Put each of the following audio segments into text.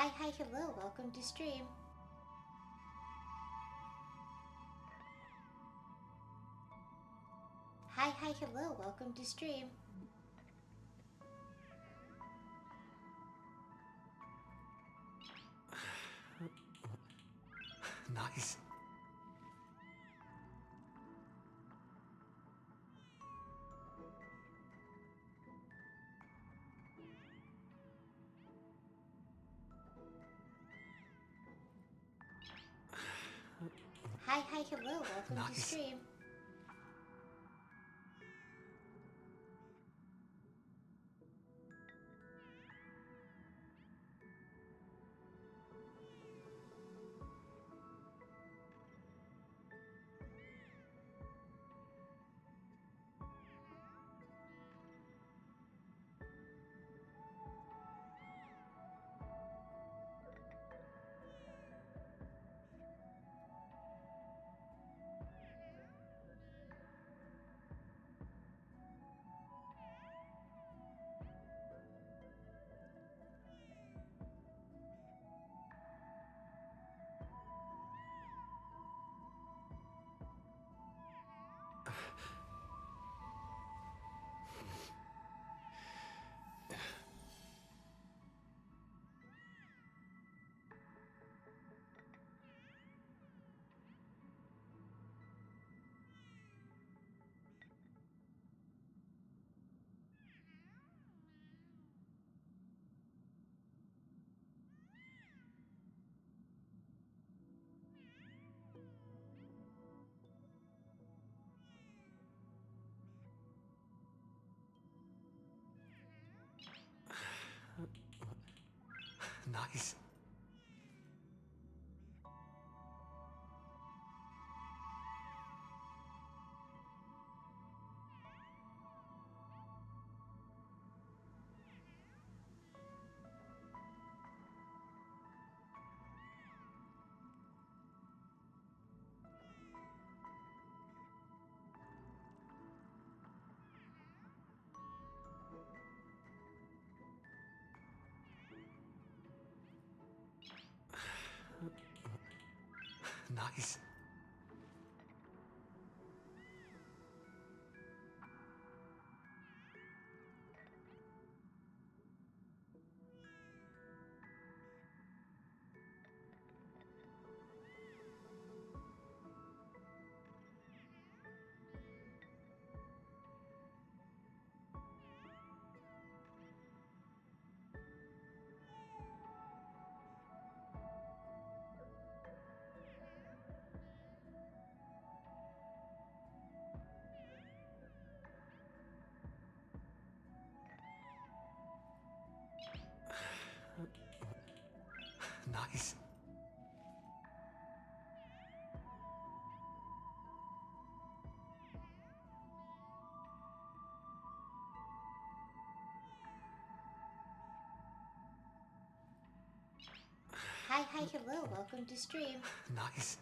Hi, hello, welcome to stream. Hi, hello, welcome to stream. Nice. Hi, hello, welcome to Nice. stream. Nice. Nice. Nice. Hi, hello, welcome to stream. Nice.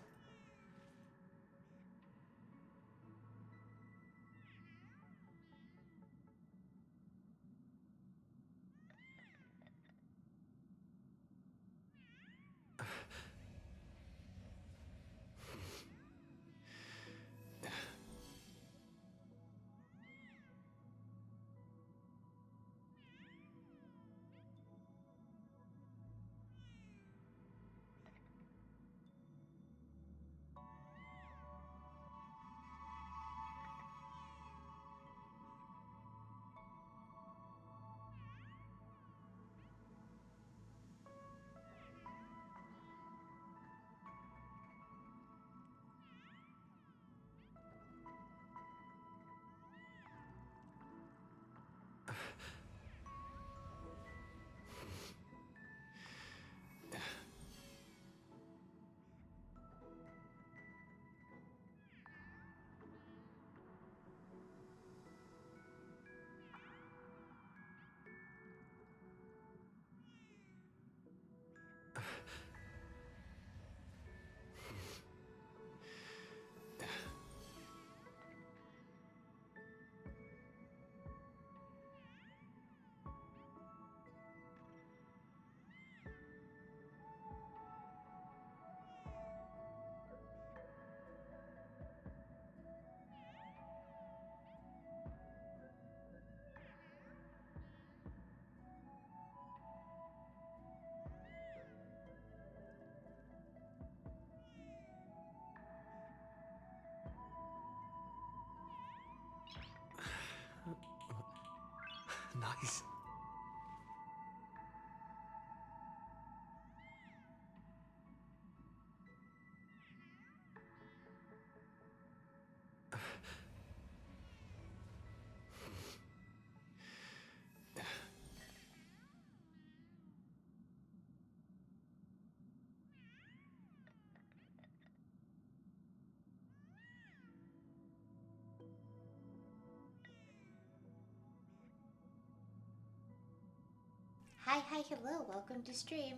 Hi, hello, welcome to stream.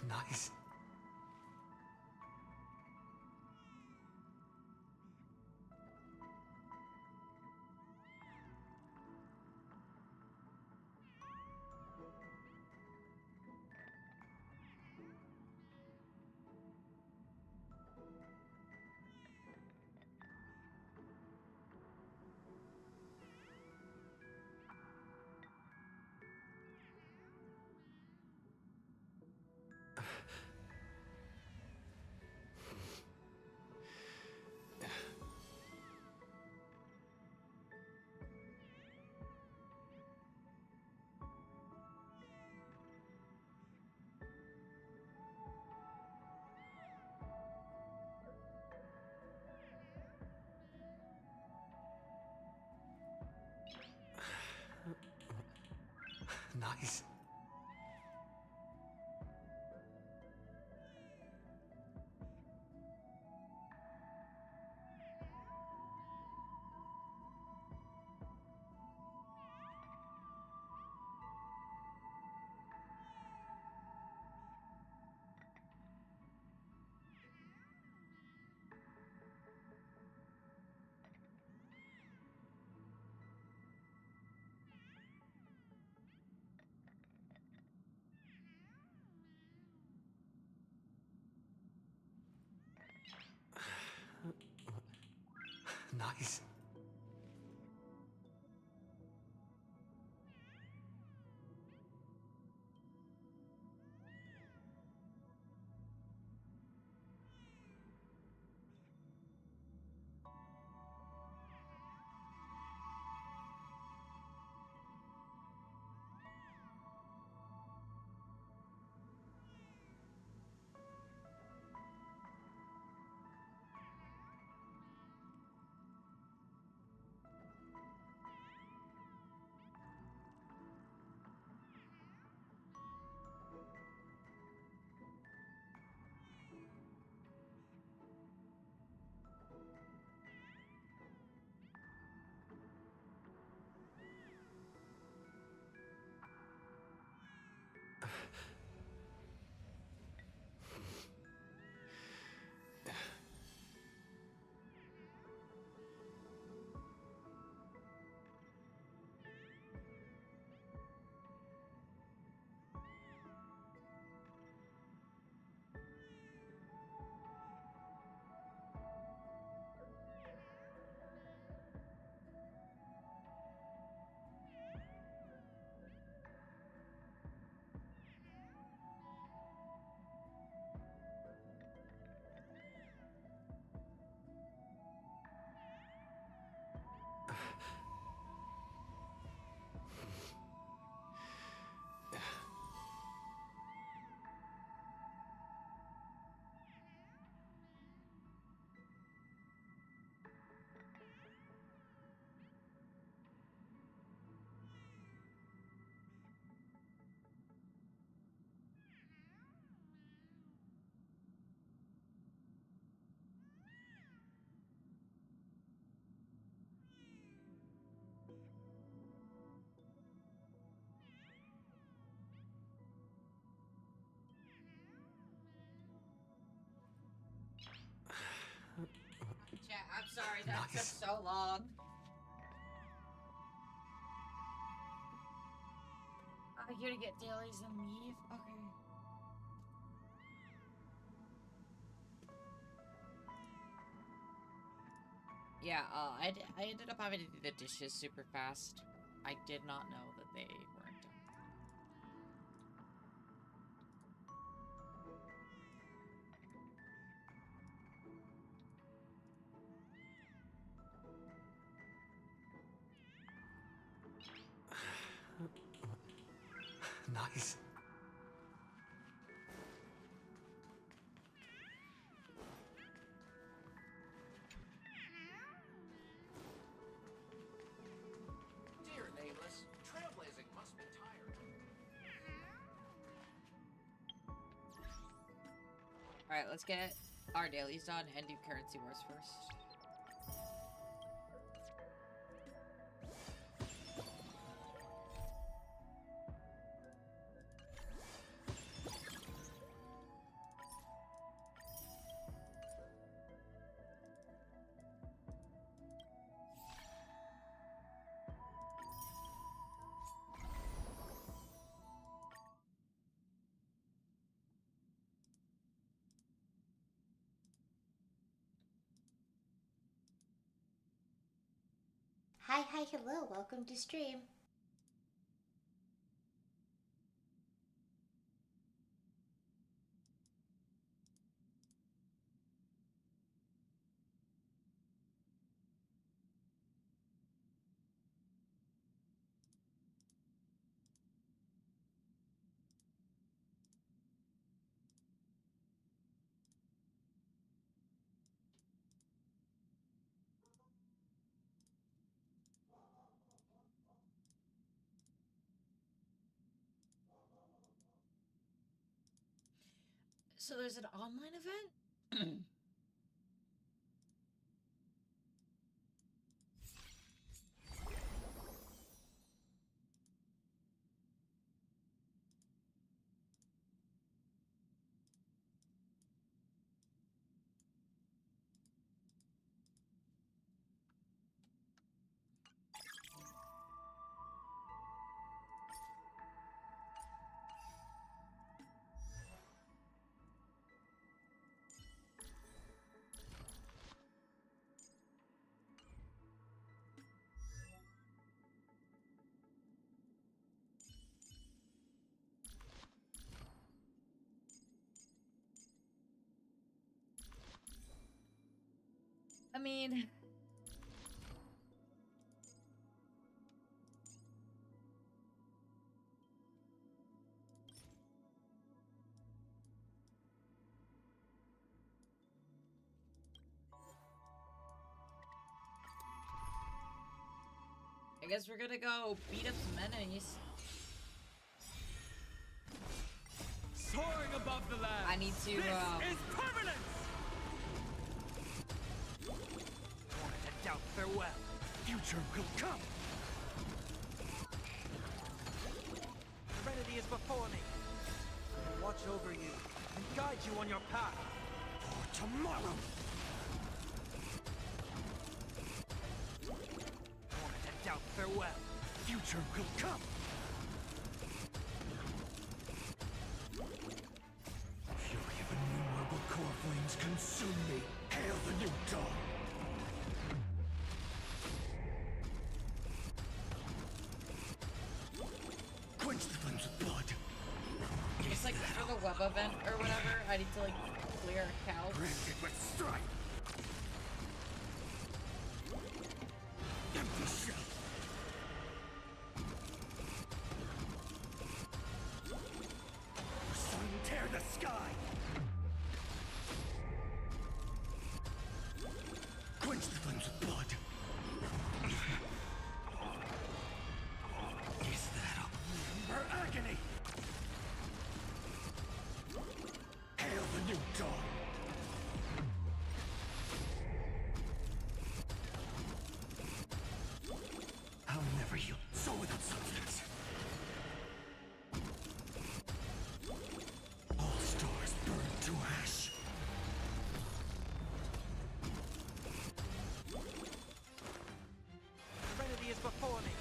Nice. Nice. Nice. Chat, I'm sorry, that took Nice. so long. I'm here to get dailies and leave? Okay. Yeah, I ended up having to do the dishes super fast. I did not know that they weren't done. Nice. Dear Nameless, trailblazing must be Alright, let's get our dailies done and do currency wars first. Hi, hello, welcome to stream. So there's an online event? I mean... I guess we're gonna go beat up some enemies. Soaring above the land. I need to, This is permanence! Wanted to doubt farewell. Future will come. Serenity is before me. I will watch over you and guide you on your path. For tomorrow. Wanted to doubt farewell. Future will come. Fury of innumerable core flames consume me. Hail the new dawn. Quench the flames with blood. It's like for the web event or whatever, I need to like clear a cow. Branded with strife. Empty shell. Sun tear the sky. Quench the flames with blood. Is that all? Remember agony. Hail the new dawn. I'll never yield. So without substance. All stars burn to ash. Serenity is before me.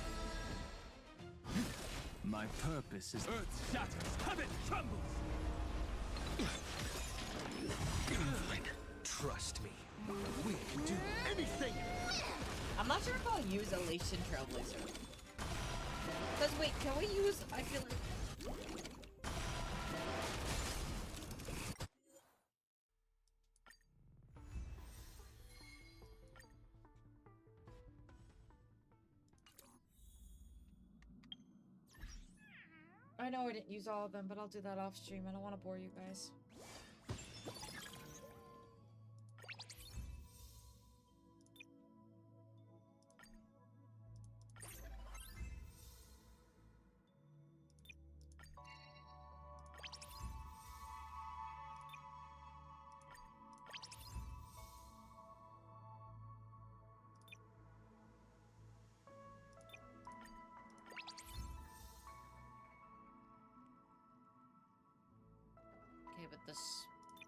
My purpose is Earth shatters, heaven trembles. Trust me, we can do anything. I'm not sure if I'll use Elation Trailblazer. Cause wait, can we use, I feel like... I know I didn't use all of them, but I'll do that off stream. I don't want to bore you guys.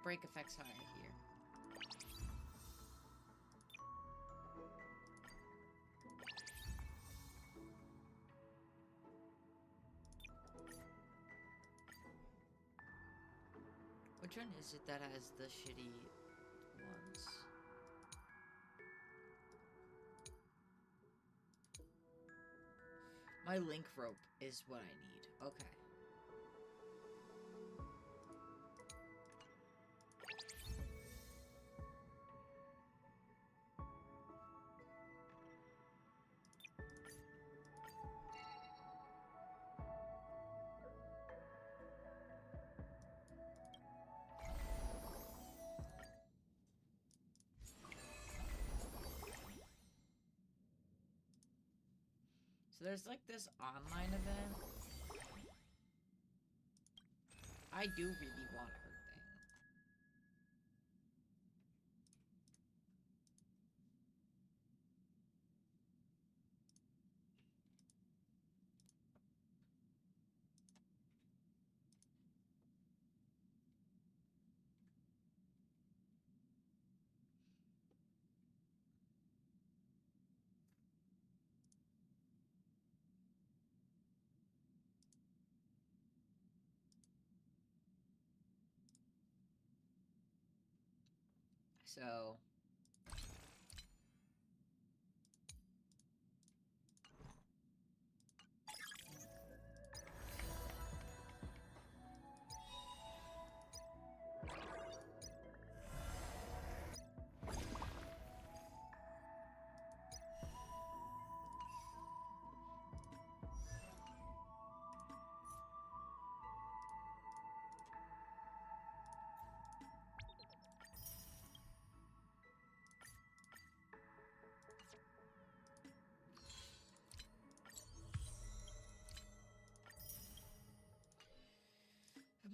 break effects high here. Which one is it that has the shitty ones? My link rope is what I need. Okay. So there's like this online event. I do really want her thing. So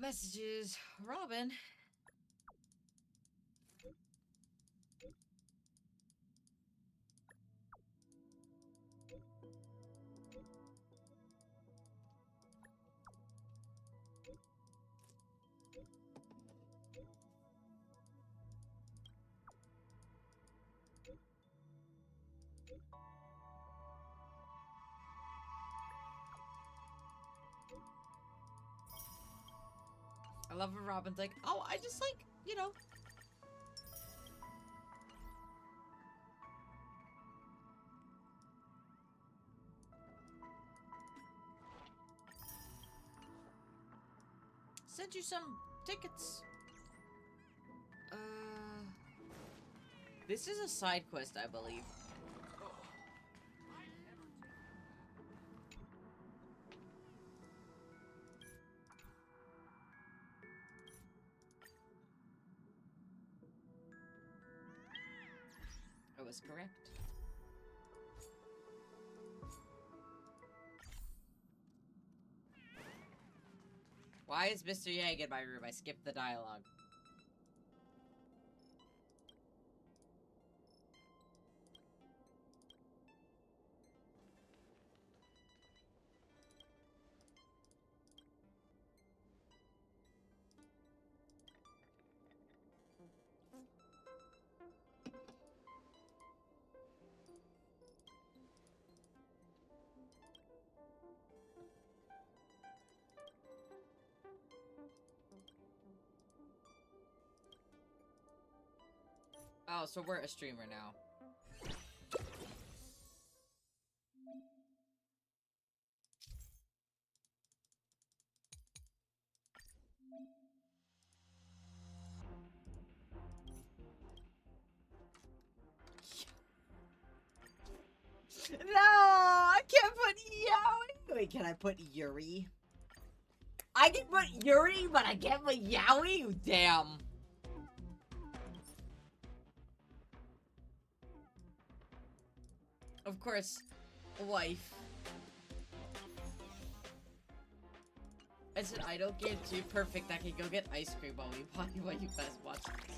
messages, Robin. I love when Robin's like, oh, I just like, you know. Sent you some tickets. This is a side quest, I believe. I was correct. Why is Mr. Yang in my room? I skipped the dialogue. Oh, so we're a streamer now. No, I can't put Yowie. Wait, can I put Yuri? I can put Yuri, but I can't put Yowie? Damn. Of course, wife. I said I don't get too perfect. I can go get ice cream while you guys watch this.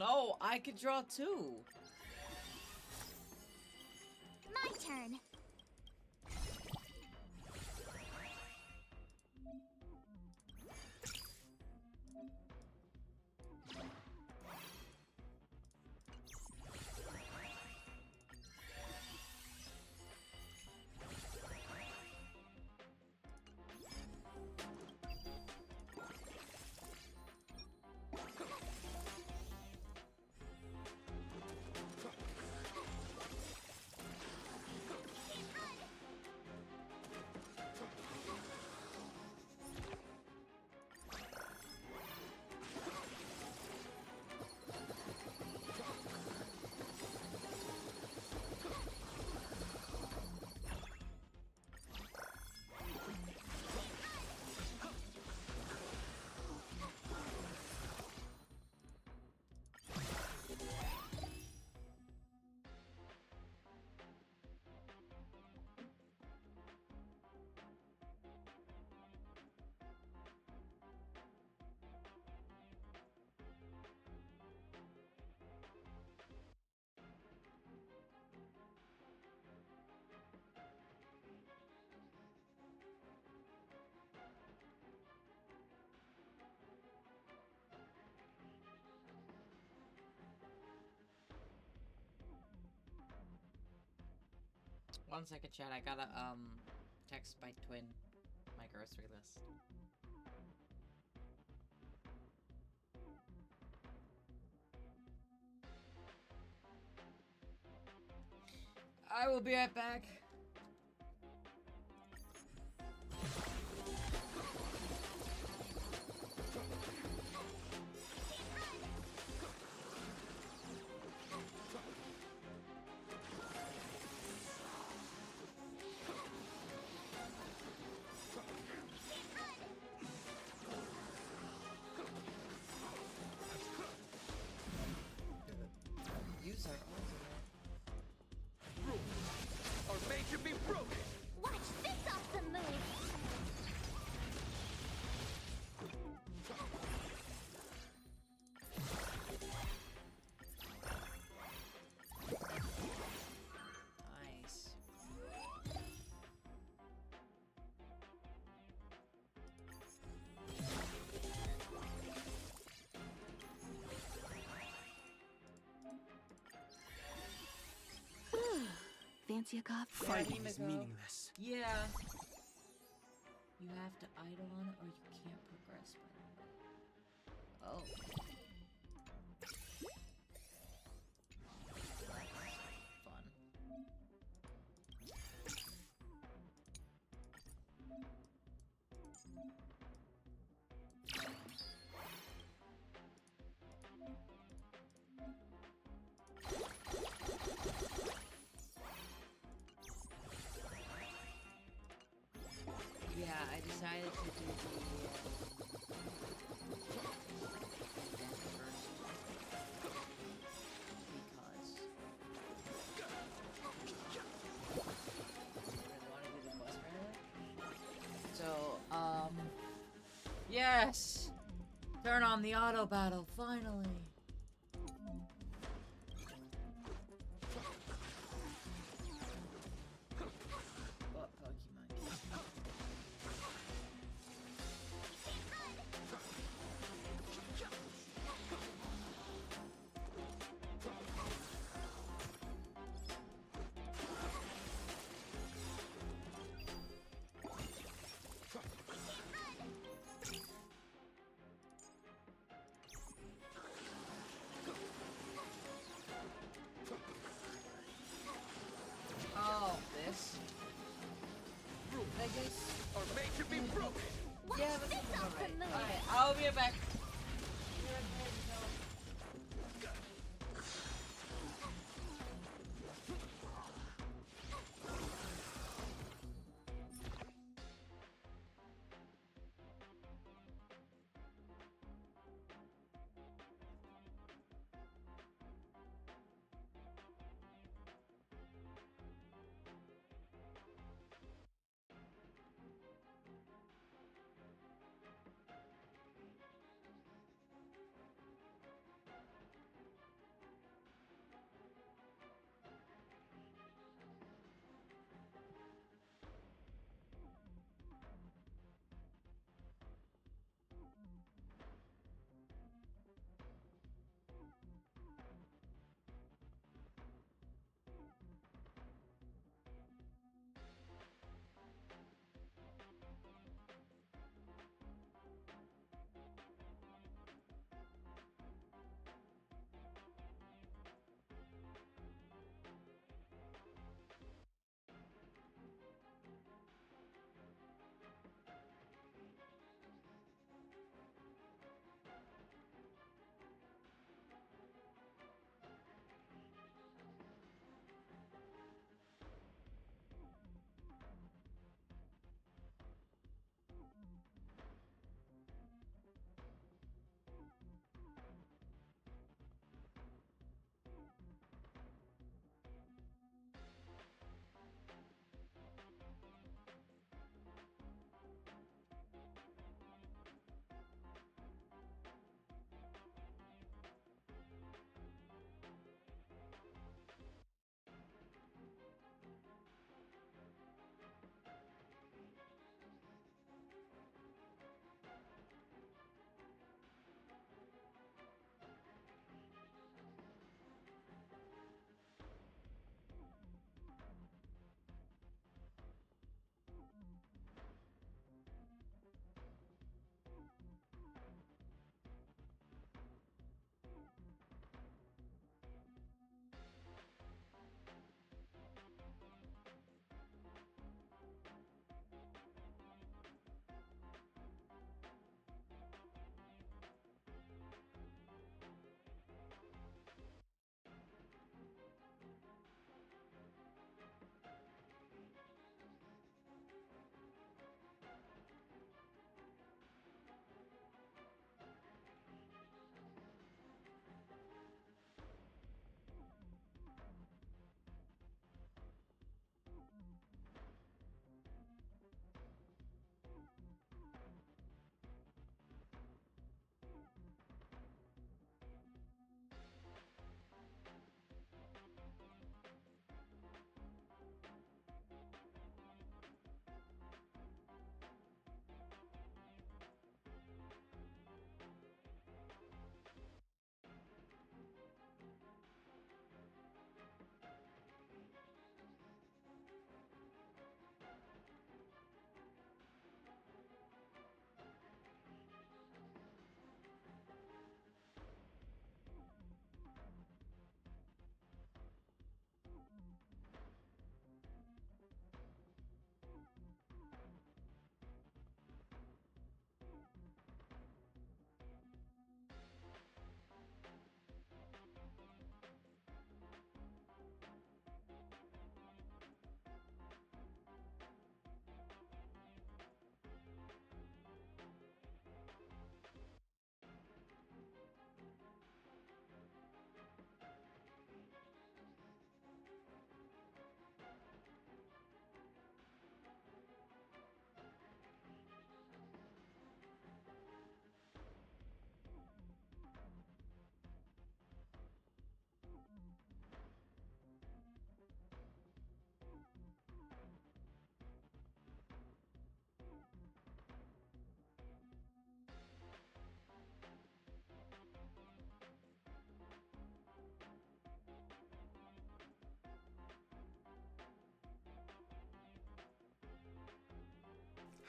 No, I could draw two. My turn. One second, chat. I gotta text my twin my grocery list. I will be right back. Use our Are made to be broken. Watch this awesome move. nice. Fancy a coffee? Fighting is Himiko. meaningless. Yeah. You have to idle on it or you can't progress by the way. Oh. That's fun. Yeah, I decided to do the first because I really want to do the quest right away. So, yes! Turn on the auto battle, finally! What Pokemon game? Oh, this? I guess. Are made to be broken. Watch Yeah, that's this about awesome right. move. Alright, I'll be right back.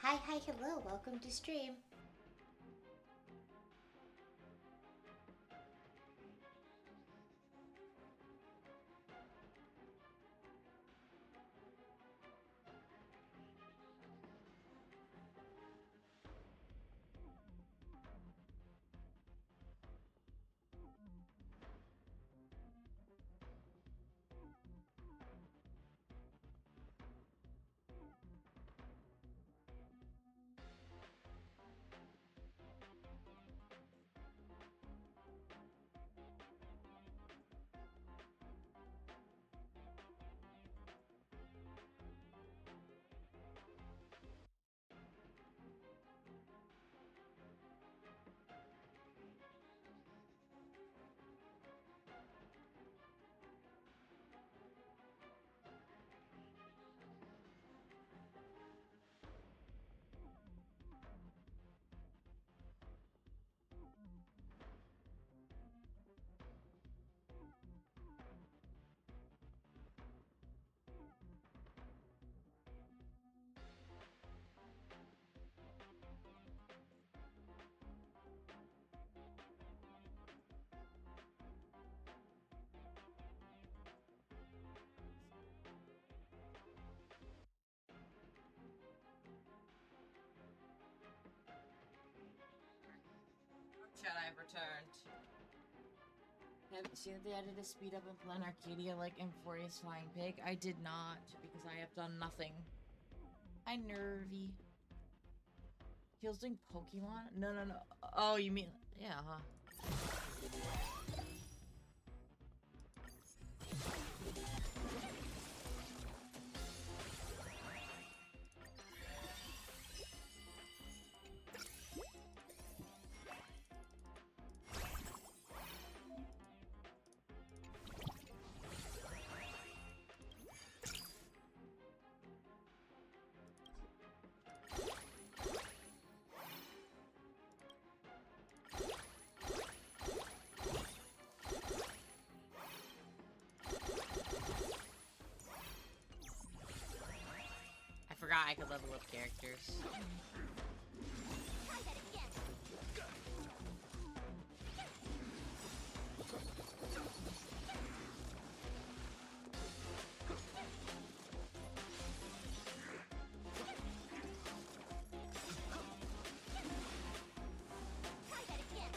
Hi, hi, hello, welcome to stream. Chat, I have returned. Haven't seen that they added a speed up in Plan Arcadia like in Furious Flying Pig? I did not, because I have done nothing. I nervy. He was doing Pokemon? No, no, no. Oh, you mean... Yeah, huh? I forgot I could level up characters. Try that again. Try that again.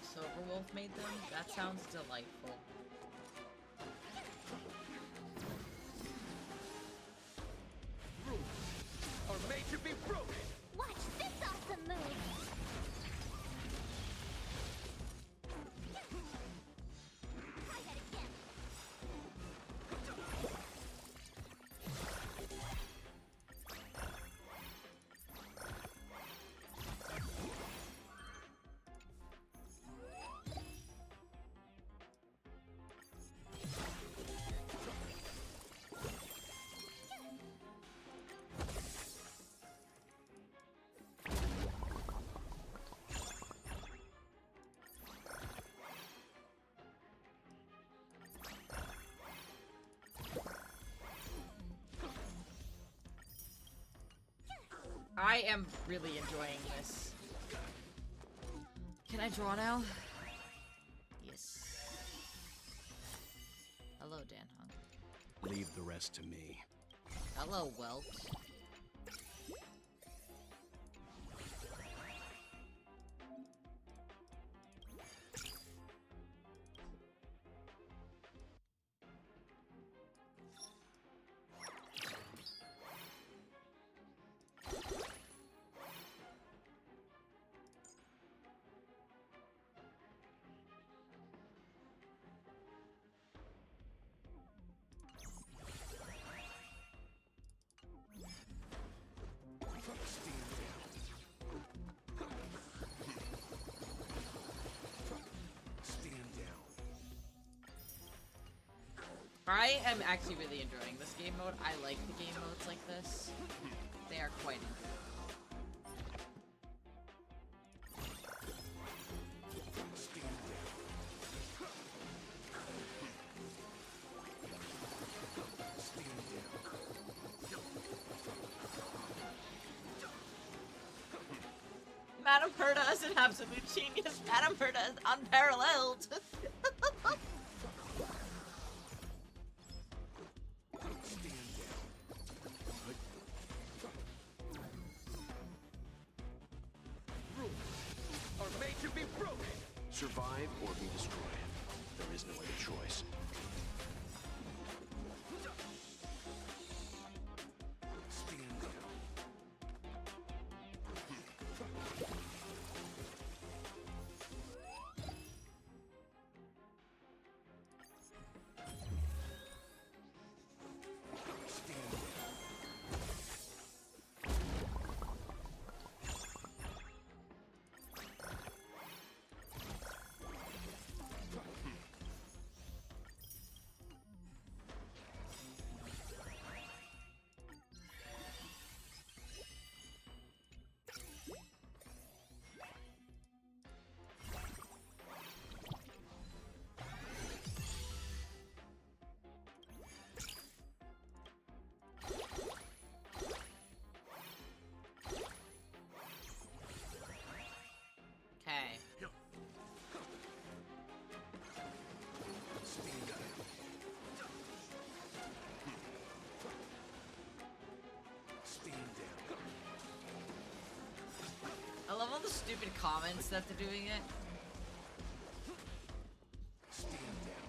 Silverwolf made them? That sounds delightful. Rules are made to be broken. Watch this awesome move. Try that again. I am really enjoying this. Can I draw now? Yes. Hello, Dan Hung. Leave the rest to me. Hello, Welt. I am actually really enjoying this game mode. I like the game modes like this. They are quite enjoyable. Madame Herta is an absolute genius. Madame Herta is unparalleled. Are made to be broken. Survive or be destroyed. There is no other choice. Stand down. Stand down. Okay. Stand down. Stand down. I love all the stupid comments that they're doing it. Stand down.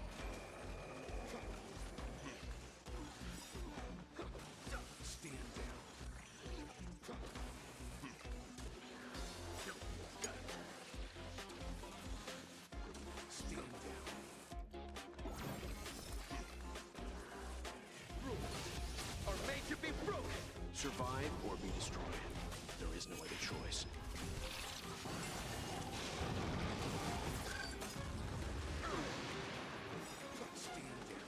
Stand down. Stand down. Rules are made to be broken. Survive or be destroyed. There is no other choice. Stand down.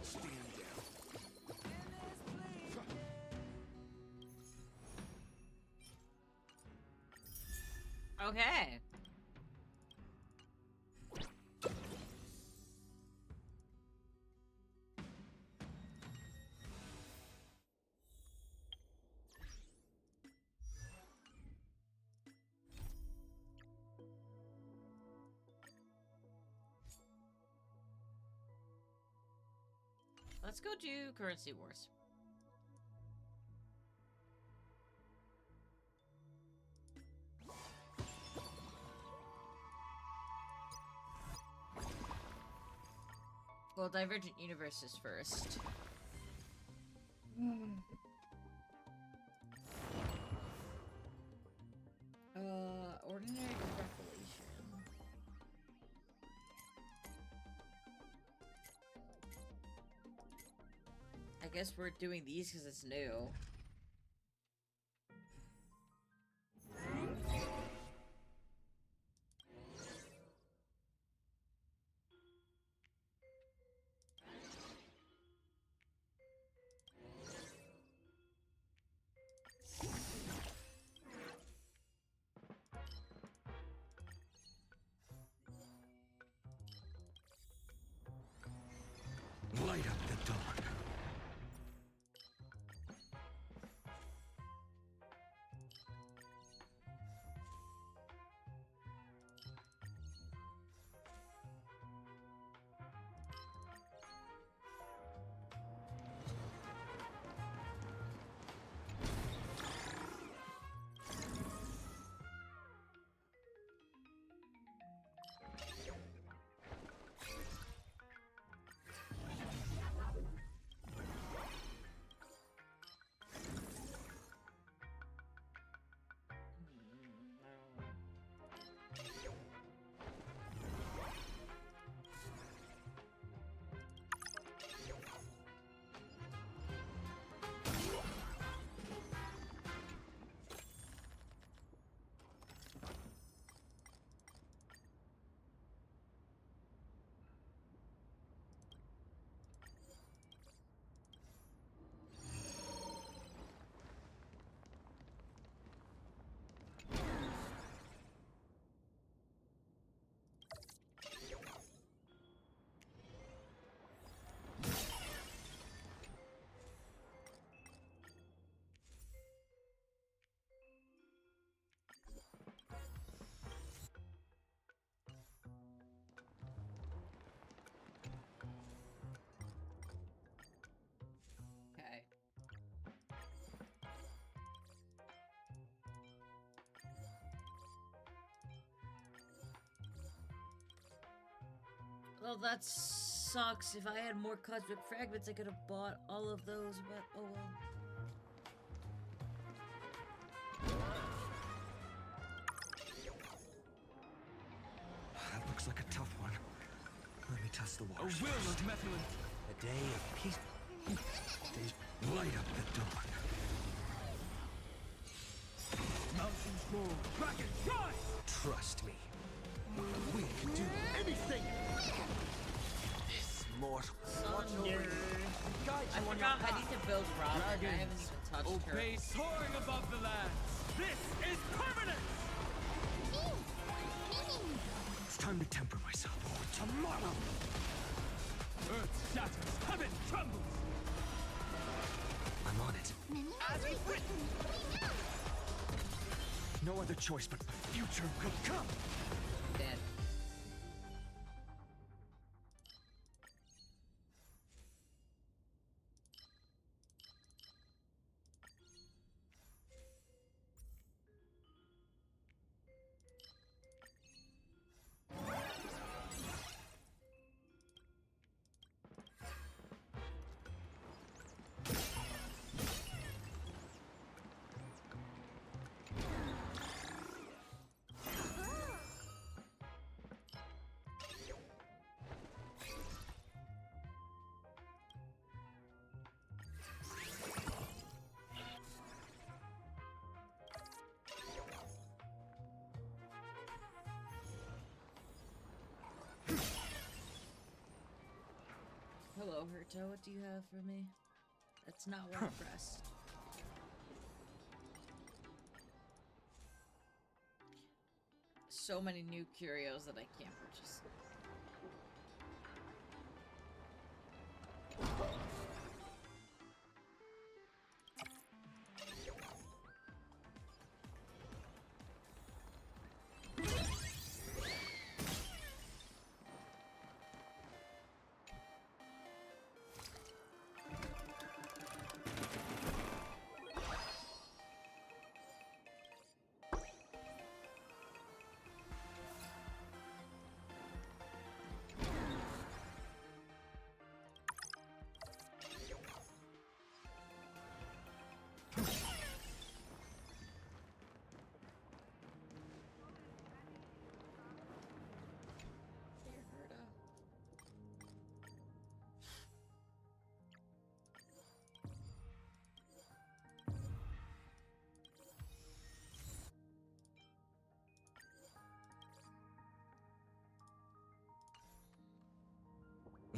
Stand down. Okay. Let's go do currency wars. Well, Divergent Universes first. Ordinary Revelation. I guess we're doing these because it's new. Light up the dark. Well, that sucks. If I had more cosmic fragments, I could have bought all of those, but oh well. That looks like a tough one. Let me test the A waters will first. of Methuan. A day of peace. Light up the dawn. Mountains roar. Dragons rise! Trust me. We can do anything. This mortal. Thunder. Guide I you on your forgot I path. need to build Robin. I haven't Dragons, even touched her. obey soaring above the lands. This is permanent! It's time to temper myself. Tomorrow. Earth shatters, heaven trembles. I'm on it. As is written. No other choice, but my future will come. Dead. Hello, Herto. What do you have for me? That's not what I pressed. So many new curios that I can't purchase.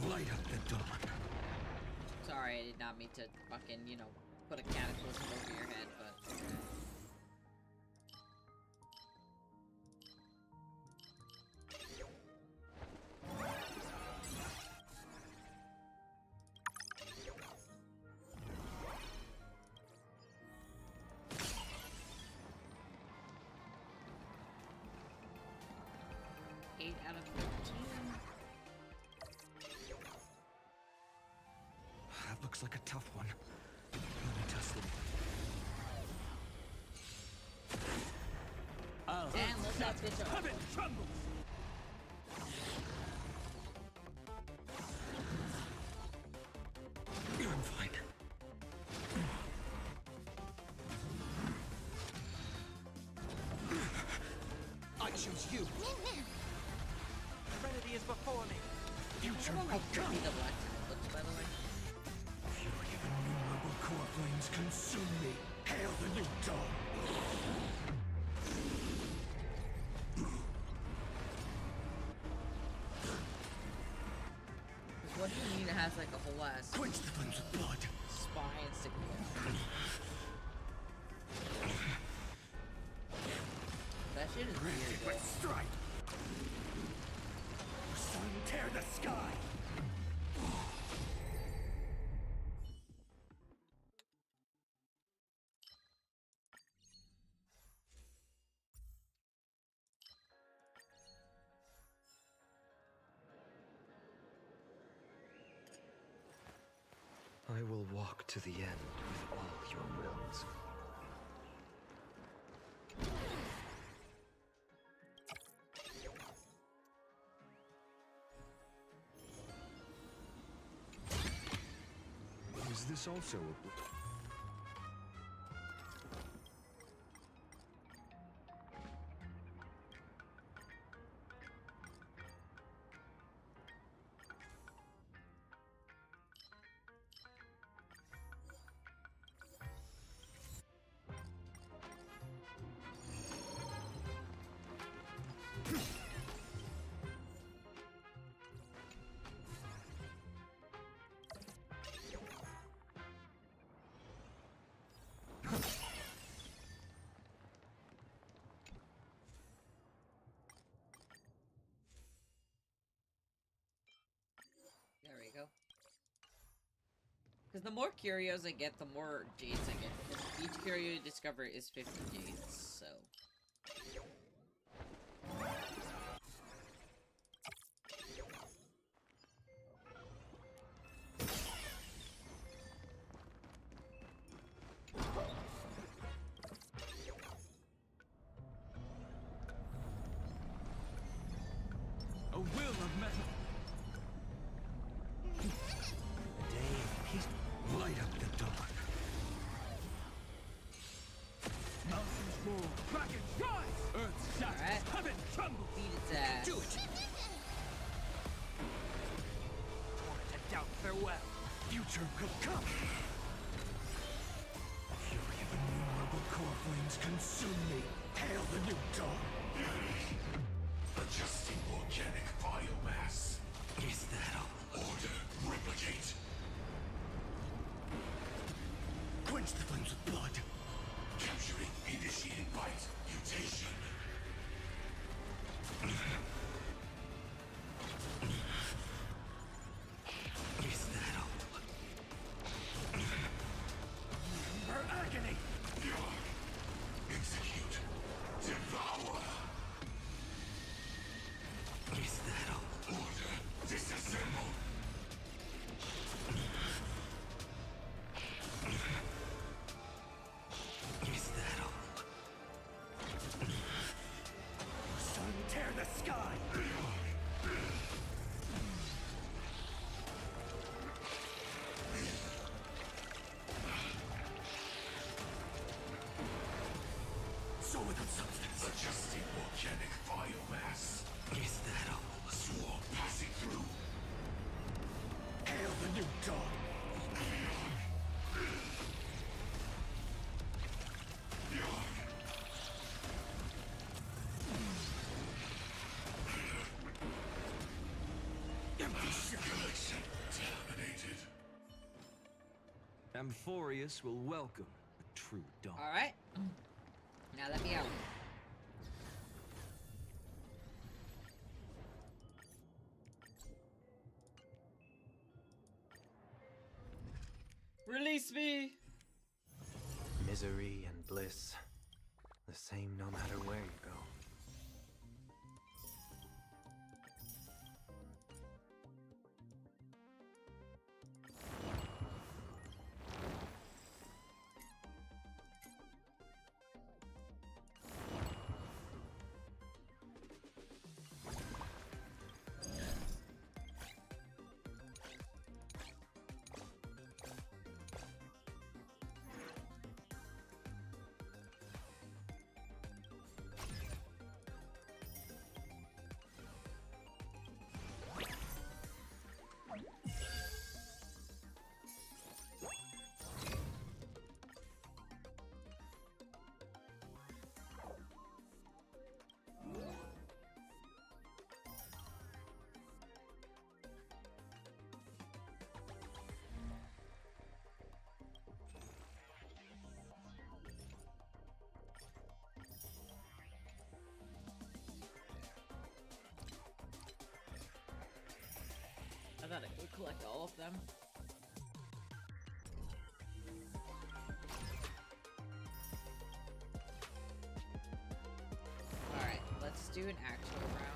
Light up the dawn. Sorry, I did not mean to fucking, you know, put a cataclysm over your head, but... Eight out of 13. That looks like a tough one. Let me test the And let that bitch up. Heaven trembles. I'm fine. I choose you. Trinity is before me. Future I don't know will how come. pretty the black looks, by the way. Fury of innumerable core flames consume me. Hail the new dawn. What do you mean it has like a whole ass Quench the flames of blood. spine sticking out? That shit is Granted weird, with though. stripe. The sun tear the sky. I will walk to the end with all your wills. Is this also a... There we go. Because the more curios I get, the more jades I get. Because each curio you discover is 50 jades, so... A will of metal. Day of peace. Light up the dark. Mountains roar, kraken rise, earth shatters, Alright. heaven trembles. Beat its ass. Do it! Torment and doubt farewell. Future could come! The fury of innumerable core flames consume me. Hail the new dawn! Adjusting organic biomass. Is that all? Order replicate. Quench the flames with blood. Capturing initiated bite. Mutation. Is that all? Her agony. Execute. Devour. Is that all? Order disassemble. Is that all? Sun tear the sky. So without substance. Adjusting organic biomass. Is that all? Swarm passing through. Hail the new dawn! Empty shell. Collection terminated. Amphorius will welcome a true dawn. Alright. Now let me out. Release me! Misery and bliss, the same no matter where you go. I thought I could collect all of them. Alright, let's do an actual round.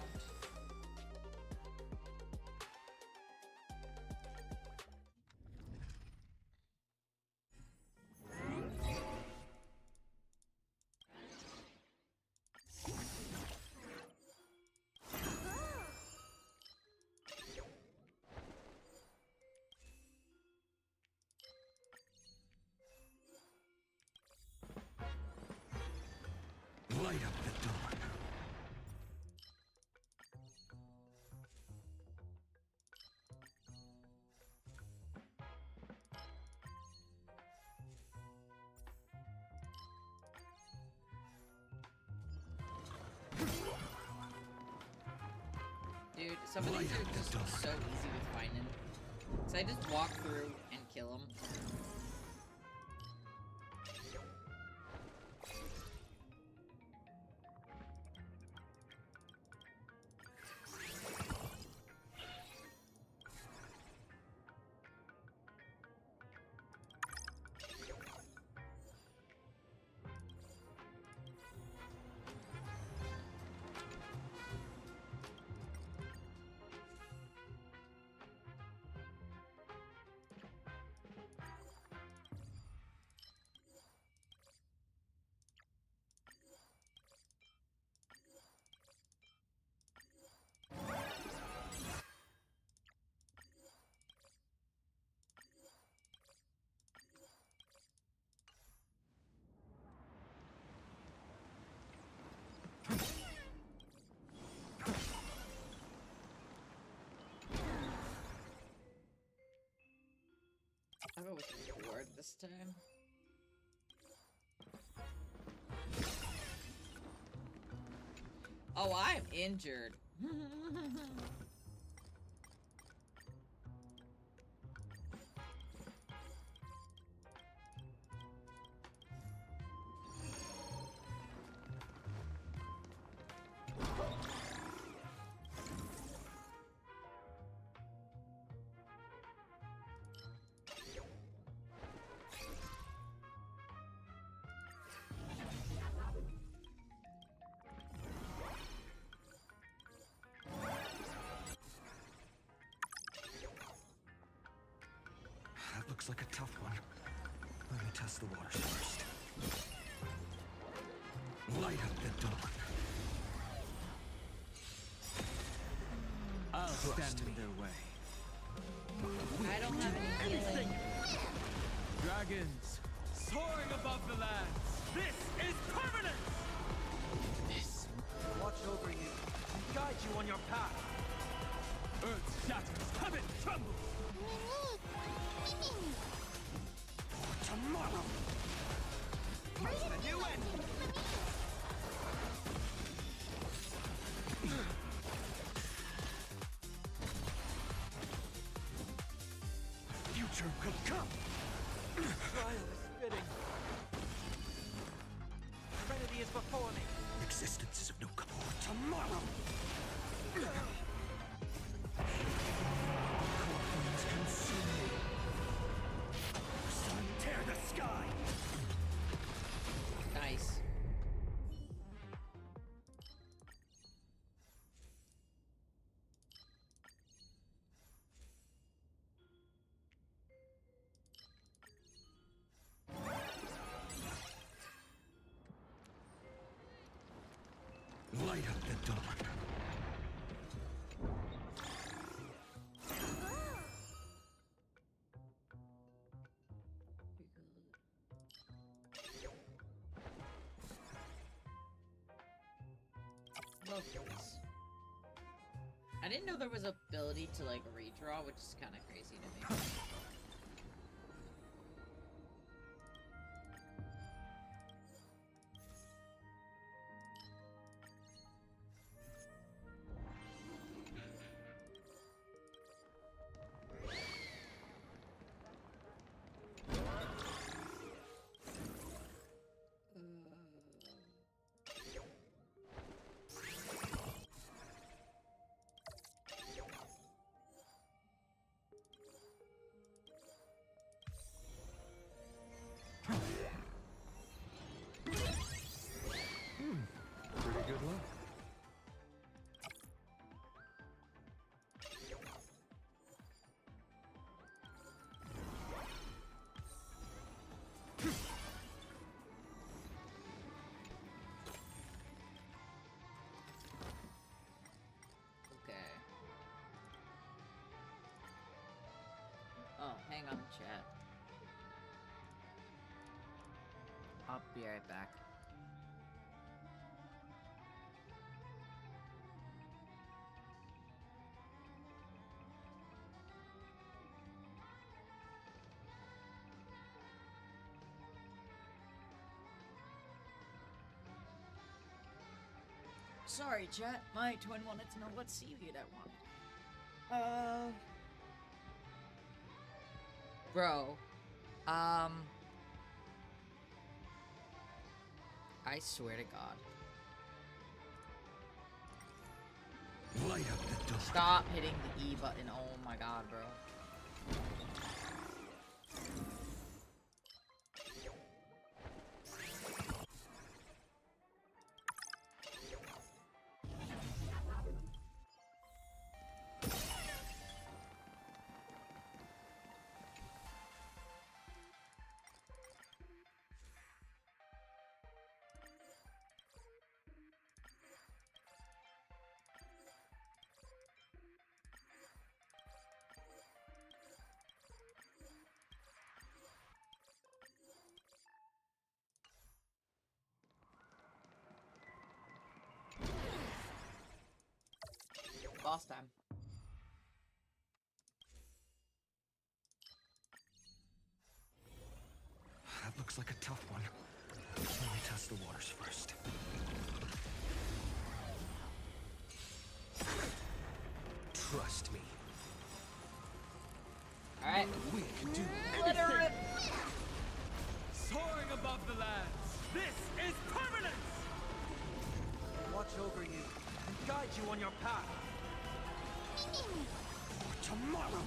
Some of these Light are up the just dark. so easy with finding. So I just walk through and kill them. I'll go with the board this time. Oh, I'm injured. That looks like a tough one. Let me test the waters first. Light up the dawn. I'll stand in their way. I don't have any healing. Dragons, soaring above the lands. This is permanent! This will watch over you and guide you on your path. Earth shatters, heaven trembles. Tomorrow! A new end! Future could come! Trial is fitting. Serenity is before me. Existence is of no comport. Tomorrow! Corpulence consume me. Sun, tear the sky! Nice. Light up the dawn. Love this. I didn't know there was ability to like redraw, which is kind of crazy to me. Pretty good luck. Okay. Oh, hang on, chat. I'll be right back. Sorry, chat. My twin wanted to know what seaweed I wanted. Bro. I swear to God. Light up the dark. Stop hitting the E button. Oh my God, bro. Boss time. That looks like a tough one. Let me test the waters first. Trust me. Alright. We can do Let her rip. Soaring above the lands. This is permanence! Watch over you and guide you on your path. tomorrow.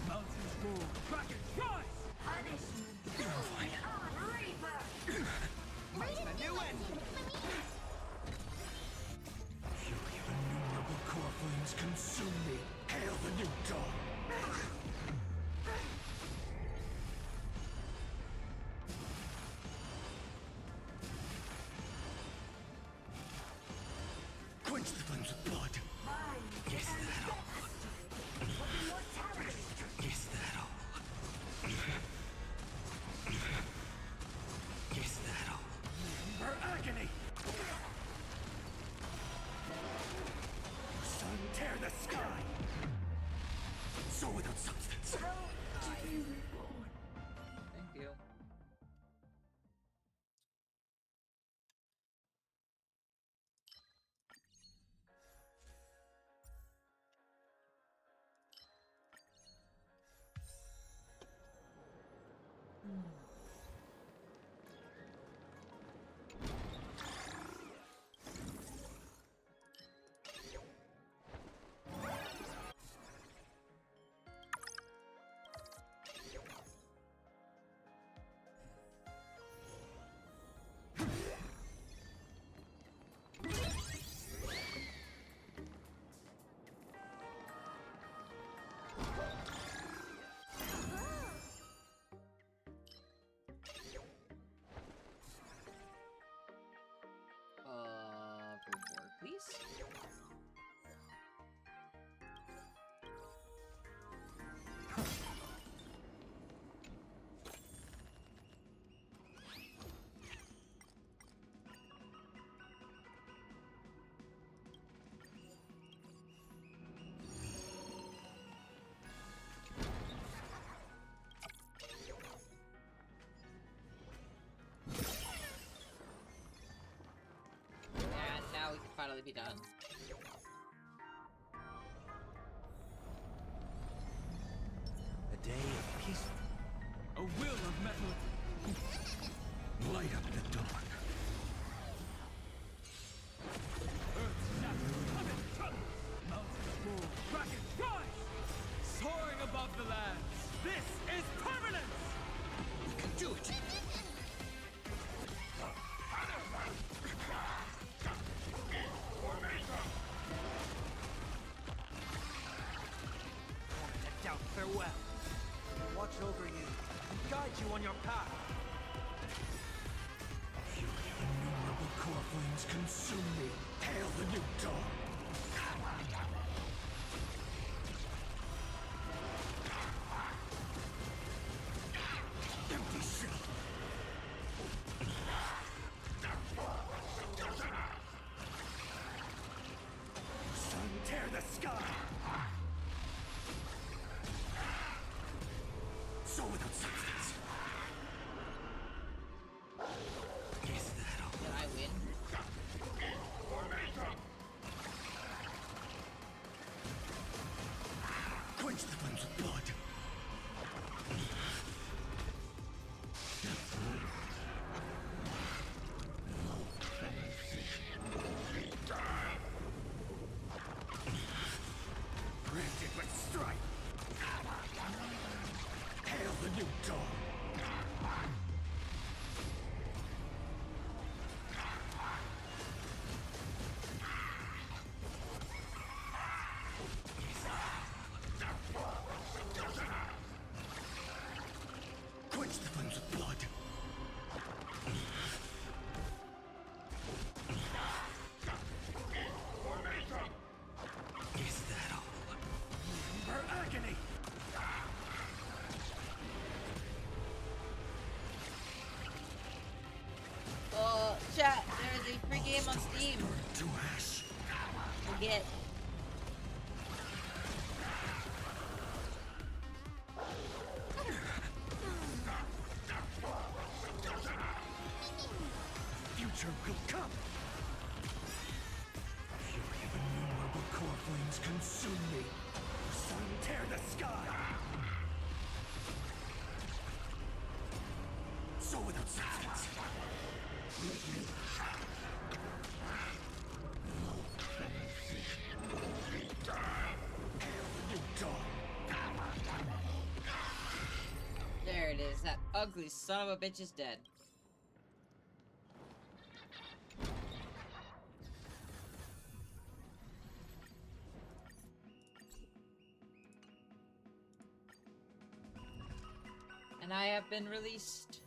Mountains move. Kraken rise! A new end! Fury of innumerable core flames consume me. Hail the new dawn! Quench the flames of blood. Is that all? Is that all? Is that all? For agony! Sun, tear the sky! Soul without substance. Thank you. Reward, please. And now we can finally be done. A day of peace. A will of metal. Light up the dawn. Earth shatters. Heaven trembles. Mountains move. Kraken rise! Soaring above the lands. This is permanence! We can do it. Decked out farewell. Watch over you and guide you on your path. Fury of innumerable core flames consume me. Hail the new dawn! Empty shell! Sun, tear the sky! Soul without substance. Is that all? Did I win? dog. Quench the flames with blood. Is that all? For agony! Chat, there is a free game on Steam. To ash. Forget. Future will come. Fury of innumerable core flames consume me. Sun tear the sky. So without substance. You dog. There it is. That ugly son of a bitch is dead. And I have been released.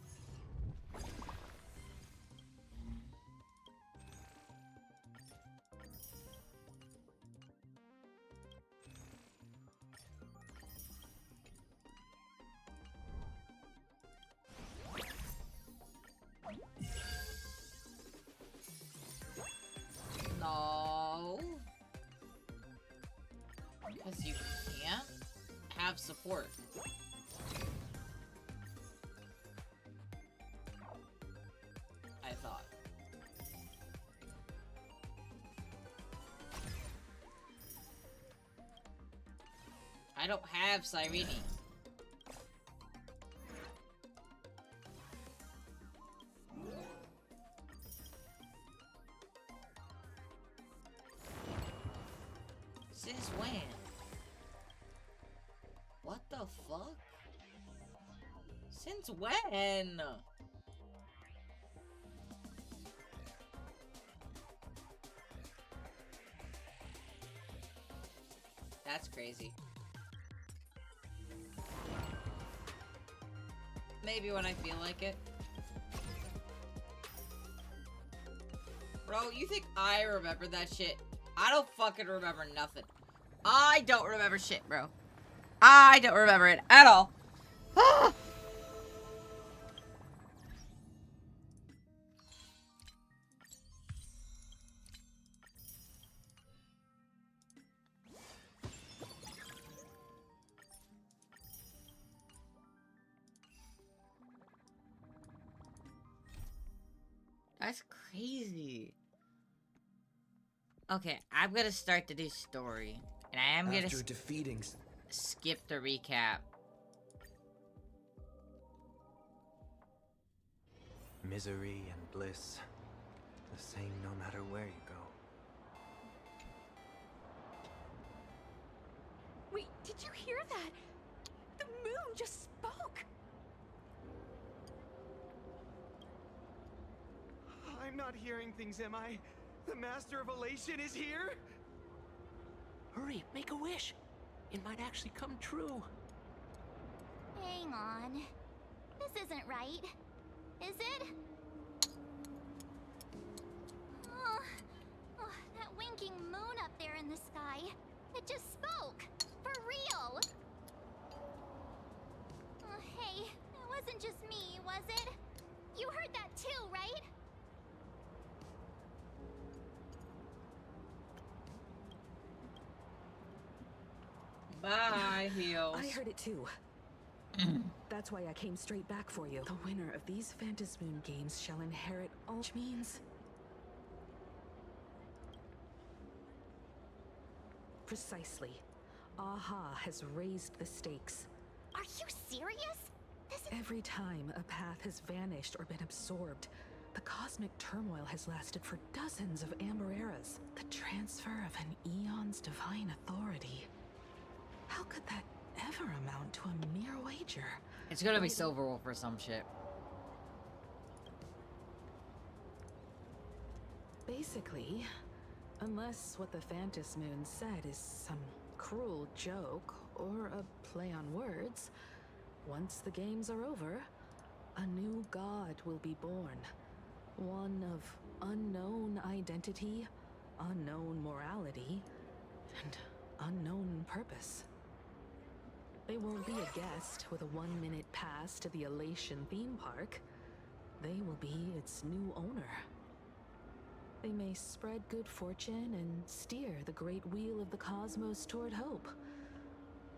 No. Because you can't have support. I thought. I don't have Cyrene. Since when? What the fuck? Since when? That's crazy. Maybe when I feel like it. Bro, you think I remember that shit? I don't fucking remember nothing. I don't remember shit, bro. I don't remember it at all. That's crazy. Okay, I'm gonna start the new story. And I am gonna After defeating skip the recap. Misery and bliss, the same no matter where you go. Wait, did you hear that? The moon just spoke! I'm not hearing things, am I? The Master of Elation is here? Hurry, make a wish. It might actually come true. Hang on. This isn't right. Is it? Oh, that winking moon up there in the sky. It just spoke. For real. Oh, hey, it wasn't just me, was it? You heard that too, right? Bye, Heels. I heard it too. That's why I came straight back for you. The winner of these Phantasmoon games shall inherit all, which means... Precisely. Aha has raised the stakes. Are you serious? This is... Every time a path has vanished or been absorbed, the cosmic turmoil has lasted for dozens of Amber eras. The transfer of an eon's divine authority. How could that ever amount to a mere wager? It's gonna be Silverwolf or some shit. Basically, unless what the Phantom Moon said is some cruel joke or a play on words, once the games are over, a new god will be born. One of unknown identity, unknown morality, and unknown purpose. They won't be a guest with a 1-minute pass to the Elation theme park. They will be its new owner. They may spread good fortune and steer the great wheel of the cosmos toward hope.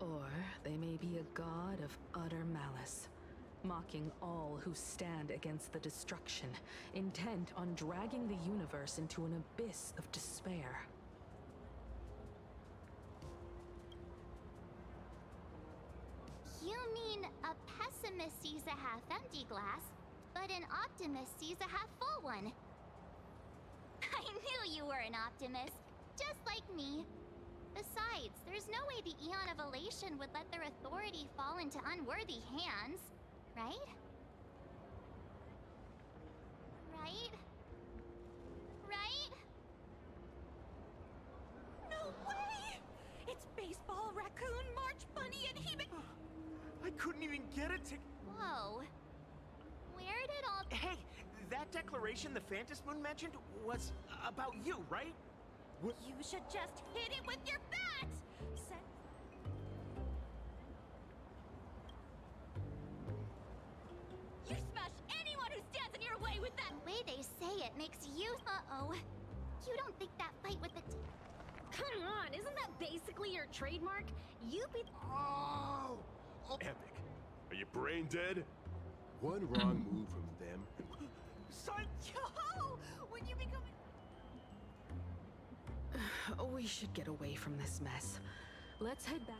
Or they may be a god of utter malice, mocking all who stand against the destruction, intent on dragging the universe into an abyss of despair. You mean a pessimist sees a half-empty glass, but an optimist sees a half-full one. I knew you were an optimist, just like me. Besides, there's no way the Eon of Elation would let their authority fall into unworthy hands, right? Right? Right? No way! It's Baseball, Raccoon, March Bunny, and he... I couldn't even get it to... Whoa. Where did all... Hey, that declaration the Phantom Moon mentioned was about you, right? What? You should just hit it with your bat! You smash anyone who stands in your way with that! The way they say it makes you... Uh-oh. You don't think that fight with the... Come on, isn't that basically your trademark? You be... Oh! Epic. Are you brain dead? One wrong move from them. Son! Yo! When you become... We should get away from this mess. Let's head back.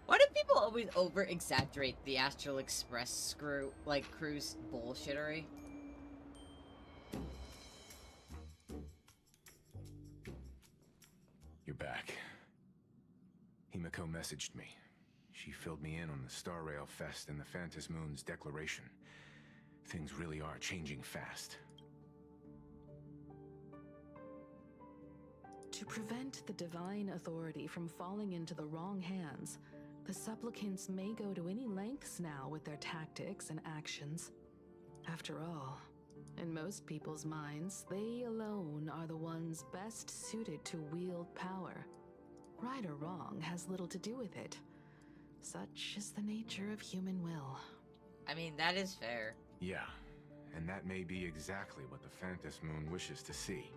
Why do people always over-exaggerate the Astral Express cruise bullshittery? You're back. Himiko messaged me. She filled me in on the Star Rail Fest and the Phantom Moon's declaration. Things really are changing fast. To prevent the divine authority from falling into the wrong hands, the supplicants may go to any lengths now with their tactics and actions. After all, in most people's minds, they alone are the ones best suited to wield power. Right or wrong has little to do with it. Such is the nature of human will. I mean, that is fair. Yeah, and that may be exactly what the Phantom Moon wishes to see.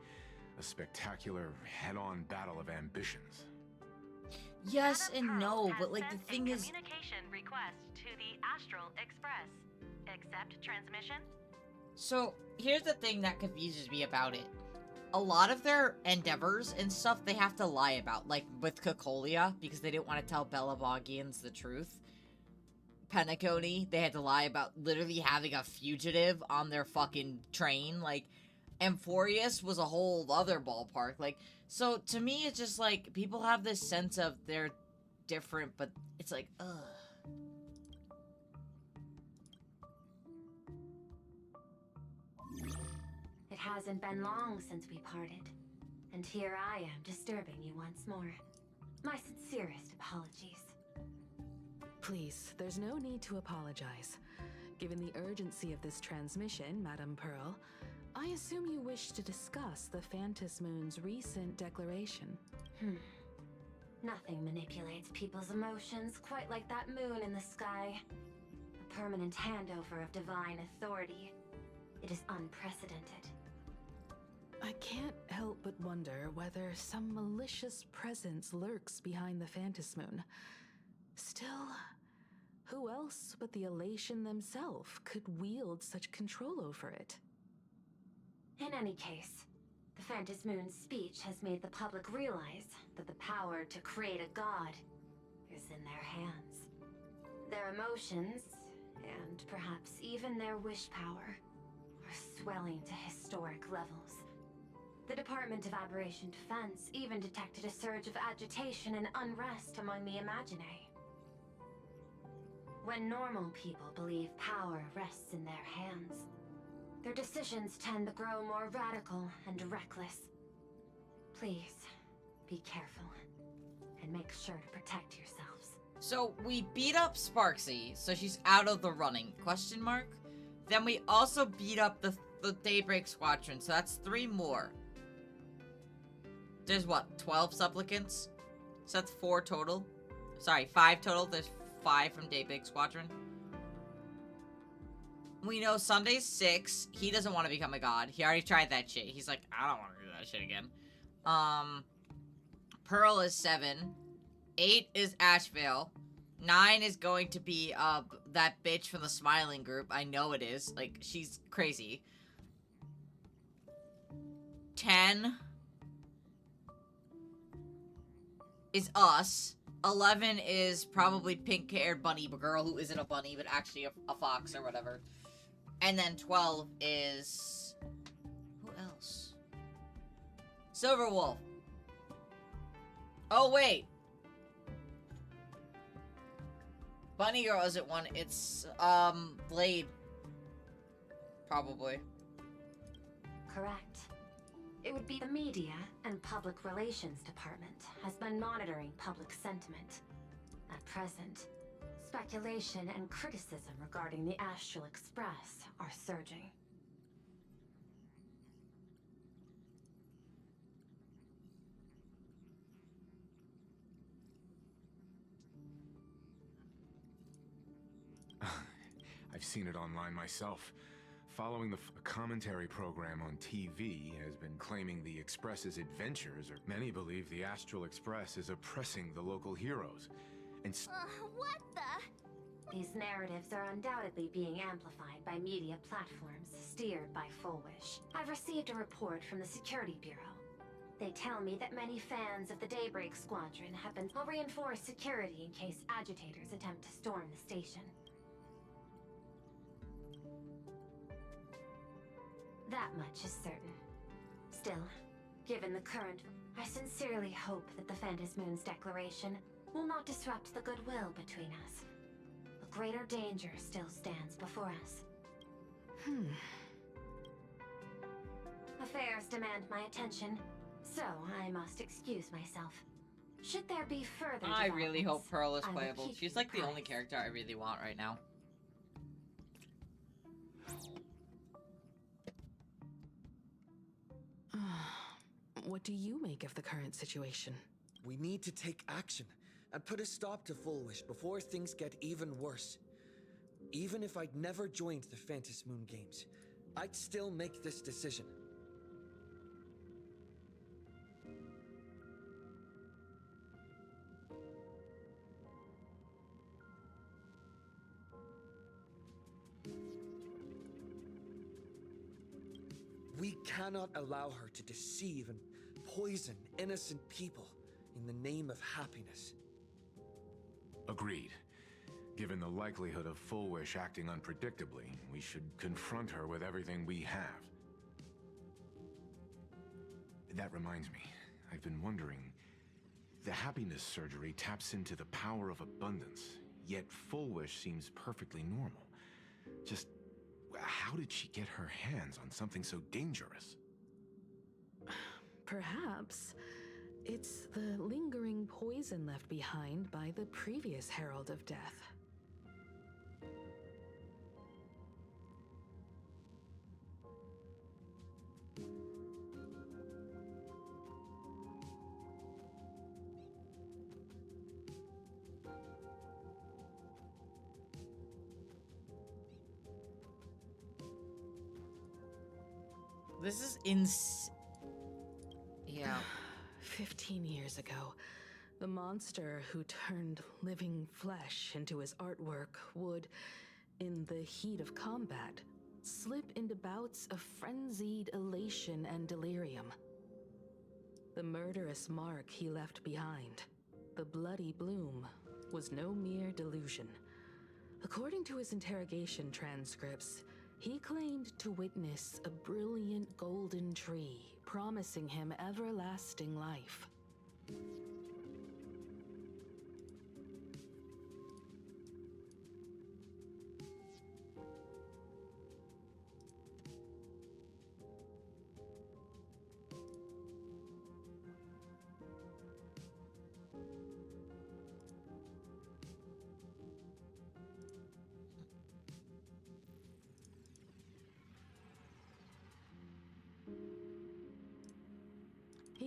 A spectacular, head-on battle of ambitions. Yes and no, but like the thing is... Communication request to the Astral Express. Accept transmission? So, here's the thing that confuses me about it. A lot of their endeavors and stuff they have to lie about, like with Cocolia, because they didn't want to tell Belabogians the truth. Penacony, they had to lie about literally having a fugitive on their fucking train, like... Amphorius was a whole other ballpark, like, so to me it's just like, people have this sense of they're different, but it's like, ugh. It hasn't been long since we parted, and here I am disturbing you once more. My sincerest apologies. Please, there's no need to apologize. Given the urgency of this transmission, Madame Pearl, I assume you wish to discuss the Phantom Moon's recent declaration. Nothing manipulates people's emotions quite like that moon in the sky. A permanent handover of divine authority. It is unprecedented. I can't help but wonder whether some malicious presence lurks behind the Phantom Moon. Still, who else but the Elation themselves could wield such control over it? In any case, the Phantom Moon's speech has made the public realize that the power to create a god is in their hands. Their emotions, and perhaps even their wish power, are swelling to historic levels. The Department of Aberration Defense even detected a surge of agitation and unrest among the Imaginae. When normal people believe power rests in their hands, their decisions tend to grow more radical and reckless. Please, be careful, and make sure to protect yourselves. So we beat up Sparksy, so she's out of the running, question mark? Then we also beat up the Daybreak Squadron, so that's 3 more. There's what, 12 supplicants? So that's 4 total. Sorry, 5 total. There's 5 from Daybreak Squadron. We know Sunday's 6. He doesn't want to become a god. He already tried that shit. He's like, I don't want to do that shit again. Pearl is 7. 8 is Ashvale. 9 is going to be, that bitch from the Smiling Group. I know it is. Like, she's crazy. 10 is us. 11 is probably pink-haired bunny girl who isn't a bunny, but actually a fox or whatever. And then 12 is... who else? Silverwolf. Oh, wait. Bunny girl isn't one. It's, Blade. Probably. Correct. It would be the media and public relations department has been monitoring public sentiment. At present, speculation and criticism regarding the Astral Express are surging. I've seen it online myself. Following the commentary program on TV has been claiming the Express's adventures, or many believe the Astral Express is oppressing the local heroes. And what the? These narratives are undoubtedly being amplified by media platforms steered by Full Wish. I've received a report from the Security Bureau. They tell me that many fans of the Daybreak Squadron have been reinforced security in case agitators attempt to storm the station. That much is certain. Still, given the current, I sincerely hope that the Phantom Moon's declaration will not disrupt the goodwill between us. A greater danger still stands before us. Affairs demand my attention, so I must excuse myself. Should there be further I really hope Pearl is I will playable. keep She's you like the only apprised. character I really want right now. What do you make of the current situation? We need to take action and put a stop to Full Wish before things get even worse. Even if I'd never joined the Phantom Moon Games, I'd still make this decision. We cannot allow her to deceive and poison innocent people in the name of happiness. agreed. Given the likelihood of Full Wish acting unpredictably, we should confront her with everything we have. That reminds me, I've been wondering, the happiness surgery taps into the power of abundance, yet Full Wish seems perfectly normal. Just how did she get her hands on something so dangerous? Perhaps it's the lingering poison left behind by the previous Herald of Death. This is yeah. 15 years ago, the monster who turned living flesh into his artwork would, in the heat of combat, slip into bouts of frenzied elation and delirium. The murderous mark he left behind, the bloody bloom, was no mere delusion. According to his interrogation transcripts, he claimed to witness a brilliant golden tree, promising him everlasting life.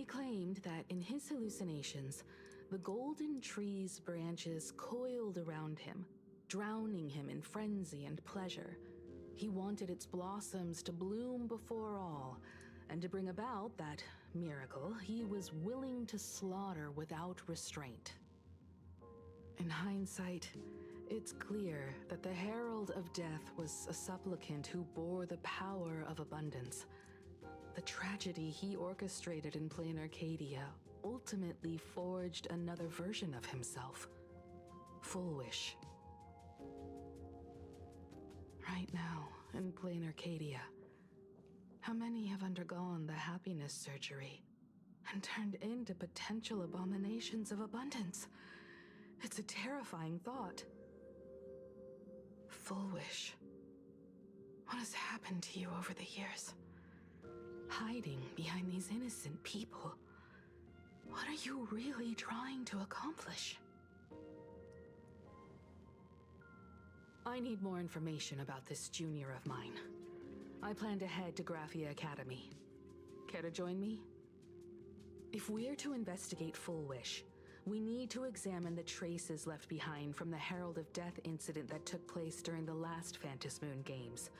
He claimed that in his hallucinations, the golden tree's branches coiled around him, drowning him in frenzy and pleasure. He wanted its blossoms to bloom before all, and to bring about that miracle, he was willing to slaughter without restraint. In hindsight, it's clear that the Herald of Death was a supplicant who bore the power of abundance. The tragedy he orchestrated in Plain Arcadia ultimately forged another version of himself. Full Wish. Right now, in Plain Arcadia, how many have undergone the happiness surgery and turned into potential abominations of abundance? It's a terrifying thought. Full Wish. What has happened to you over the years? Hiding behind these innocent people. What are you really trying to accomplish? I need more information about this junior of mine. I plan to head to Graphia Academy. Care to join me? If we're to investigate Full Wish, we need to examine the traces left behind from the Herald of Death incident that took place during the last Phantom Moon Games.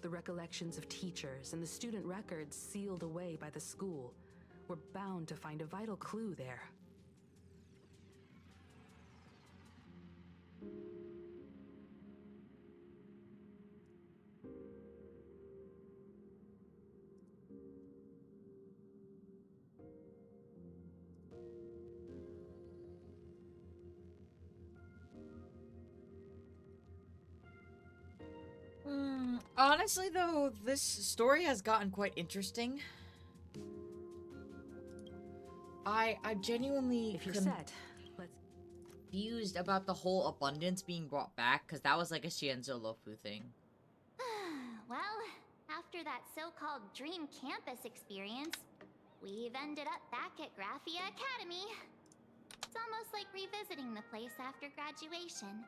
The recollections of teachers and the student records sealed away by the school. We're bound to find a vital clue there. Honestly, though, this story has gotten quite interesting. I'm genuinely if you're set, let's confused about the whole abundance being brought back, because that was like a Shienzo Lofu thing. Well, after that so-called dream campus experience, we've ended up back at Graphia Academy. It's almost like revisiting the place after graduation.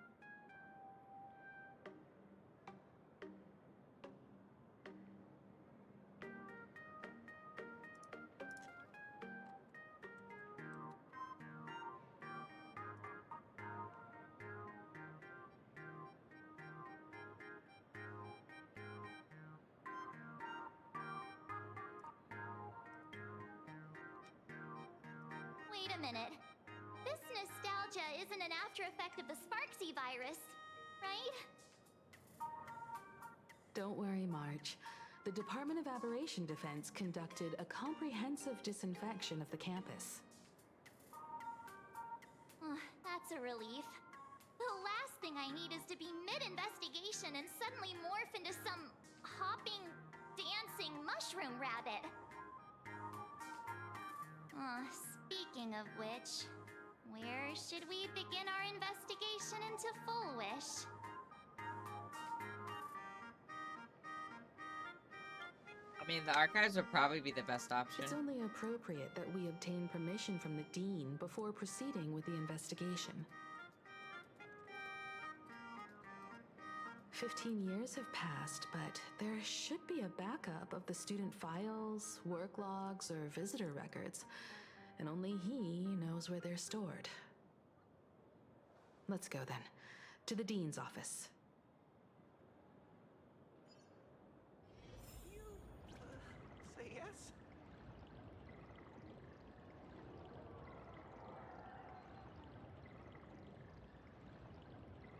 Wait a minute. This nostalgia isn't an after effect of the Sparksy virus, right? Don't worry, March. The Department of Aberration Defense conducted a comprehensive disinfection of the campus. That's a relief. The last thing I need is to be mid-investigation and suddenly morph into some hopping, dancing mushroom rabbit. Speaking of which, where should we begin our investigation into Full Wish? I mean, the archives would probably be the best option. It's only appropriate that we obtain permission from the Dean before proceeding with the investigation. 15 years have passed, but there should be a backup of the student files, work logs, or visitor records, and only he knows where they're stored. Let's go then, to the Dean's office. Say yes?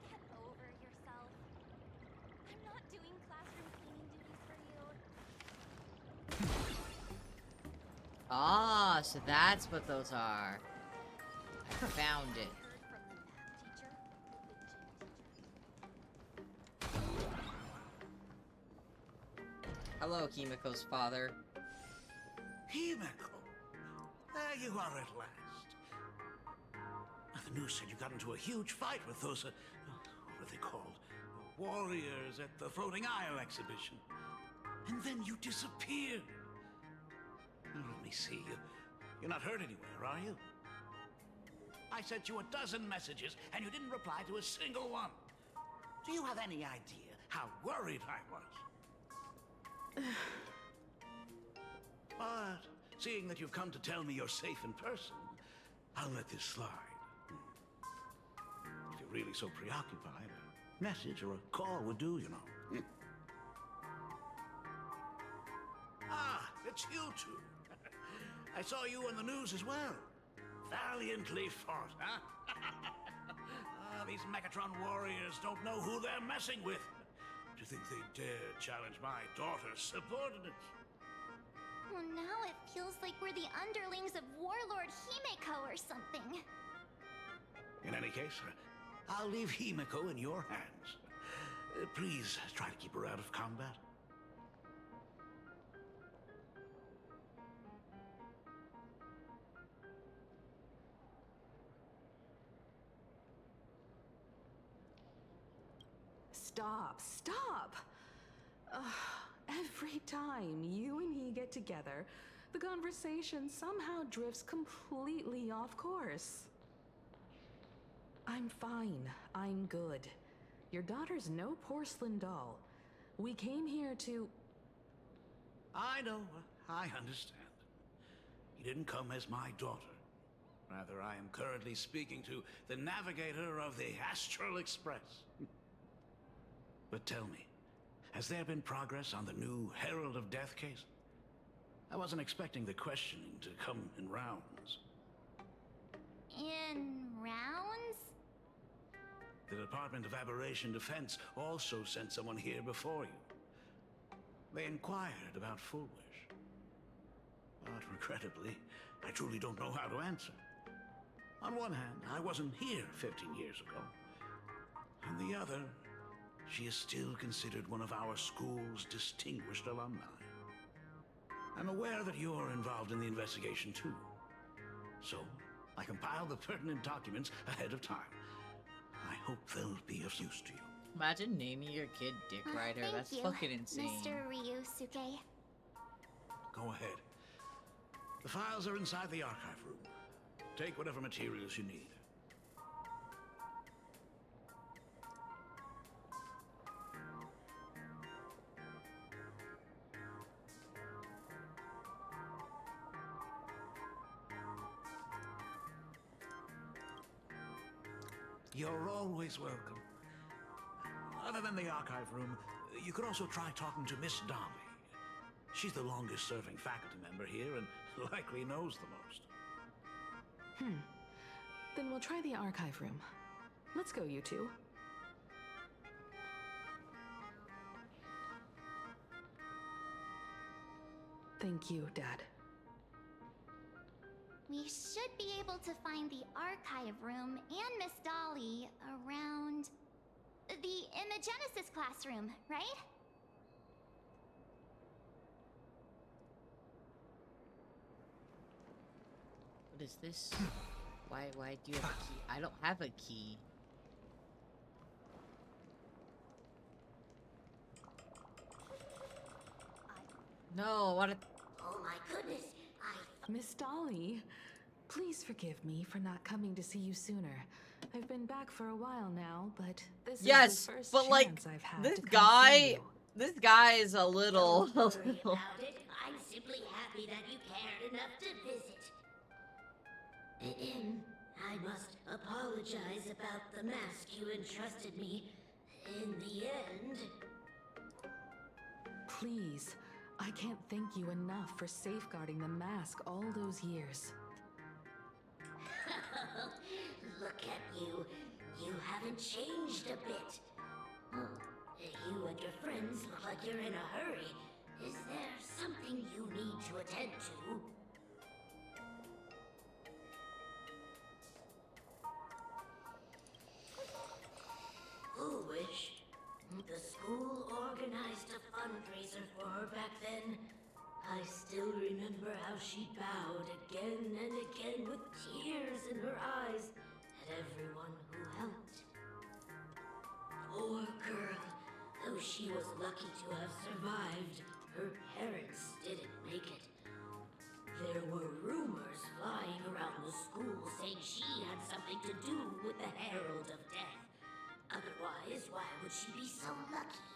Get over yourself. I'm not doing classroom cleaning duties for you. Ah, so that's what those are. I found it. Hello, Kimiko's father. Himeko! There you are at last. The news said you got into a huge fight with those, what are they called? Warriors at the Floating Isle exhibition. And then you disappeared. Let me see. You're not hurt anywhere, are you? I sent you a dozen messages, and you didn't reply to a single one. Do you have any idea how worried I was? But seeing that you've come to tell me you're safe in person, I'll let this slide. If you're really so preoccupied, a message or a call would do, you know. Ah, it's you two. I saw you on the news as well. Valiantly fought, huh? These Megatron warriors don't know who they're messing with. Do you think they dare challenge my daughter's subordinates? Well, now it feels like we're the underlings of Warlord Himeko or something. In any case, I'll leave Himeko in your hands. Please try to keep her out of combat. Stop! Every time you and he get together, the conversation somehow drifts completely off course. I'm fine. I'm good. Your daughter's no porcelain doll. We came here to... I know. I understand. You didn't come as my daughter. Rather, I am currently speaking to the navigator of the Astral Express. But tell me, has there been progress on the new Herald of Death case? I wasn't expecting the questioning to come in rounds. In rounds? The Department of Aberration Defense also sent someone here before you. They inquired about Fullwish. But regrettably, I truly don't know how to answer. On one hand, I wasn't here 15 years ago. On the other, she is still considered one of our school's distinguished alumni. I'm aware that you're involved in the investigation too. So, I compiled the pertinent documents ahead of time. I hope they'll be of use to you. Imagine naming your kid Dick Rider. Thank That's you, fucking insane. Mr. Ryusuke. Go ahead. The files are inside the archive room. Take whatever materials you need. You're always welcome. Other than the archive room, you could also try talking to Miss Dolly. She's the longest serving faculty member here and likely knows the most. Then we'll try the archive room. Let's go, you two. Thank you, Dad. We should be able to find the archive room and Miss Dolly around the Imagenesis classroom, right? What is this? Why do you have a key? I don't have a key. No, what a... Oh my goodness, Miss Dolly, please forgive me for not coming to see you sooner. I've been back for a while now, but this is the first but like chance I've had this to come see you. this guy is a little. Don't worry about it. I'm simply happy that you cared enough to visit. I must apologize about the mask you entrusted me. In the end... Please, I can't thank you enough for safeguarding the mask all those years. Look at you. You haven't changed a bit. You and your friends look like you're in a hurry. Is there something you need to attend to? Foolish. The school organized a fundraiser for her back then. I still remember how she bowed again and again with tears in her eyes at everyone who helped. Poor girl. Though she was lucky to have survived, her parents didn't make it. There were rumors flying around the school saying she had something to do with the Herald of Death. Otherwise, why would she be so lucky?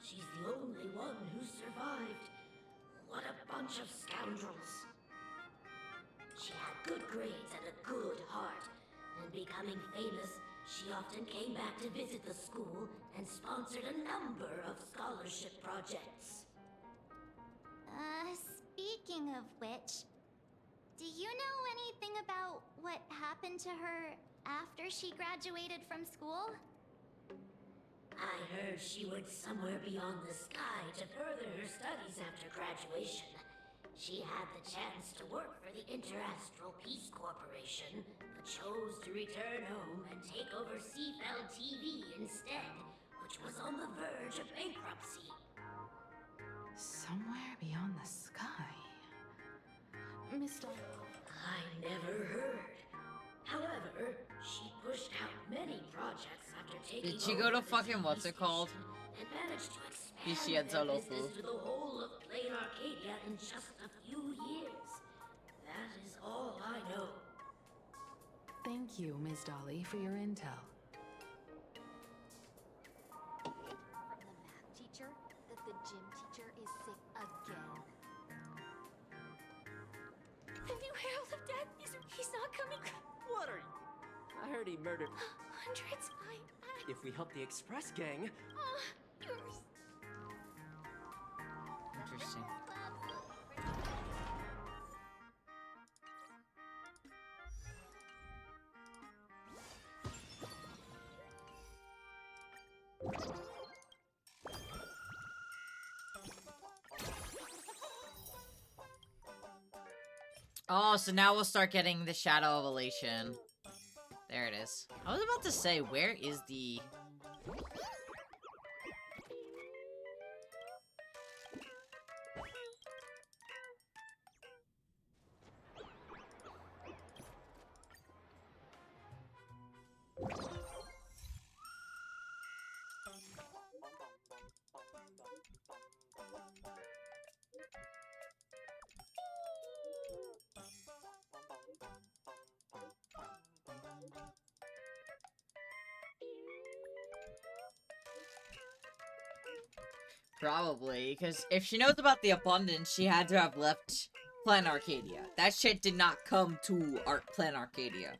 She's the only one who survived. What a bunch of scoundrels. good grades and a good heart. And becoming famous, she often came back to visit the school and sponsored a number of scholarship projects. Speaking of which, do you know anything about what happened to her after she graduated from school? I heard she went somewhere beyond the sky to further her studies after graduation. She had the chance to work for the Interastral Peace Corporation, but chose to return home and take over Seafeld TV instead, which was on the verge of bankruptcy. Somewhere beyond the sky. Mr. I never heard. However, she pushed out many projects after taking Did she go to fucking what's it called? and managed to expand Ishiatsu their Lofu. business to the whole of Plain Arcadia in just a few years. That is all I know. Thank you, Ms. Dolly, for your intel. From the math teacher that the gym teacher is sick again. The new Herald of Death, he's not coming. What are you? I heard he murdered. Hundreds, If we help the Express gang, yours. Interesting. Oh, so now we'll start getting the Shadow of Elation. There it is. I was about to say, where is the... Probably, because if she knows about the abundance, she had to have left Plan Arcadia. That shit did not come to Plan Arcadia.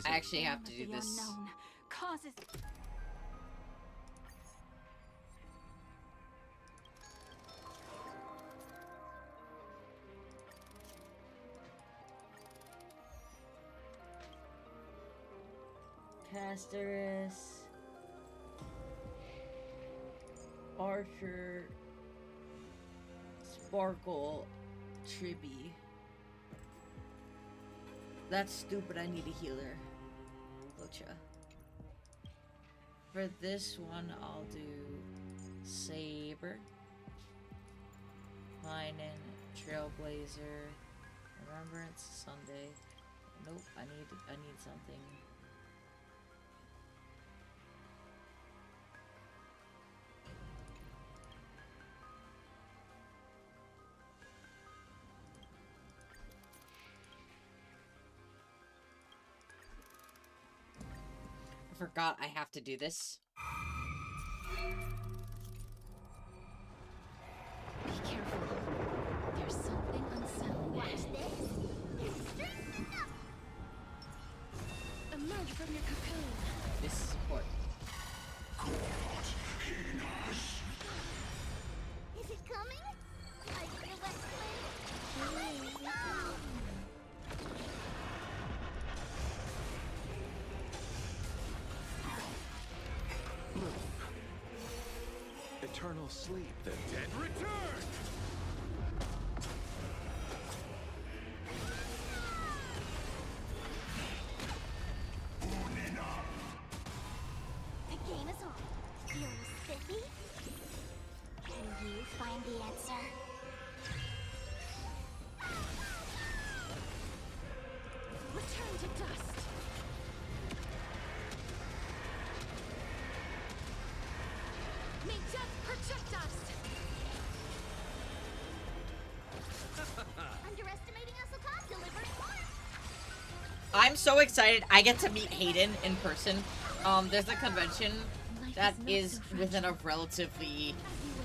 I actually have to do this. Unknown causes. Casterus, Archer, Sparkle, Tribby. That's stupid, I need a healer. Gotcha. For this one, I'll do Saber, Linen, Trailblazer, Remembrance, Sunday. Nope, I need something. Forgot I have to do this. Be careful. There's something unsettling. Watch this. Emerge from your cocoon. This is support. Is it coming? I feel like let's go! Eternal sleep. The dead return! The game is on. You're spiffy? Can you find the answer? Return to dust. May death protect us. I'm so excited. I get to meet Hayden in person. There's a convention that is within a relatively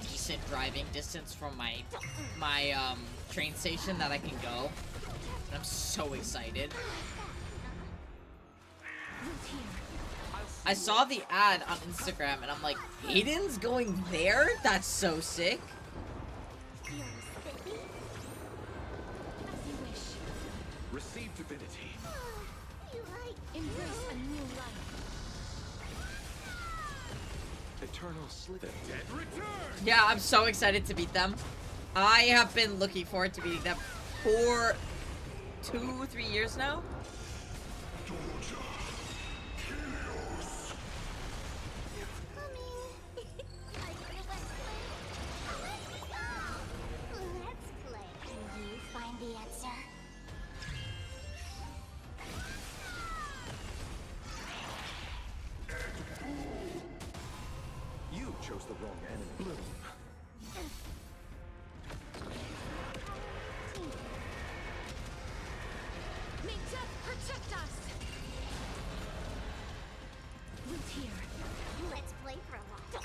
decent driving distance from my train station that I can go. And I'm so excited. I saw the ad on Instagram and I'm like, Hayden's going there? That's so sick. Receive divinity. Embrace a new life. Eternal sleep. The dead return. Yeah, I'm so excited to meet them. I have been looking forward to meeting them for 2-3 years now. Chose the wrong enemy. Bloom. May death protect us! Root here. Let's play for a while.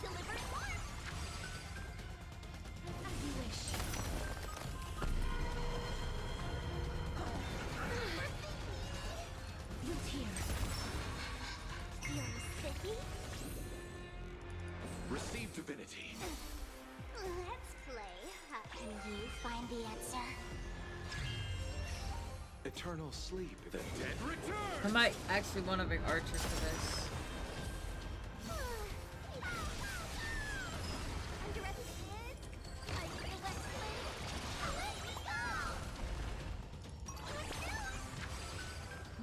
Deliver forth! As you wish. Root here. Feels sticky? Receive divinity. Let's play. How can you find the answer? Eternal sleep. The dead return. I might actually want to bring Archer for this.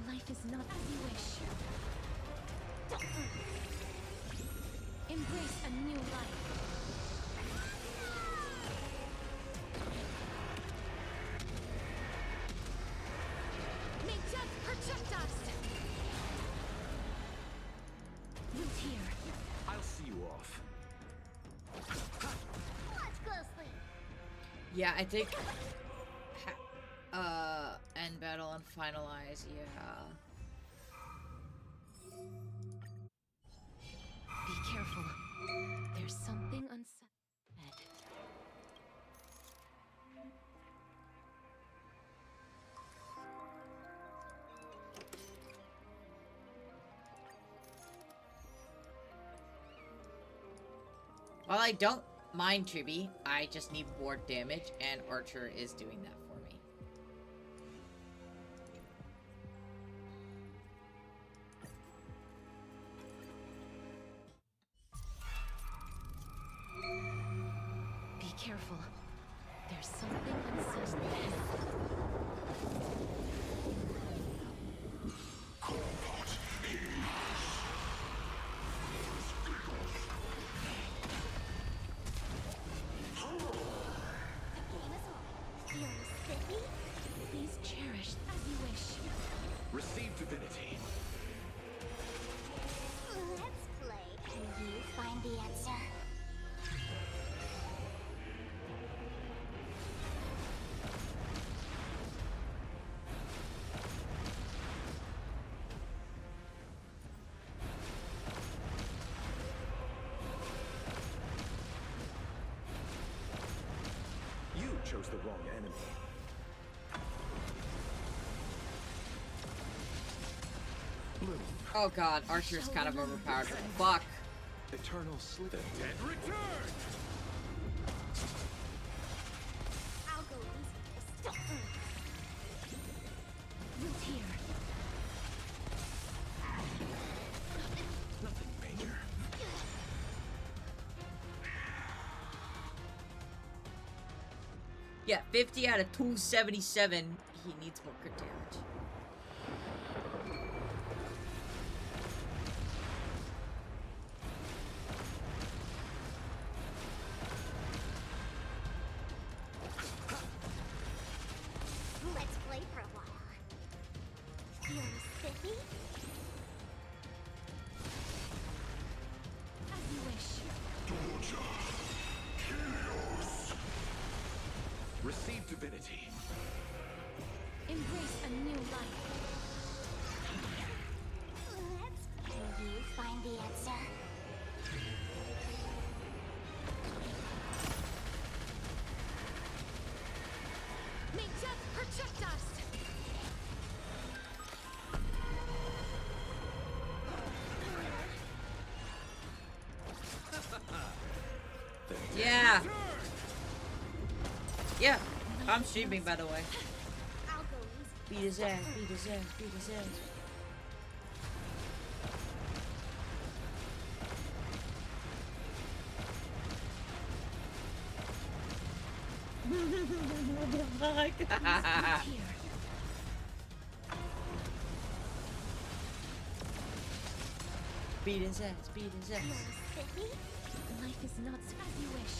Life is not as you wish. Embrace a new life. May death protect us! Root here. I'll see you off. Watch closely. Yeah, I think end battle and finalize, yeah. Be careful. There's something unsaid. While I don't mind Chibi, I just need ward damage, and Archer is doing that for me. Be careful. There's something unsaid ahead. Please cherish as you wish. Receive divinity. Let's play. Can you find the answer? You chose the wrong enemy. Bloom. Oh god, Archer's kind of overpowered. Fuck. Eternal sleep. The dead return. I'll go easy this. Root here. Nothing major. Yeah, 50 out of 277. He needs more crit damage. Let's play for a while. Feels sticky? As you wish. Receive divinity. Embrace a new life. Will you find the answer? May death protect us! Yeah. Yeah. I'm streaming, by the way. Beat his ass, beat his ass, beat his ass. What the fuck? Beat his ass, beat his ass. Life is not as you wish.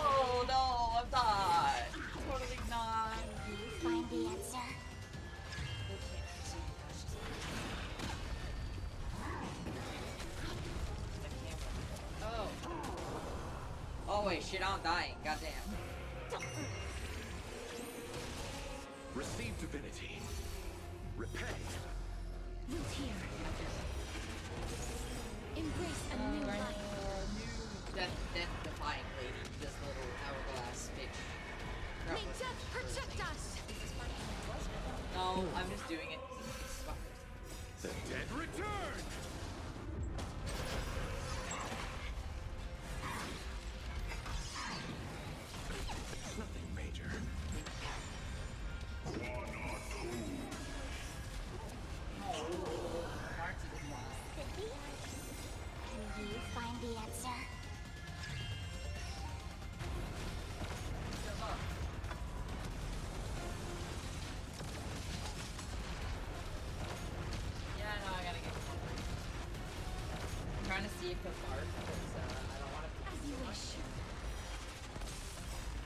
Oh no, I'm not. Totally not. Find the answer. Oh. Oh wait, shit, I'm dying. Goddamn. Receive divinity. Repay. Root here. Embrace a new life. Death defying lady, this little hourglass bitch. May death protect us! No, I'm just doing it. The dead return! Nothing major. Will you find the answer? Yeah, no, I gotta get more. I'm trying to see if he'll bark because I don't want to. As you wish.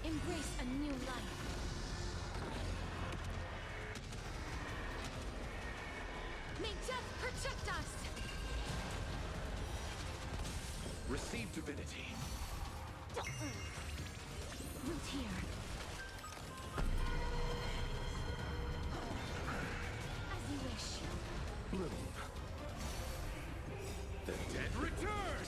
Embrace a new life. May death protect us! Receive divinity. Root here. As you wish. Little. The dead return!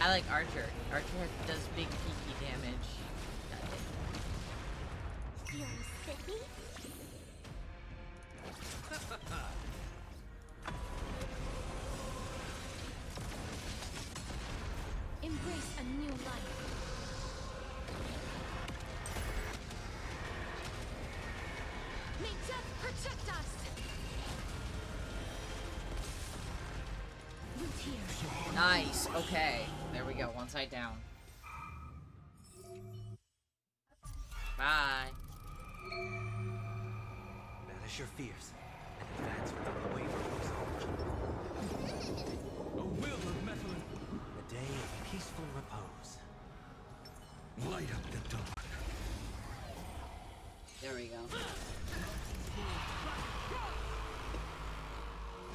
I like Archer. Archer does big peaky damage. Feeling sticky? Embrace a new life. May death protect us! Root here. Nice. Okay. There we go. One side down. Bye. Banish your fears and advance without wavering resolve. A will of Methlin. A day of peaceful repose. Light up the dawn. There we go.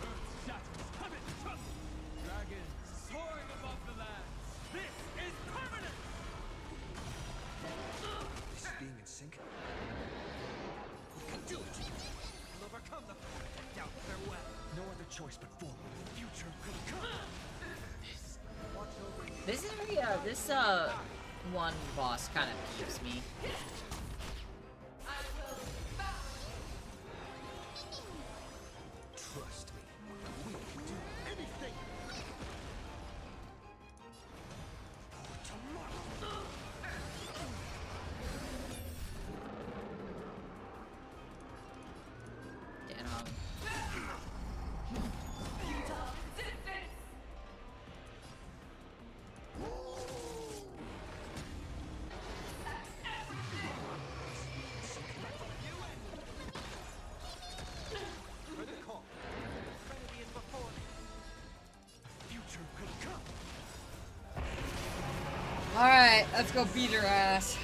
Earth's shadows come in trouble. Dragons soaring above the lands. This is permanent. This being in sync? We can do it. We'll overcome the force that doubt farewell. No other choice but forward. Future will come. This watch over you. This is one boss kind of keeps me. Trust me. We can do anything. For tomorrow. Damn. Alright, let's go beat her ass.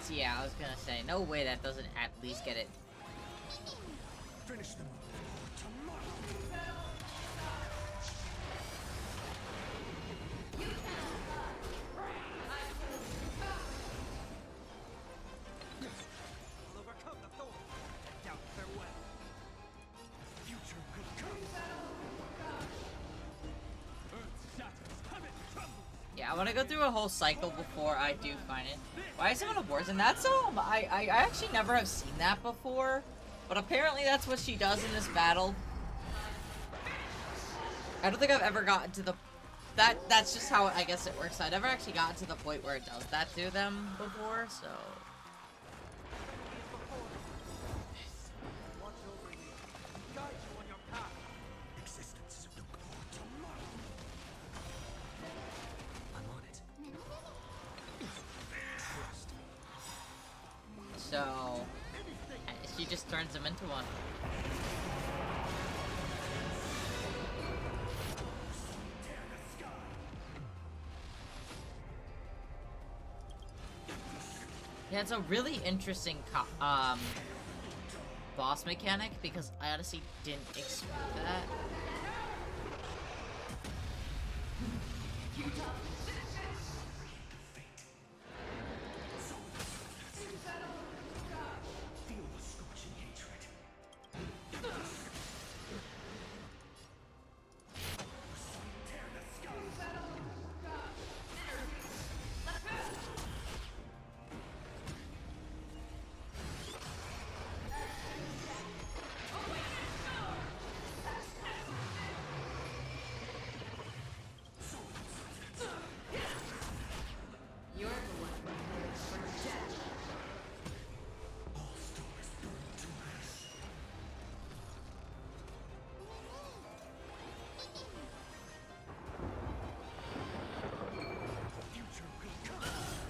Yeah, I was gonna say, no way that doesn't at least get it. Finish them. Yeah, I want to go through a whole cycle before I do find it. Why is someone aborts? And that's I actually never have seen that before, but apparently that's what she does in this battle. I don't think I've ever gotten to the that's just how I guess it works. I never actually gotten to the point where it does that to them before, so. So, she just turns him into one. Yeah, it's a really interesting boss mechanic because I honestly didn't expect that.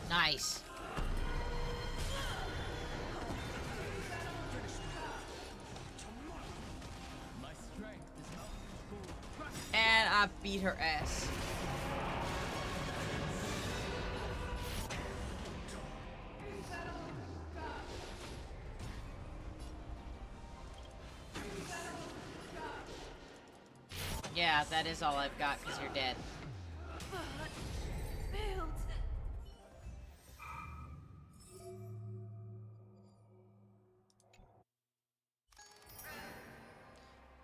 Nice. And I beat her ass. Yeah, that is all I've got because you're dead.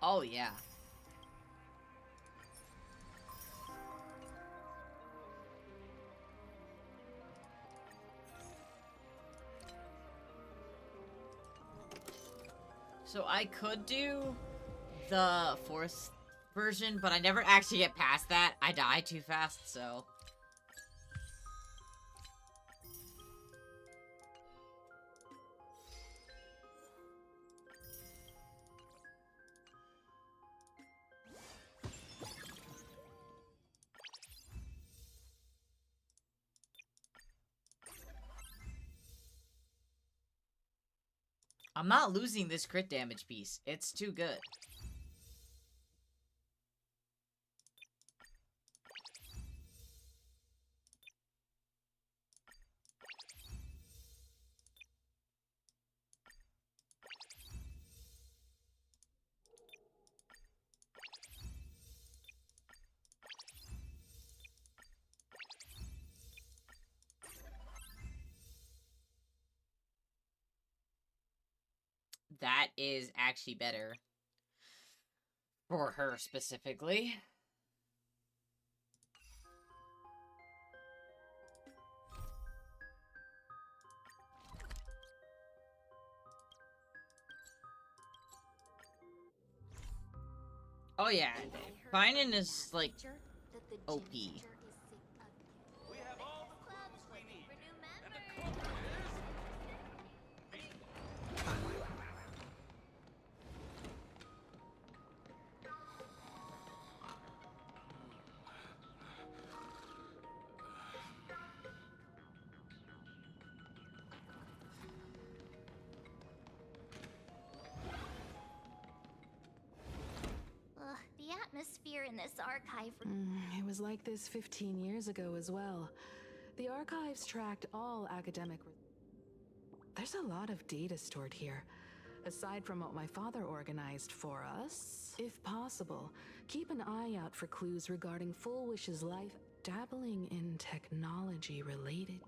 Oh, yeah. So I could do the fourth version, but I never actually get past that. I die too fast, so... I'm not losing this crit damage piece. It's too good. that is actually better. For her specifically. Oh yeah, Finan is like OP. We have all the clues we need. And the club The atmosphere in this archive. It was like this 15 years ago as well. The archives tracked all academic. There's a lot of data stored here. Aside from what my father organized for us, if possible, keep an eye out for clues regarding Full Wish's life, dabbling in technology related.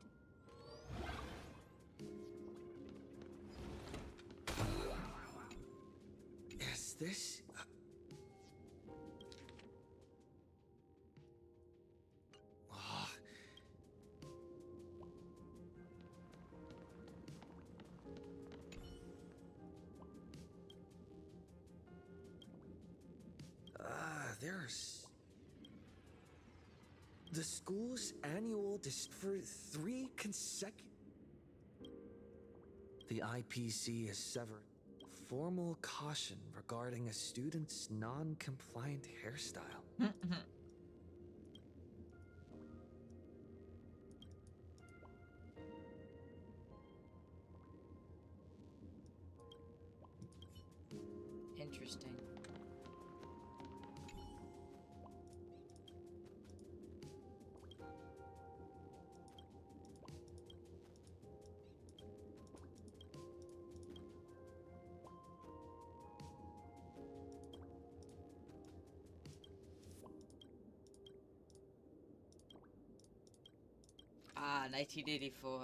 Is this? There's the school's annual for 3 consecutive. The IPC has severed formal caution regarding a student's non-compliant hairstyle. Interesting. Ah, 1984.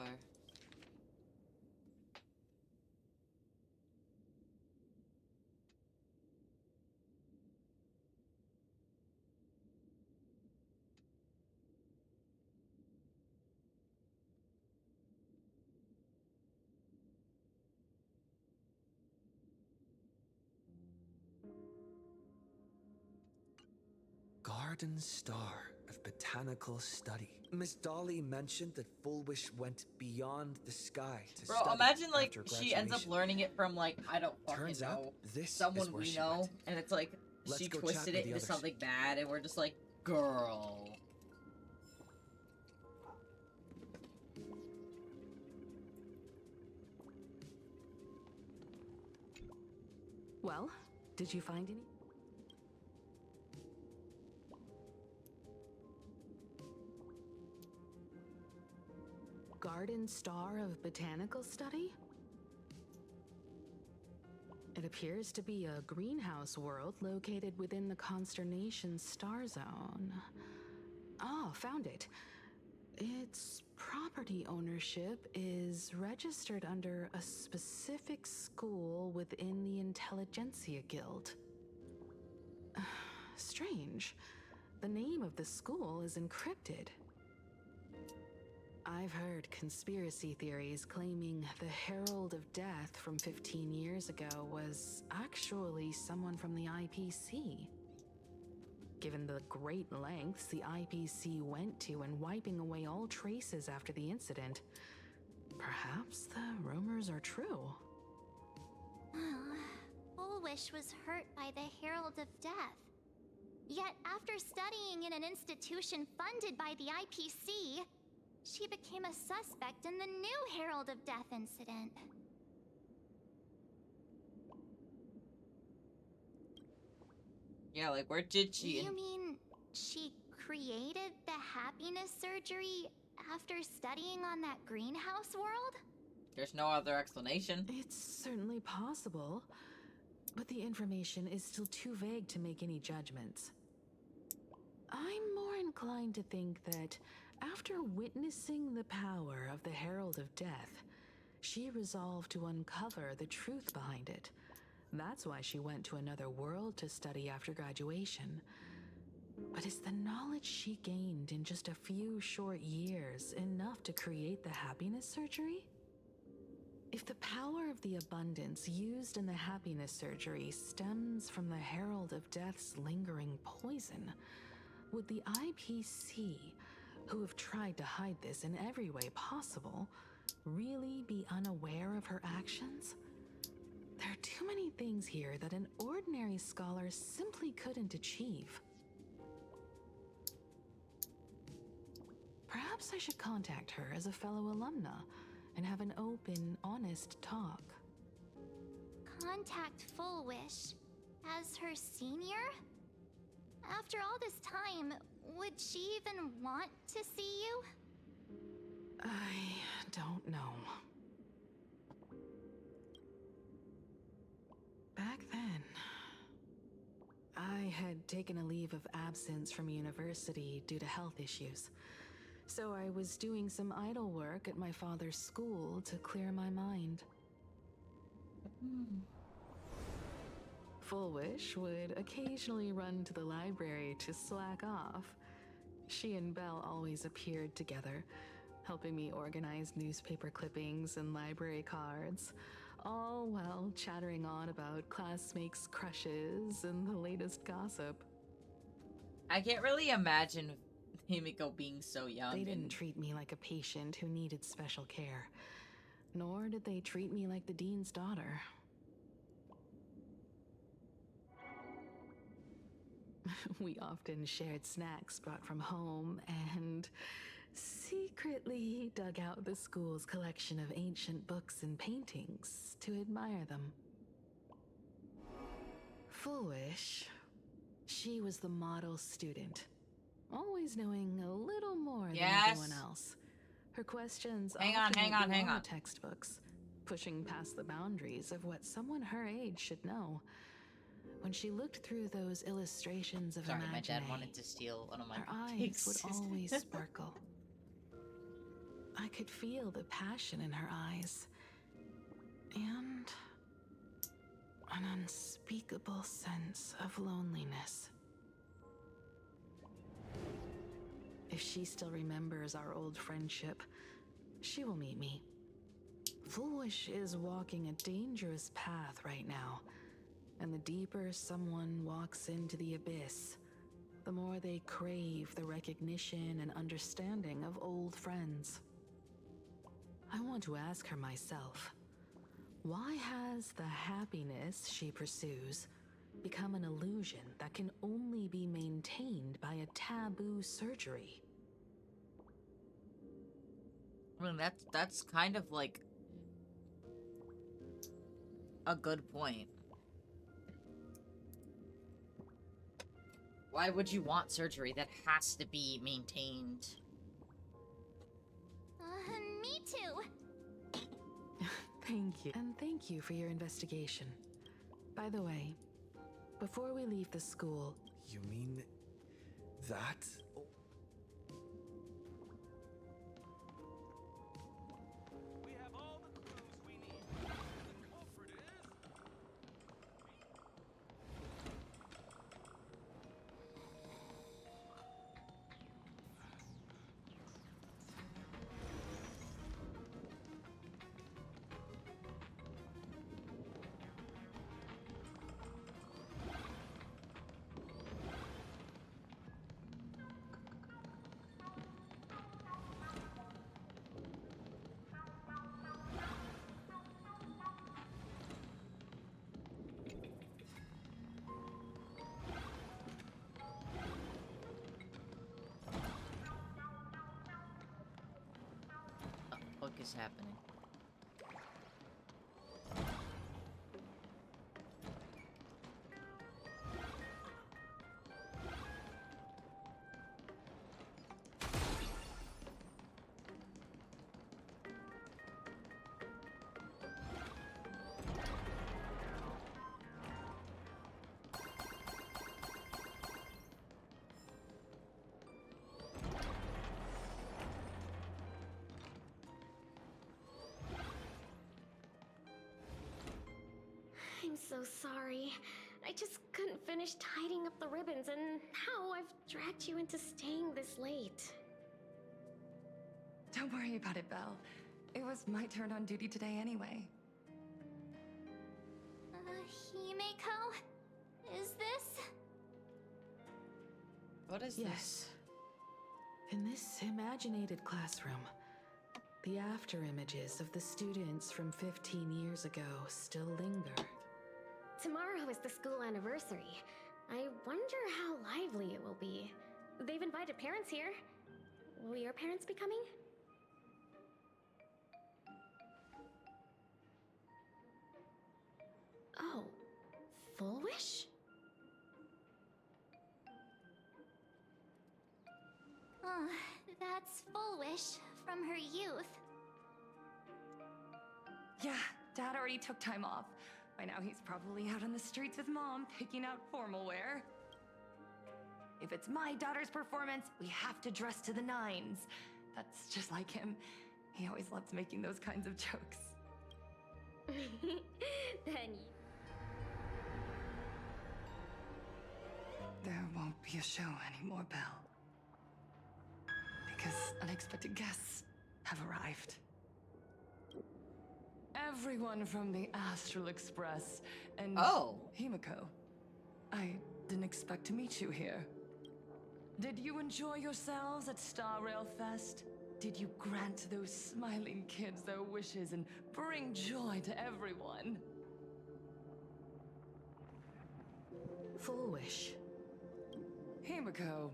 Garden Star of Botanical Study. Miss Dolly mentioned that Full Wish went beyond the sky to Bro, study imagine like after she ends up graduation. learning it from like, I don't fucking Turns out, know, this is someone where we she know, went. and it's like Let's she go chat twisted with it the into others. something bad, and we're just like, girl. Well, did you find any? Garden Star of Botanical Study? It appears to be a greenhouse world located within the Consternation Star Zone. Oh, found it. Its property ownership is registered under a specific school within the Intelligentsia Guild. Strange. The name of the school is encrypted. I've heard conspiracy theories claiming the Herald of Death from 15 years ago was actually someone from the IPC. Given the great lengths the IPC went to in wiping away all traces after the incident, perhaps the rumors are true. Full Wish was hurt by the Herald of Death. Yet, after studying in an institution funded by the IPC, she became a suspect in the new Herald of Death incident. Yeah, like where did she? You mean she created the happiness surgery after studying on that greenhouse world? There's no other explanation. It's certainly possible, but the information is still too vague to make any judgments. I'm more inclined to think that after witnessing the power of the Herald of Death, she resolved to uncover the truth behind it. That's why she went to another world to study after graduation. But is the knowledge she gained in just a few short years enough to create the happiness surgery? If the power of the abundance used in the happiness surgery stems from the Herald of Death's lingering poison, would the IPC, who have tried to hide this in every way possible, really be unaware of her actions? There are too many things here that an ordinary scholar simply couldn't achieve. Perhaps I should contact her as a fellow alumna and have an open, honest talk. Contact Full Wish as her senior? After all this time, would she even want to see you? I don't know. Back then, I had taken a leave of absence from university due to health issues. So I was doing some idle work at my father's school to clear my mind. Full Wish would occasionally run to the library to slack off. She and Belle always appeared together, helping me organize newspaper clippings and library cards, all while chattering on about classmates' crushes and the latest gossip. I can't really imagine Himiko being so young. They didn't treat me like a patient who needed special care, nor did they treat me like the dean's daughter. We often shared snacks brought from home and secretly dug out the school's collection of ancient books and paintings to admire them. Full Wish, she was the model student, always knowing a little more than everyone else. Her questions hang on. the textbooks, pushing past the boundaries of what someone her age should know. When she looked through those illustrations of Sorry, my dad Imagine, wanted to steal one of my her eyes would always sparkle. I could feel the passion in her eyes, and an unspeakable sense of loneliness. If she still remembers our old friendship, she will meet me. Full Wish is walking a dangerous path right now, and the deeper someone walks into the abyss, the more they crave the recognition and understanding of old friends. I want to ask her myself, why has the happiness she pursues become an illusion that can only be maintained by a taboo surgery? I mean, that's kind of like a good point. Why would you want surgery that has to be maintained? Me too. Thank you. And thank you for your investigation. By the way, before we leave the school... You mean that? We have all the clues we need. The culprit is... What is happening? so sorry. I just couldn't finish tidying up the ribbons, and now I've dragged you into staying this late. Don't worry about it, Belle. It was my turn on duty today anyway. Himeko? Is this? What is yes. In this imaginated classroom, the after images of the students from 15 years ago still linger. Tomorrow is the school anniversary. I wonder how lively it will be. They've invited parents here. Will your parents be coming? Oh, Full Wish? Oh, that's Full Wish from her youth. Yeah, Dad already took time off. By now he's probably out on the streets with Mom, picking out formal wear. If it's my daughter's performance, we have to dress to the nines. That's just like him. He always loves making those kinds of jokes. Then There won't be a show anymore, Belle. Because unexpected guests have arrived. Everyone from the Astral Express and Himeko. I didn't expect to meet you here. Did you enjoy yourselves at Star Rail Fest? Did you grant those smiling kids their wishes and bring joy to everyone? Full Wish. Himeko,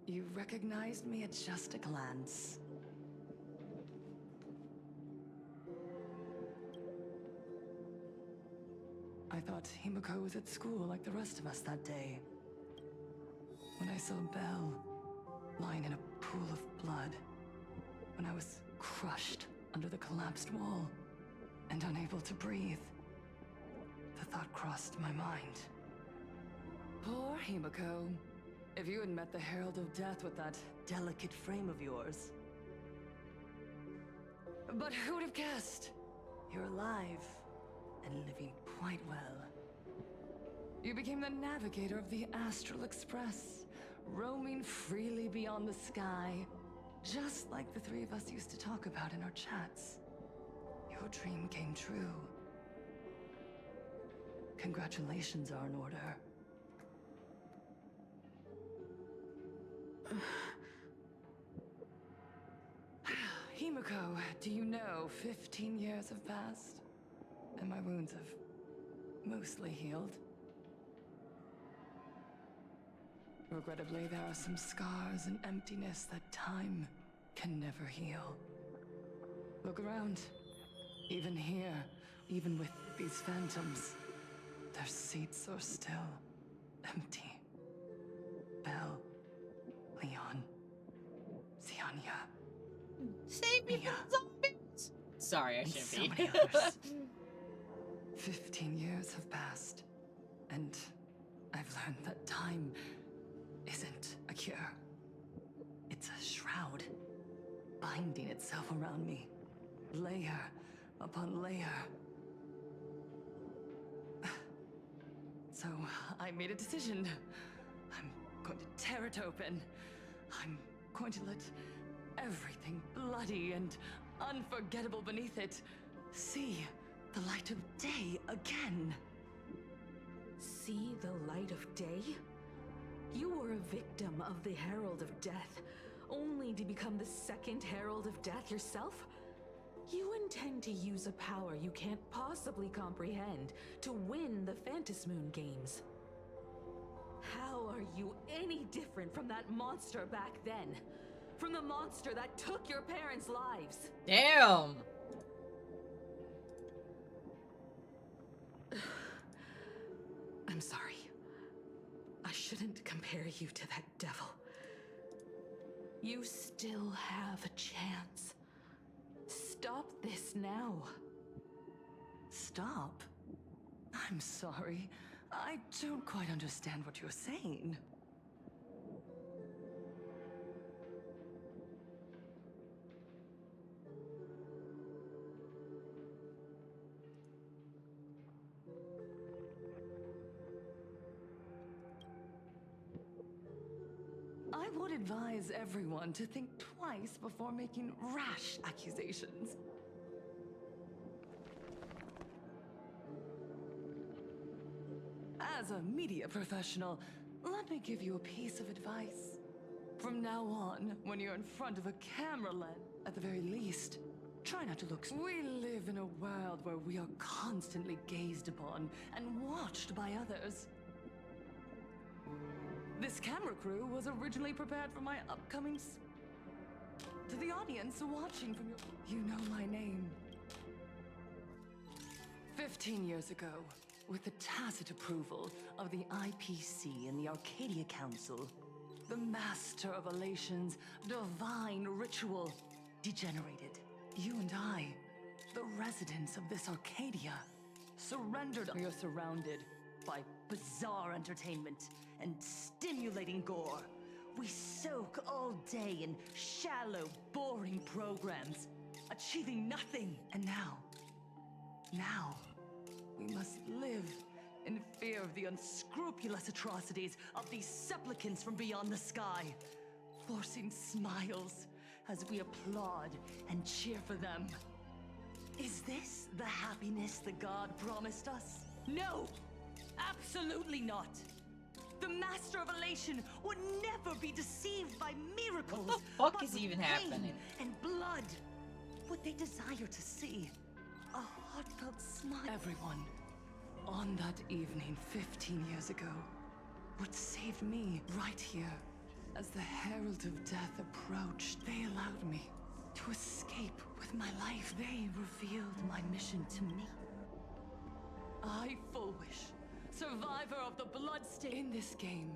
you recognized me at just a glance. I thought Himeko was at school like the rest of us that day. When I saw Belle lying in a pool of blood, when I was crushed under the collapsed wall and unable to breathe, the thought crossed my mind. Poor Himeko. If you had met the Herald of Death with that delicate frame of yours. But who would have guessed? You're alive and living quite well. You became the navigator of the Astral Express, roaming freely beyond the sky, just like the three of us used to talk about in our chats. Your dream came true. Congratulations are in order. Himeko, do you know 15 years have passed? And my wounds have mostly healed. Regrettably, there are some scars and emptiness that time can never heal. Look around. Even here, even with these phantoms, their seats are still empty. Belle, Leon, Ziania. Save me from zombies! Sorry, I and shouldn't so be. many others. 15 years have passed, and I've learned that time isn't a cure. It's a shroud, binding itself around me, layer upon layer. So I made a decision. I'm going to tear it open. I'm going to let everything bloody and unforgettable beneath it see the light of day again. See the light of day? You were a victim of the Herald of Death, only to become the second Herald of Death yourself? You intend to use a power you can't possibly comprehend to win the Phantasmoon games. How are you any different from that monster back then? From the monster that took your parents' lives? Damn! I'm sorry. I shouldn't compare you to that devil. You still have a chance. Stop this now. Stop? I'm sorry. I don't quite understand what you're saying. I would advise everyone to think twice before making rash accusations. As a media professional, let me give you a piece of advice. From now on, when you're in front of a camera lens, at the very least, try not to look. We live in a world where we are constantly gazed upon and watched by others. This camera crew was originally prepared for my upcoming to the audience watching from your... You know my name. 15 years ago, with the tacit approval of the IPC and the Arcadia Council, the Master of Elation's divine ritual degenerated. You and I, the residents of this Arcadia, surrendered. We are surrounded by bizarre entertainment and stimulating gore. We soak all day in shallow, boring programs, achieving nothing. And now, we must live in fear of the unscrupulous atrocities of these supplicants from beyond the sky, forcing smiles as we applaud and cheer for them. Is this the happiness the god promised us? No! Absolutely not! The Master of Elation would never be deceived by miracles. What the fuck is even happening? And blood. What they desire to see, a heartfelt smile. Everyone, on that evening 15 years ago, what saved me right here. As the herald of death approached, they allowed me to escape with my life. They revealed my mission to me. I, Fullwish, survivor of the bloodstain. In this game,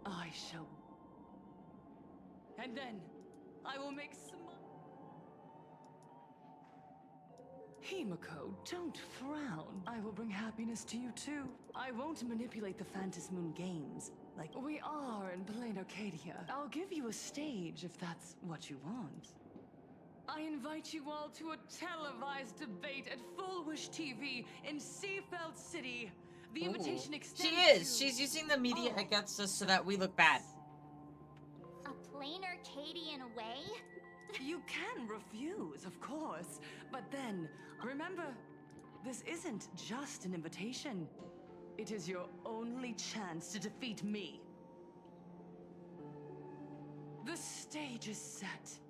I shall. And then, I will make some. Himiko, don't frown. I will bring happiness to you too. I won't manipulate the Phantom Moon games. Like we are in plain Arcadia. I'll give you a stage if that's what you want. I invite you all to a televised debate at Fullwish TV in Seafeld City. The invitation extends. She is. She's using the media against us so that we look bad. A plain Arcadian way? You can refuse, of course. But then, remember, this isn't just an invitation. It is your only chance to defeat me. The stage is set.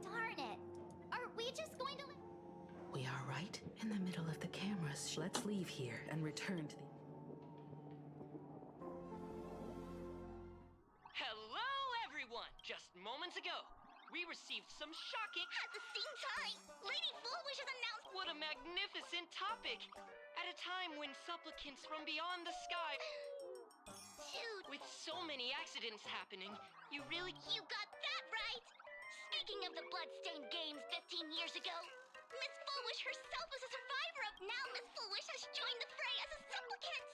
Darn it. Are we just going to... We are right in the middle of the cameras. Let's leave here and return to the... Hello, everyone! Just moments ago, we received some shocking... At the same time, Lady Fullwish has announced... What a magnificent topic! At a time when supplicants from beyond the sky... Dude! With so many accidents happening, you really... You got that right! Speaking of the bloodstained games 15 years ago, Miss Fullwish herself was a survivor of... Now Miss Fullwish has joined the fray as a supplicant!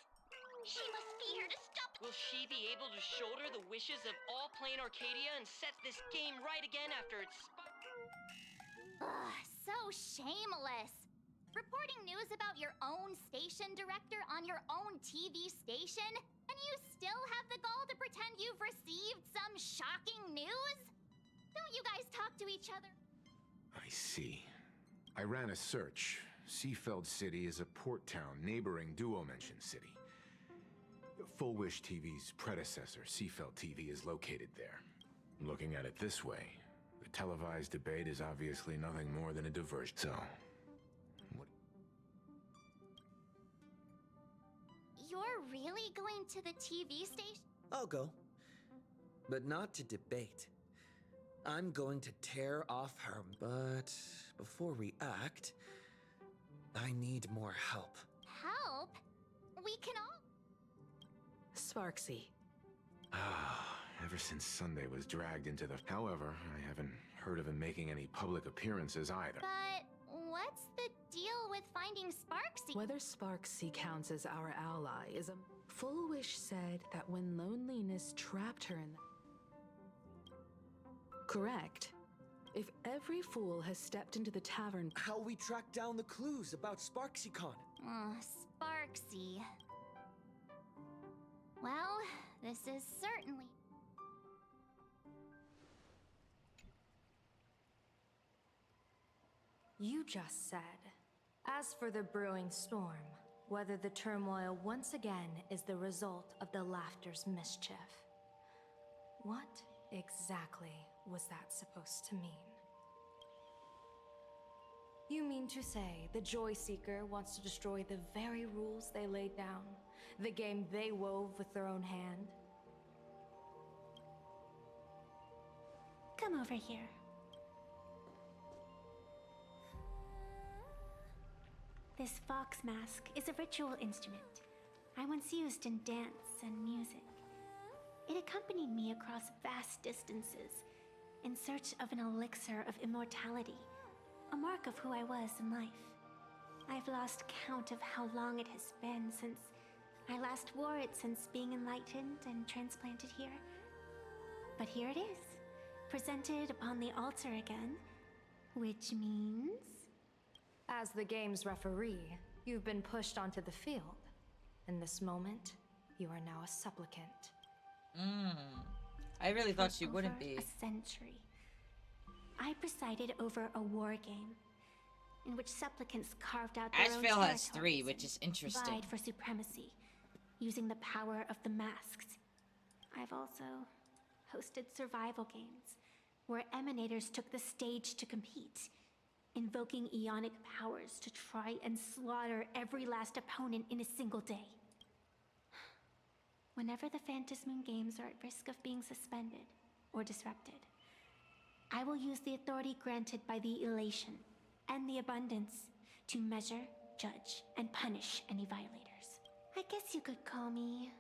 She must be here to stop... Will she be able to shoulder the wishes of all plain Arcadia and set this game right again after its... Ugh, so shameless! Reporting news about your own station director on your own TV station? And you still have the gall to pretend you've received some shocking news? Don't you guys talk to each other? I see. I ran a search. Seafeld City is a port town neighboring Duo-Mention City. Fullwish TV's predecessor, Seafeld TV, is located there. Looking at it this way, the televised debate is obviously nothing more than a diversion. So, what? You're really going to the TV station? I'll go. But not to debate. I'm going to tear off her, but before we act, I need more help. Help? We can all... Sparksy. Ever since Sunday was dragged into the... However, I haven't heard of him making any public appearances either. But what's the deal with finding Sparksy? Whether Sparksy counts as our ally is a... Fullwish said that when loneliness trapped her in... Correct. If every fool has stepped into the tavern... How we track down the clues about SparksyCon? Sparksy. Well, This is certainly... You just said, as for the brewing storm, whether the turmoil once again is the result of the laughter's mischief. What exactly was that supposed to mean? You mean to say the Joy Seeker wants to destroy the very rules they laid down? The game they wove with their own hand? Come over here. This fox mask is a ritual instrument I once used in dance and music. It accompanied me across vast distances in search of an elixir of immortality, a mark of who I was in life. I've lost count of how long it has been since I last wore it since being enlightened and transplanted here. But here it is, presented upon the altar again, which means... As the game's referee, you've been pushed onto the field. In this moment, you are now a supplicant. I really thought she wouldn't be. A century, I presided over a war game in which supplicants carved out their own Asheville has 3, territories which is interesting. Vied for supremacy, using the power of the masks. I've also hosted survival games where emanators took the stage to compete, invoking eonic powers to try and slaughter every last opponent in a single day. Whenever the Phantasmoon games are at risk of being suspended or disrupted, I will use the authority granted by the elation and the abundance to measure, judge, and punish any violators. I guess you could call me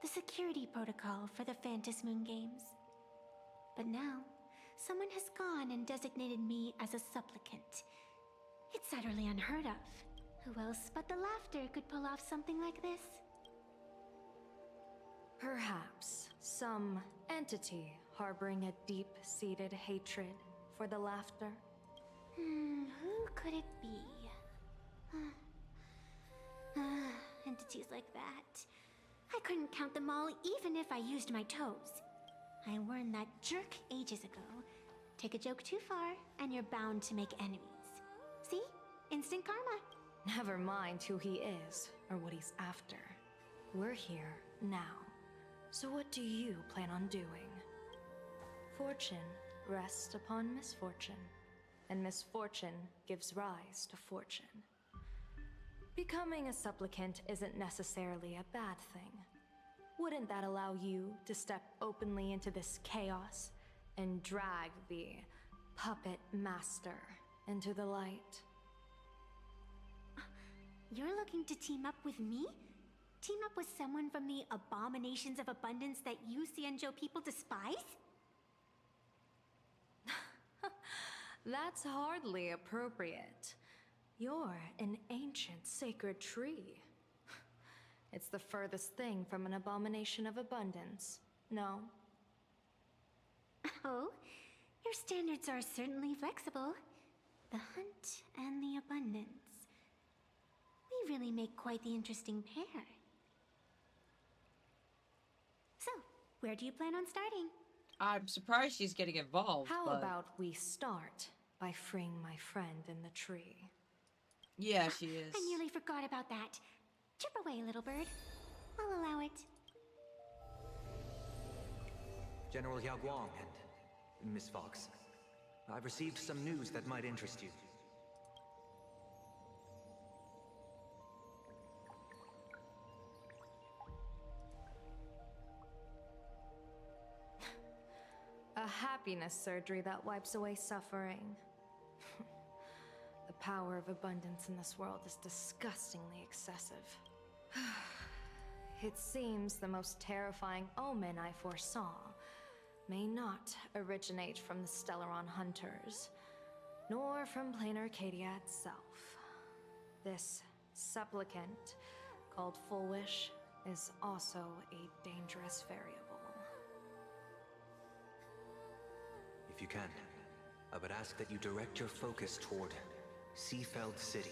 the security protocol for the Phantasmoon games. But now, someone has gone and designated me as a supplicant. It's utterly unheard of. Who else but the laughter could pull off something like this? Perhaps some entity harboring a deep-seated hatred for the laughter. Who could it be? Entities like that. I couldn't count them all even if I used my toes. I learned that jerk ages ago. Take a joke too far, and you're bound to make enemies. See? Instant karma. Never mind who he is, or what he's after. We're here, now. So what do you plan on doing? Fortune rests upon misfortune, and misfortune gives rise to fortune. Becoming a supplicant isn't necessarily a bad thing. Wouldn't that allow you to step openly into this chaos and drag the puppet master into the light? You're looking to team up with me? Team up with someone from the abominations of abundance that you Xianzhou people despise? That's hardly appropriate. You're an ancient sacred tree. It's the furthest thing from an abomination of abundance, no? Oh, your standards are certainly flexible. The hunt and the abundance. We really make quite the interesting pair. So, where do you plan on starting? I'm surprised she's getting involved. How but... about we start by freeing my friend in the tree? Yeah, she is. I nearly forgot about that. Chip away, little bird. I'll allow it. General Yao Guang and Miss Fox, I've received some news that might interest you. A happiness surgery that wipes away suffering. The power of abundance in this world is disgustingly excessive. It seems the most terrifying omen I foresaw may not originate from the Stellaron hunters, nor from plain Arcadia itself. This supplicant, called Full Wish, is also a dangerous variable. If you can, I would ask that you direct your focus toward Seafeld City.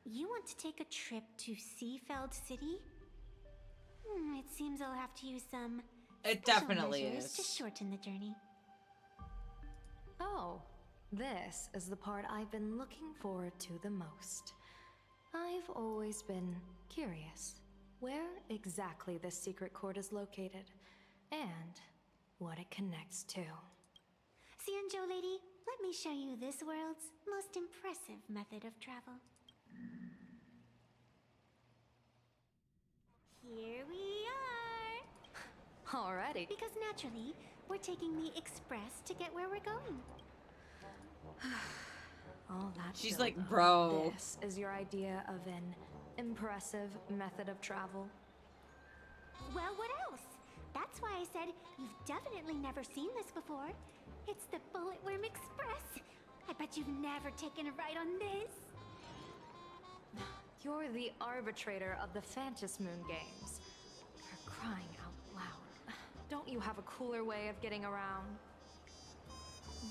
You want to take a trip to Seafeld City? It seems I'll have to use some It special definitely measures is. to shorten the journey. Oh, this is the part I've been looking forward to the most. I've always been curious where exactly this secret court is located and what it connects to. Xianzhou lady, let me show you this world's most impressive method of travel. Here we are! Alrighty. Because naturally, we're taking the express to get where we're going. All that She's build like, up. bro. This is your idea of an impressive method of travel? Well, what else? That's why I said you've definitely never seen this before. It's the Bulletworm Express. I bet you've never taken a ride on this. You're the arbitrator of the Phantom Moon games. For crying out loud. Don't you have a cooler way of getting around?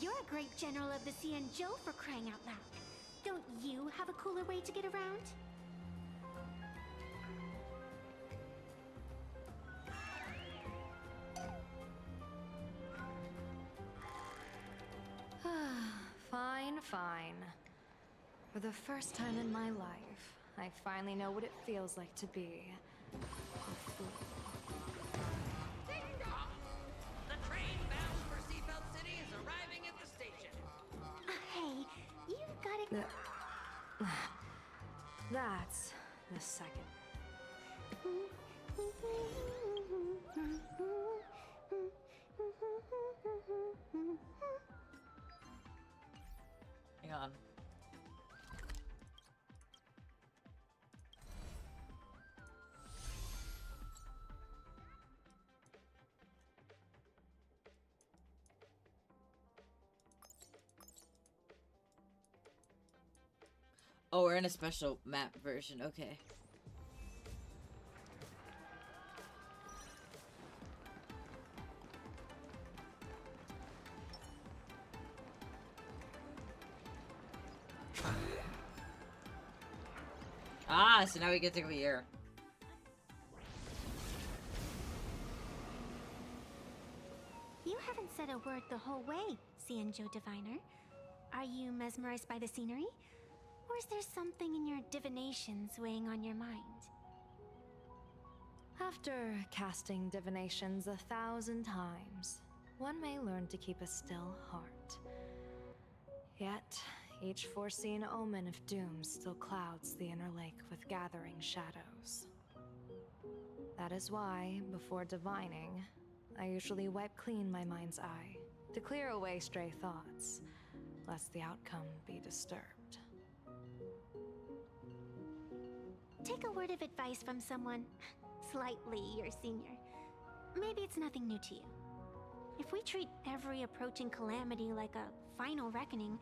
You're a great general of the Xianzhou for crying out loud. Don't you have a cooler way to get around? Fine. For the first time in my life, I finally know what it feels like to be a fool. Ding dong! The train bound for Seafeld City is arriving at the station. Hey, you've got to... That's the second. Hang on. Oh, we're in a special map version. Okay. Ah, so now we get to go here. You haven't said a word the whole way, Xianzhou Diviner. Are you mesmerized by the scenery? Or is there something in your divinations weighing on your mind? After casting divinations 1,000 times, one may learn to keep a still heart. Yet, each foreseen omen of doom still clouds the inner lake with gathering shadows. That is why, before divining, I usually wipe clean my mind's eye to clear away stray thoughts, lest the outcome be disturbed. Take a word of advice from someone slightly your senior. Maybe it's nothing new to you. If we treat every approaching calamity like a final reckoning,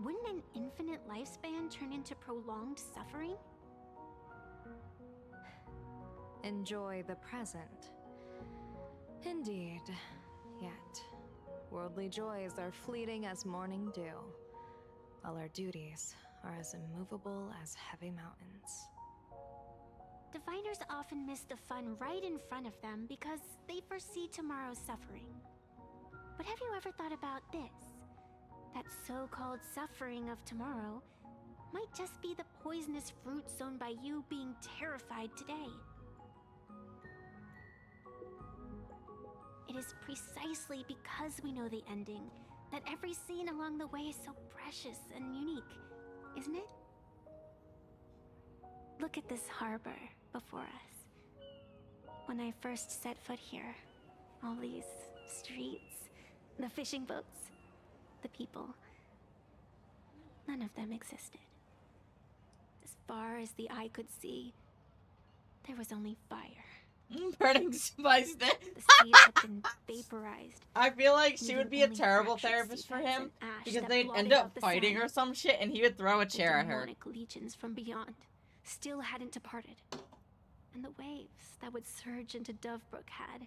wouldn't an infinite lifespan turn into prolonged suffering? Enjoy the present. Indeed. Yet, worldly joys are fleeting as morning dew, while our duties are as immovable as heavy mountains. Diviners often miss the fun right in front of them because they foresee tomorrow's suffering. But have you ever thought about this? That so-called suffering of tomorrow might just be the poisonous fruit sown by you being terrified today. It is precisely because we know the ending that every scene along the way is so precious and unique, isn't it? Look at this harbor before us. When I first set foot here, all these streets, the fishing boats, the people, none of them existed. As far as the eye could see, there was only fire. Burning by stick. The seas had been vaporized. I feel like she leaving would be a only terrible fractured therapist for seabeds him and ash because that they'd end blotted up out the fighting sun. or some shit and he would throw a The chair at her. demonic legions from beyond still hadn't departed. And the waves that would surge into Dovebrook had,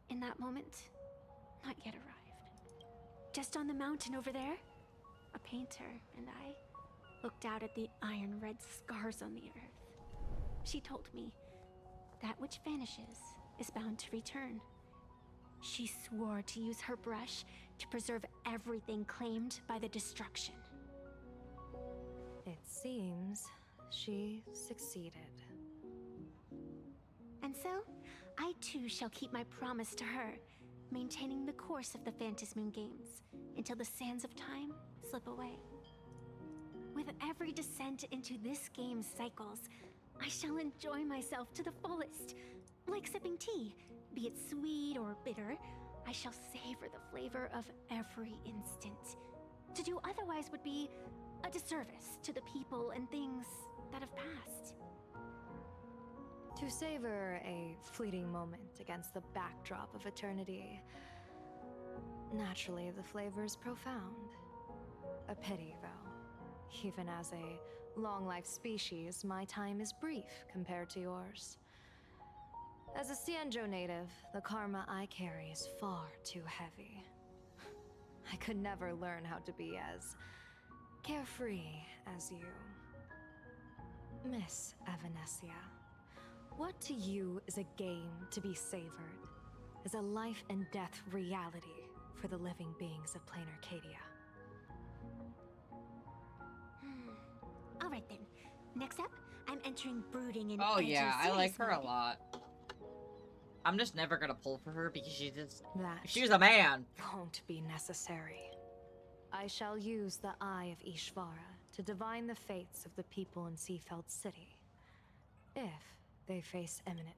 in that moment, not yet arrived. Just on the mountain over there, a painter and I looked out at the iron red scars on the earth. She told me, That which vanishes is bound to return. She swore to use her brush to preserve everything claimed by the destruction. It seems she succeeded. And so, I too shall keep my promise to her, maintaining the course of the Phantasmoon Games until the sands of time slip away. With every descent into this game's cycles, I shall enjoy myself to the fullest. Like sipping tea, be it sweet or bitter, I shall savor the flavor of every instant. To do otherwise would be a disservice to the people and things that have passed. To savor a fleeting moment against the backdrop of eternity. Naturally, the flavor's profound. A pity, though. Even as a long-life species, my time is brief compared to yours. As a Xianzhou native, the karma I carry is far too heavy. I could never learn how to be as carefree as you. Miss Evanescia, what to you is a game to be savored, is a life and death reality for the living beings of plain Arcadia? Alright then. Next up, I'm entering brooding and Oh edgy yeah, I serious like her a mode. lot. I'm just never gonna pull for her because she just... That She's a man. won't be necessary. I shall use the Eye of Ishvara to divine the fates of the people in Seafeld City. If they face imminent,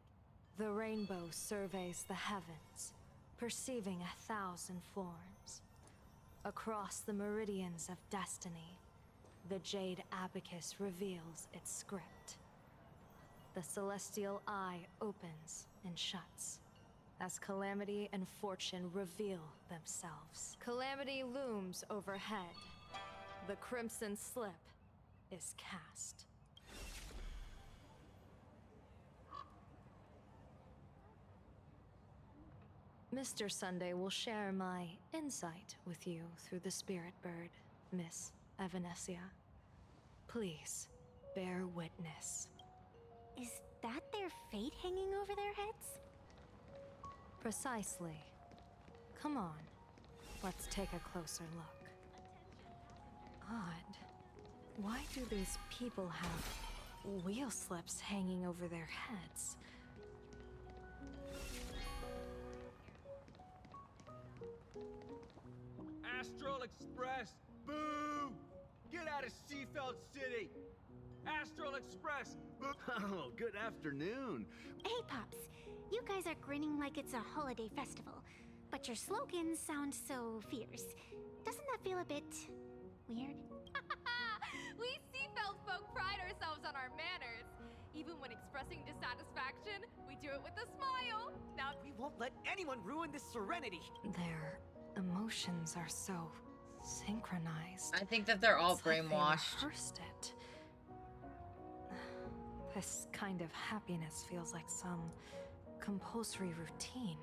the rainbow surveys the heavens, perceiving 1,000 forms. Across the meridians of destiny, the Jade Abacus reveals its script. The celestial eye opens and shuts as calamity and fortune reveal themselves. Calamity looms overhead. The crimson slip is cast. Mr. Sunday will share my insight with you through the spirit bird, Miss Evanescia. Please, bear witness. Is that their fate hanging over their heads? Precisely. Come on, let's take a closer look. Odd. Why do these people have wheel slips hanging over their heads? Astral Express, boo! Get out of Seafeld City! Astral Express, boo! Oh, good afternoon. Hey, Pops. You guys are grinning like it's a holiday festival, but your slogans sound so fierce. Doesn't that feel a bit weird? We Seafeld folk pride ourselves on our manners. Even when expressing dissatisfaction, we do it with a smile. Now We won't let anyone ruin this serenity. Their emotions are so synchronized. I think that they're all It's like brainwashed. They rehearsed it. This kind of happiness feels like some compulsory routine.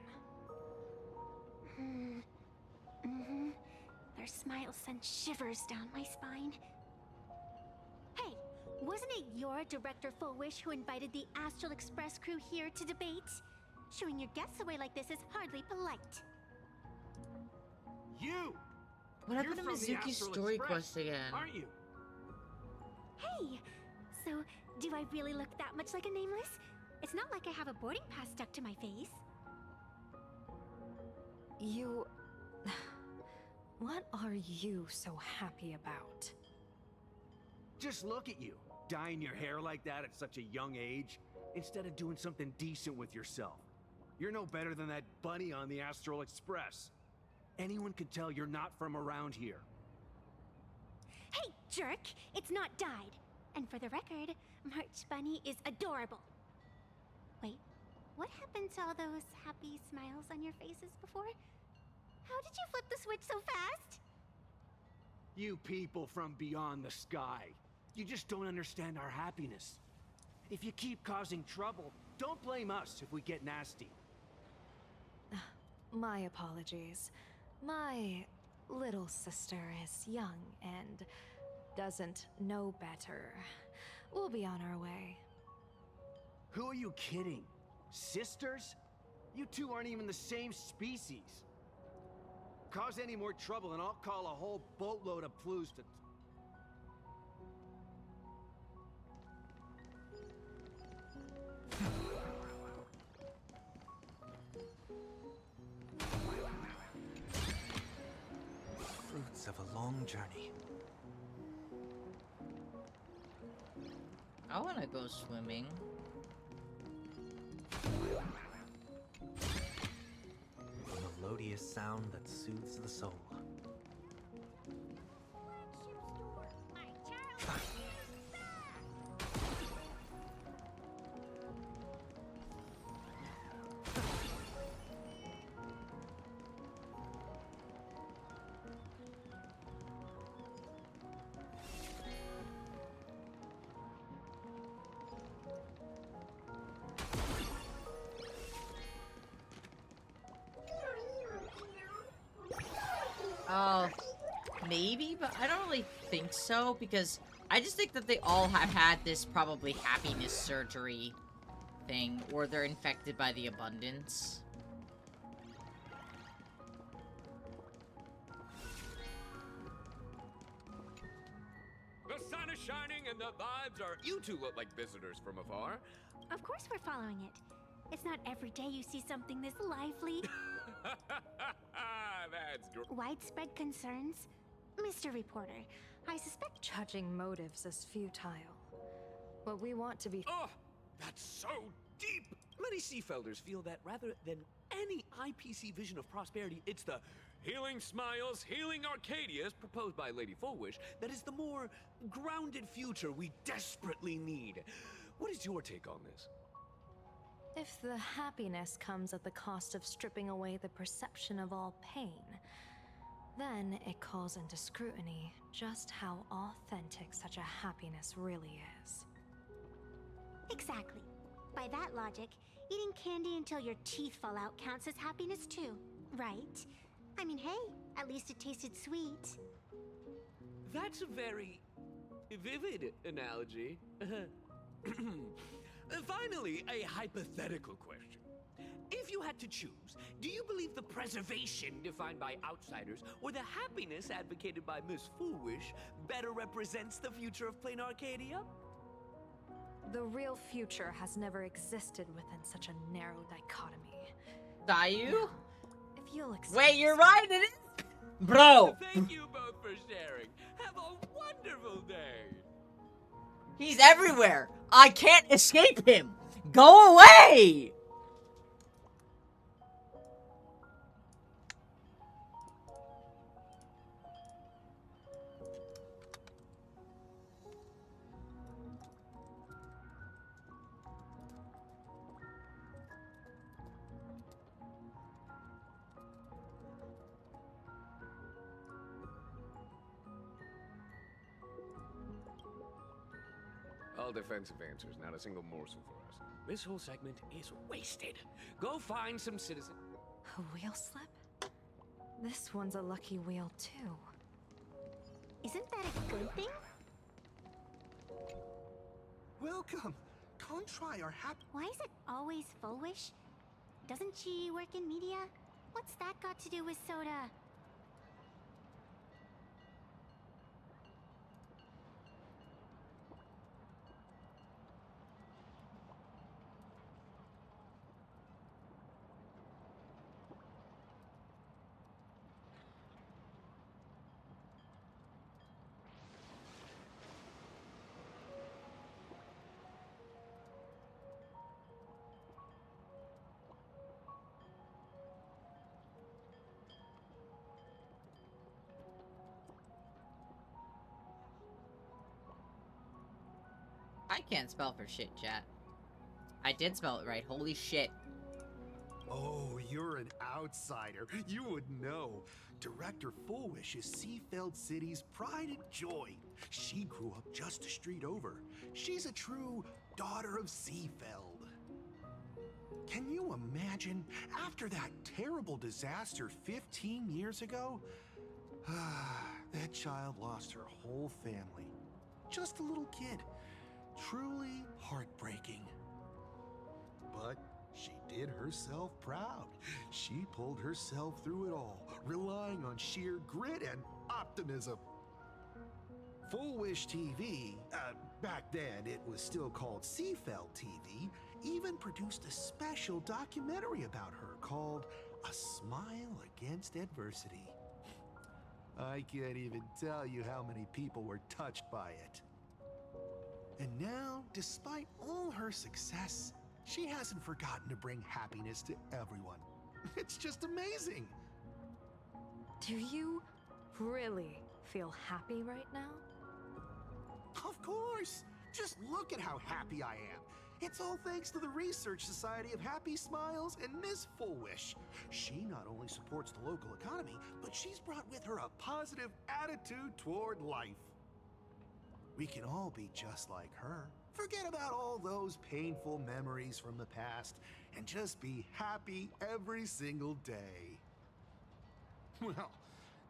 Their smiles send shivers down my spine. Hey, wasn't it your Director Fullwish who invited the Astral Express crew here to debate? Shooing your guests away like this is hardly polite. You! What happened to You're from the Mizuki's Astral story Express, quest again? aren't you? Hey, so do I really look that much like a nameless? It's not like I have a boarding pass stuck to my face. You... What are you so happy about? Just look at you, dyeing your hair like that at such a young age, instead of doing something decent with yourself. You're no better than that bunny on the Astral Express. Anyone could tell you're not from around here. Hey, jerk! It's not dyed. And for the record, March Bunny is adorable. Wait, what happened to all those happy smiles on your faces before? How did you flip the switch so fast? You people from beyond the sky. You just don't understand our happiness. If you keep causing trouble, don't blame us if we get nasty. My apologies. My little sister is young and doesn't know better. We'll be on our way. Who are you kidding? Sisters? You two aren't even the same species. Cause any more trouble and I'll call a whole boatload of Ploos to... Fruits of a long journey. I want to go swimming. A melodious sound that soothes the soul. Oh, maybe, but I don't really think so, because I just think that they all have had this probably happiness surgery thing, or they're infected by the abundance. The sun is shining and the vibes are... You two look like visitors from afar. Of course we're following it. It's not every day you see something this lively. That's great. Widespread concerns? Mr. Reporter, I suspect... Judging motives as futile. What we want to be... Oh, that's so deep! Many Seafelders feel that rather than any IPC vision of prosperity, it's the healing smiles, healing Arcadias proposed by Lady Fullwish that is the more grounded future we desperately need. What is your take on this? If the happiness comes at the cost of stripping away the perception of all pain, then it calls into scrutiny just how authentic such a happiness really is. Exactly. By that logic, eating candy until your teeth fall out counts as happiness too, right? I mean, hey, at least it tasted sweet. That's a very vivid analogy. Finally, a hypothetical question. If you had to choose, do you believe the preservation defined by outsiders or the happiness advocated by Miss Foolish better represents the future of plain Arcadia? The real future has never existed within such a narrow dichotomy. Dayu? Now, if you'll excuse Wait, you're right, it is? Bro! Thank you both for sharing. Have a wonderful day. He's everywhere! I can't escape him! Go away! All defensive answers, not a single morsel for us. This whole segment is wasted. Go find some citizen... A wheel slip? This one's a lucky wheel, too. Isn't that a good thing? Welcome! Come try our Why is it always Fullwish? Doesn't she work in media? What's that got to do with soda? I can't spell for shit, chat. I did spell it right. Holy shit. Oh, you're an outsider. You would know. Director Fullwish is Seafeld City's pride and joy. She grew up just a street over. She's a true daughter of Seafeld. Can you imagine? After that terrible disaster 15 years ago, that child lost her whole family. Just a little kid. Truly heartbreaking. But She did herself proud. She pulled herself through it all, relying on sheer grit and optimism. Full Wish TV, back then it was still called Seafeld TV, even produced a special documentary about her called A Smile Against Adversity. I can't even tell you how many people were touched by it. And now, despite all her success, she hasn't forgotten to bring happiness to everyone. It's just amazing. Do you really feel happy right now? Of course! Just look at how happy I am. It's all thanks to the Research Society of Happy Smiles and Miss Full Wish. She not only supports the local economy, but she's brought with her a positive attitude toward life. We can all be just like her. Forget about all those painful memories from the past and just be happy every single day. Well,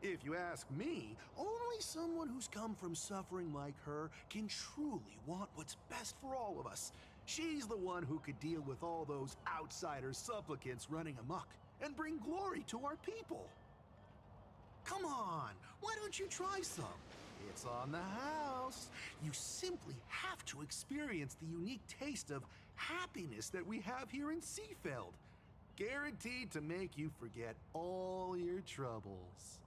if you ask me, only someone who's come from suffering like her can truly want what's best for all of us. She's the one who could deal with all those outsider supplicants running amok and bring glory to our people. Come on, why don't you try some? It's on the house. You simply have to experience the unique taste of happiness that we have here in Seafeld. Guaranteed to make you forget all your troubles.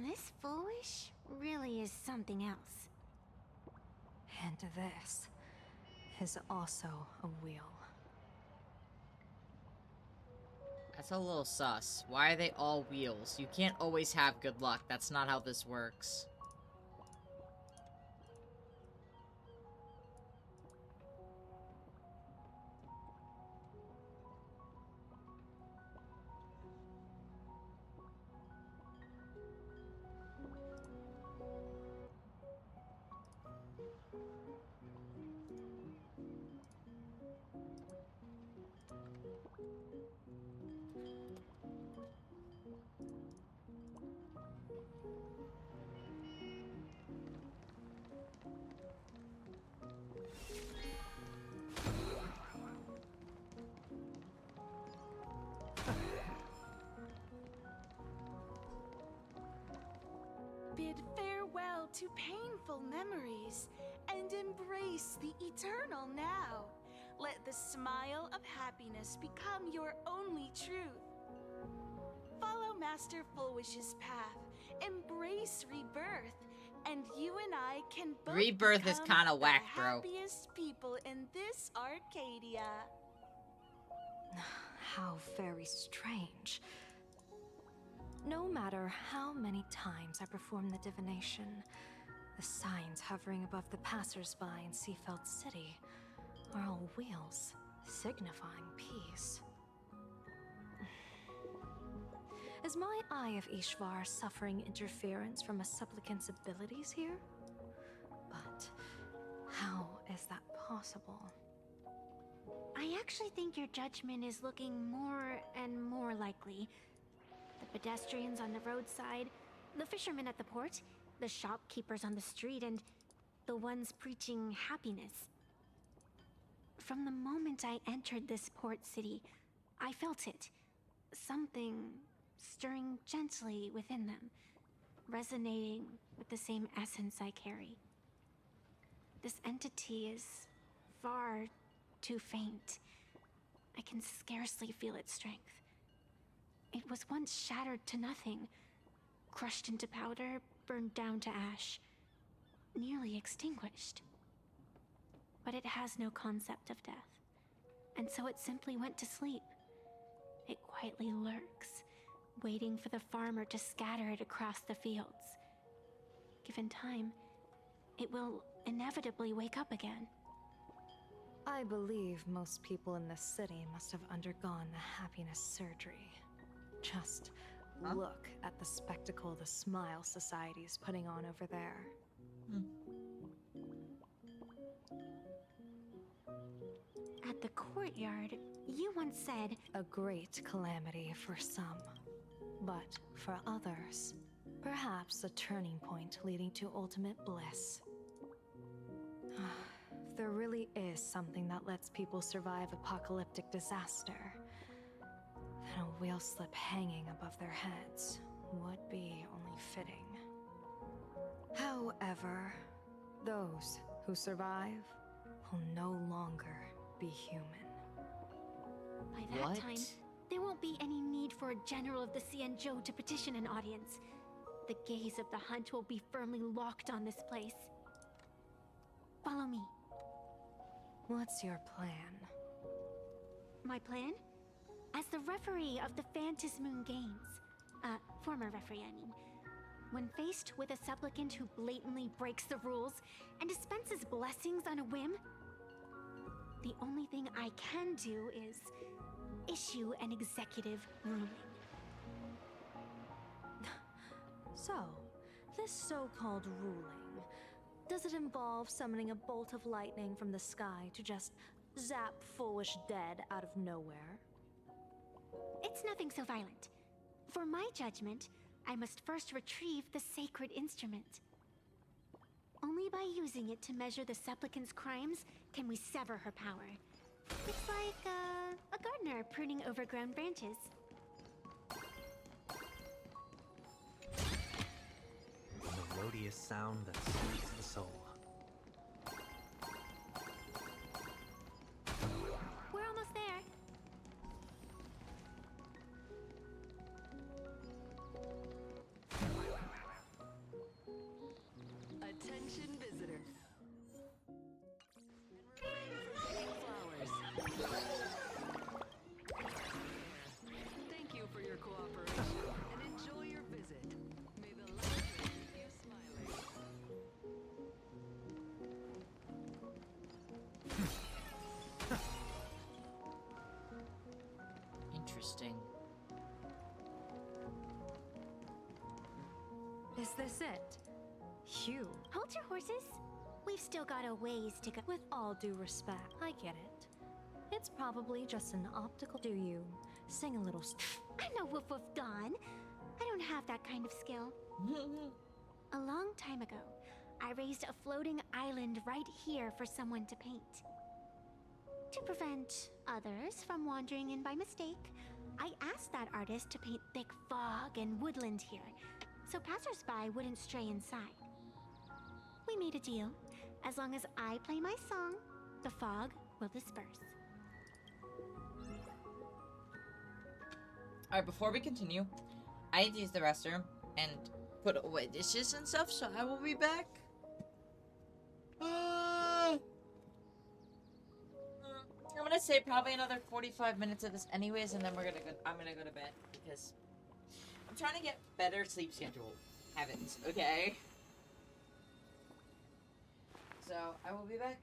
This Full Wish really is something else. And this is also a wheel. That's a little sus. Why are they all wheels? You can't always have good luck. That's not how this works. Bid farewell to painful memories and embrace the eternal now. Let the smile of happiness become your only truth. Follow Master Full Wish's path, embrace rebirth, and you and I can both Rebirth is become kind of the whack, bro. happiest people in this Arcadia. How very strange. No matter how many times I perform the divination, the signs hovering above the passers-by in Seafeld City are all wheels, signifying peace. Is my Eye of Ishvar suffering interference from a supplicant's abilities here? But how is that possible? I actually think your judgment is looking more and more likely. The pedestrians on the roadside, the fishermen at the port, the shopkeepers on the street, and the ones preaching happiness. From the moment I entered this port city, I felt it. Something stirring gently within them, resonating with the same essence I carry. This entity is far too faint. I can scarcely feel its strength. It was once shattered to nothing, crushed into powder, burned down to ash, nearly extinguished. But it has no concept of death, and so it simply went to sleep. It quietly lurks, waiting for the farmer to scatter it across the fields. Given time, it will inevitably wake up again. I believe most people in this city must have undergone the happiness surgery. Just look at the spectacle the Smile Society's putting on over there. At the courtyard, you once said, a great calamity for some, but for others, perhaps a turning point leading to ultimate bliss. If there really is something that lets people survive apocalyptic disaster, then a wheel slip hanging above their heads would be only fitting. However, those who survive will no longer be human. By that time, there won't be any need for a general of the Xianzhou to petition an audience. The gaze of the hunt will be firmly locked on this place. Follow me. What's your plan? My plan? As the referee of the Phantom Moon Games, former referee, I mean, when faced with a supplicant who blatantly breaks the rules and dispenses blessings on a whim, the only thing I can do is issue an executive ruling. So, this so-called ruling, does it involve summoning a bolt of lightning from the sky to just zap foolish dead out of nowhere? It's nothing so violent. For my judgment, I must first retrieve the sacred instrument. Only by using it to measure the supplicant's crimes can we sever her power. It's like, a gardener pruning overgrown branches. A melodious sound that soothes the soul. We're almost there. Attention visitors. Flowers. Thank you for your cooperation and enjoy your visit. May the light keep you smiling. Interesting. Is this it? Hugh. Hold your horses. We've still got a ways to go. With all due respect, I get it. It's probably just an optical. Do you sing a little? I'm no woof woof Dawn. I don't have that kind of skill. A long time ago, I raised a floating island right here for someone to paint. To prevent others from wandering in by mistake, I asked that artist to paint thick fog and woodland here, so passersby wouldn't stray inside. We made a deal. As long as I play my song, the fog will disperse. Alright, before we continue, I need to use the restroom and put away dishes and stuff, so I will be back. I'm gonna say probably another 45 minutes of this anyways, and then I'm gonna go to bed because I'm trying to get better sleep schedule habits, okay? So I will be back.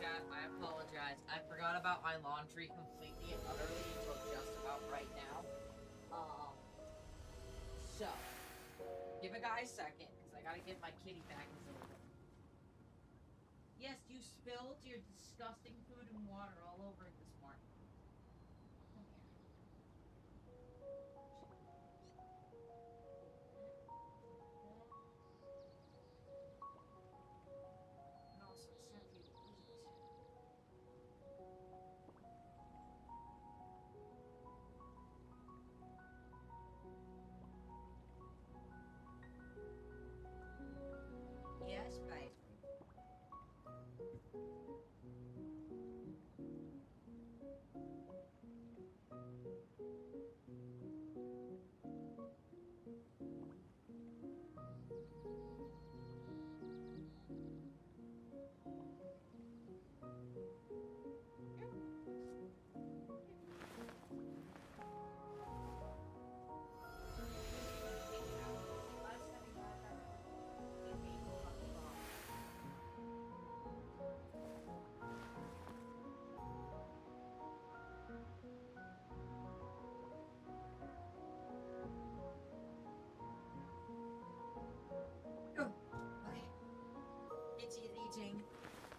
Chat, I apologize. I forgot about my laundry completely and utterly until just about right now. So, give a guy a second, because I gotta get my kitty back in the room. Yes, you spilled your disgusting food and water all over it this morning. Come here. And also, it's time for you to eat. Yes, babe.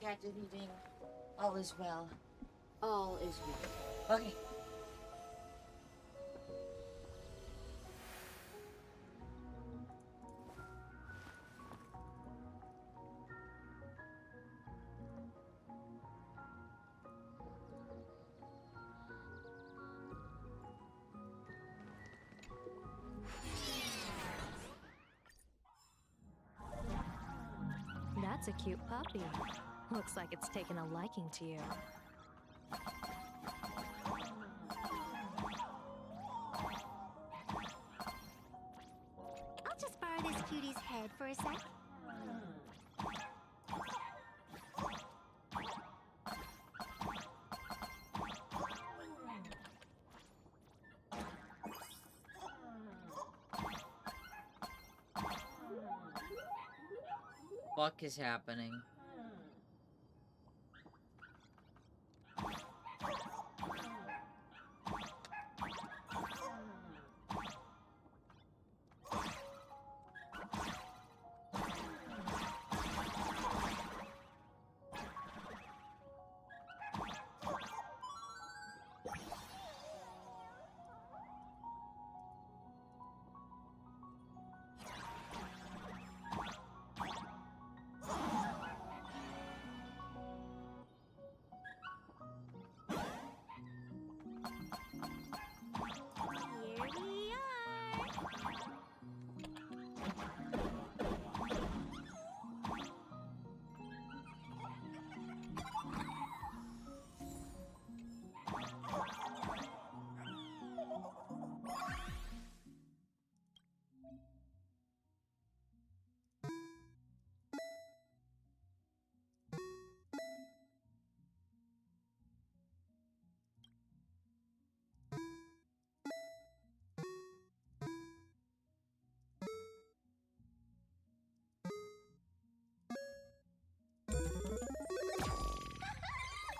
after leaving. All is well. All is well. Okay. That's a cute puppy. Looks like it's taken a liking to you. I'll just borrow this cutie's head for a sec. Fuck is happening?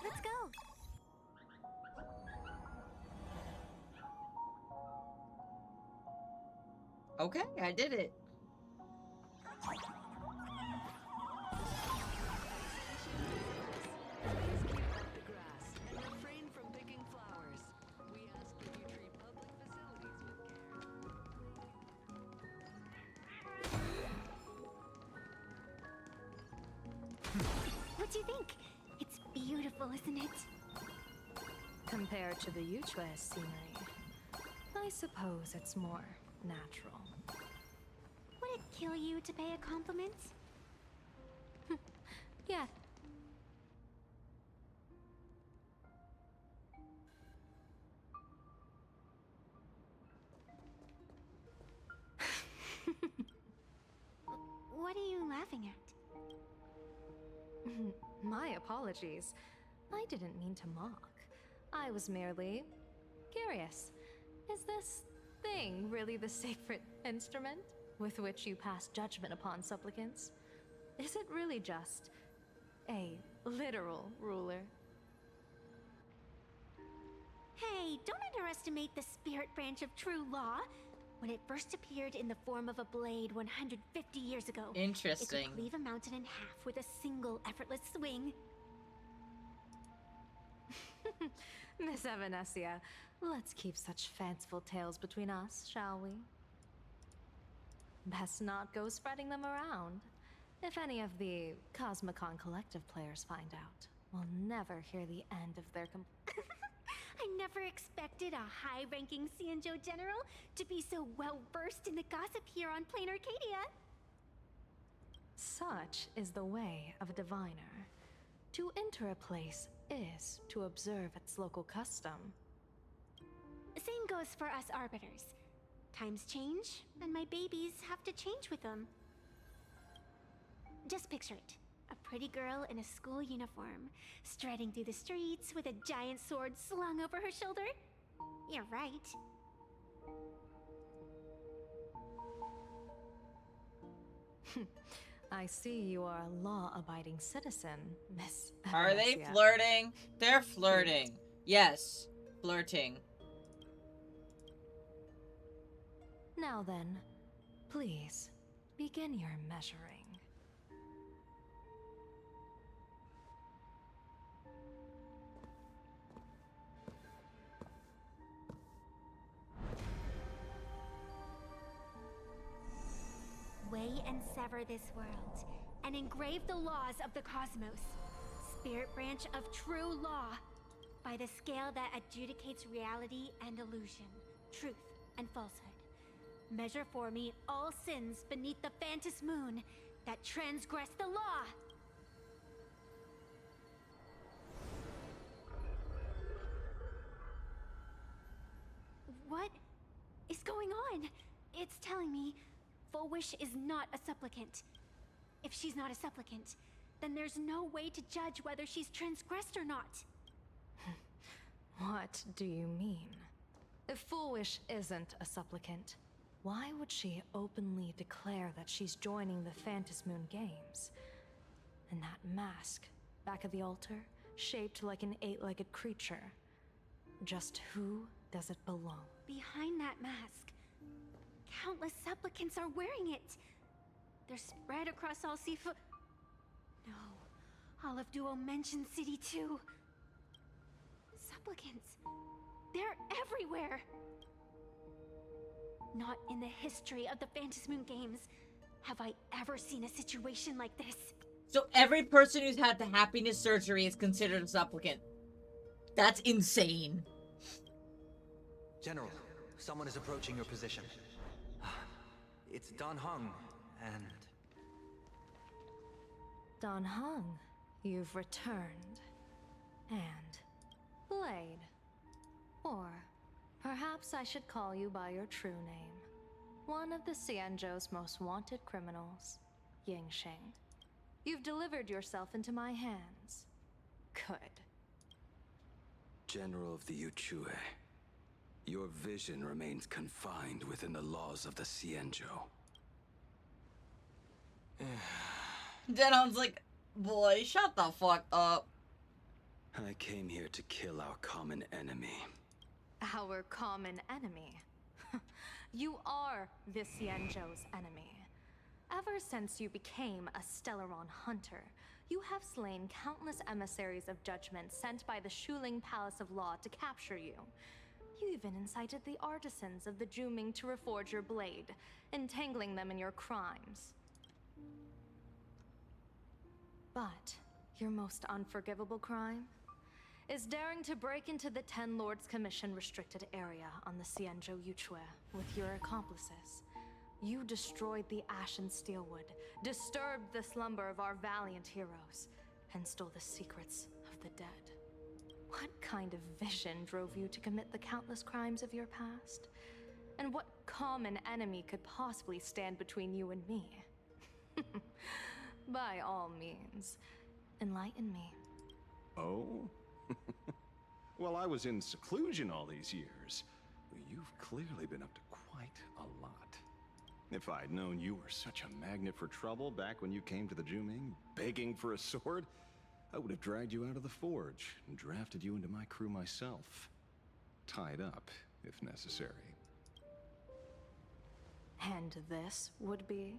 Let's go. Okay, I did it. What do you think? It's beautiful, isn't it? Compared to the Yuchua scenery, I suppose it's more natural. Would it kill you to pay a compliment? Yeah. What are you laughing at? My apologies. I didn't mean to mock. I was merely curious. Is this thing really the sacred instrument with which you pass judgment upon supplicants? Is it really just a literal ruler? Hey, don't underestimate the spirit branch of true law. When it first appeared in the form of a blade 150 years ago, it Interesting. could cleave a mountain in half with a single effortless swing. Miss Evanescia, let's keep such fanciful tales between us, shall we? Best not go spreading them around. If any of the Cosmicon Collective players find out, we'll never hear the end of their I never expected a high-ranking Xianzhou general to be so well-versed in the gossip here on Plain Arcadia. Such is the way of a diviner. To enter a place is to observe its local custom. Same goes for us arbiters. Times change, and my babies have to change with them. Just picture it. A pretty girl in a school uniform, striding through the streets with a giant sword slung over her shoulder. You're right. I see you are a law-abiding citizen, Miss Are they Evanescia. flirting? They're flirting. Yes, flirting. Now then, please, begin your measuring. sever this world and engrave the laws of the cosmos. Spirit branch of true law, by the scale that adjudicates reality and illusion, truth and falsehood. Measure for me all sins beneath the Phantom Moon that transgress the law. What is going on? It's telling me Full Wish is not a supplicant. If she's not a supplicant, then there's no way to judge whether she's transgressed or not. What do you mean? If Full Wish isn't a supplicant, why would she openly declare that she's joining the Phantom Moon Games? And that mask, back of the altar, shaped like an 8-legged creature. Just who does it belong? Behind that mask, countless supplicants are wearing it. They're spread across all seafood. No, all of Duo mentioned City too. Supplicants, they're everywhere. Not in the history of the Phantom Moon Games have I ever seen a situation like this. So every person who's had the happiness surgery is considered a supplicant. That's insane. General, someone is approaching your position. It's Dan Heng, and... Dan Heng, you've returned. And Blade. Or perhaps I should call you by your true name. One of the Xianzhou's most wanted criminals, Yingxing. You've delivered yourself into my hands. Good. General of the Yuchue, your vision remains confined within the laws of the Xianzhou. Denon's like, boy, shut the fuck up. I came here to kill our common enemy. Our common enemy? You are the Xianzhou's enemy. Ever since you became a Stellaron hunter, you have slain countless emissaries of judgment sent by the Shuling Palace of Law to capture you. You even incited the artisans of the Juming to reforge your blade, entangling them in your crimes. But your most unforgivable crime is daring to break into the Ten Lords Commission restricted area on the Xianzhou Yuchue with your accomplices. You destroyed the Ashen Steelwood, disturbed the slumber of our valiant heroes, and stole the secrets of the dead. What kind of vision drove you to commit the countless crimes of your past? And what common enemy could possibly stand between you and me? By all means, enlighten me. Oh? Well, I was in seclusion all these years. You've clearly been up to quite a lot. If I'd known you were such a magnet for trouble back when you came to the Juming, begging for a sword, I would have dragged you out of the forge and drafted you into my crew myself. Tied up, if necessary. And this would be?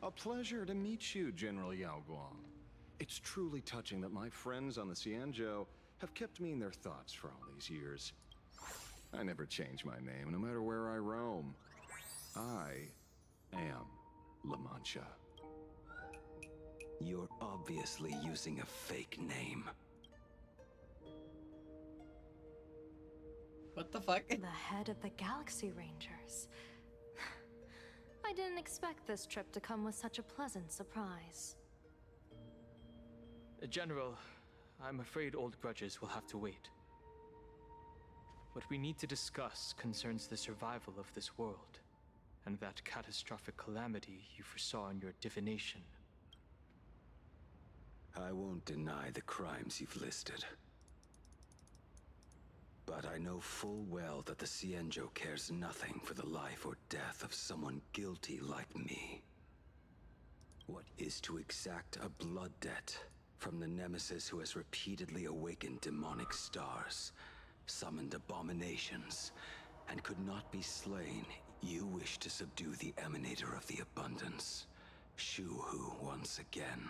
A pleasure to meet you, General Yao Guang. It's truly touching that my friends on the Xianzhou have kept me in their thoughts for all these years. I never change my name, no matter where I roam. I am La Mancha. You're obviously using a fake name. What the fuck? The head of the Galaxy Rangers. I didn't expect this trip to come with such a pleasant surprise. General, I'm afraid old grudges will have to wait. What we need to discuss concerns the survival of this world, and that catastrophic calamity you foresaw in your divination. I won't deny the crimes you've listed. But I know full well that the Xianzhou cares nothing for the life or death of someone guilty like me. What is to exact a blood debt from the nemesis who has repeatedly awakened demonic stars, summoned abominations, and could not be slain, you wish to subdue the emanator of the abundance, Shu-Hu once again,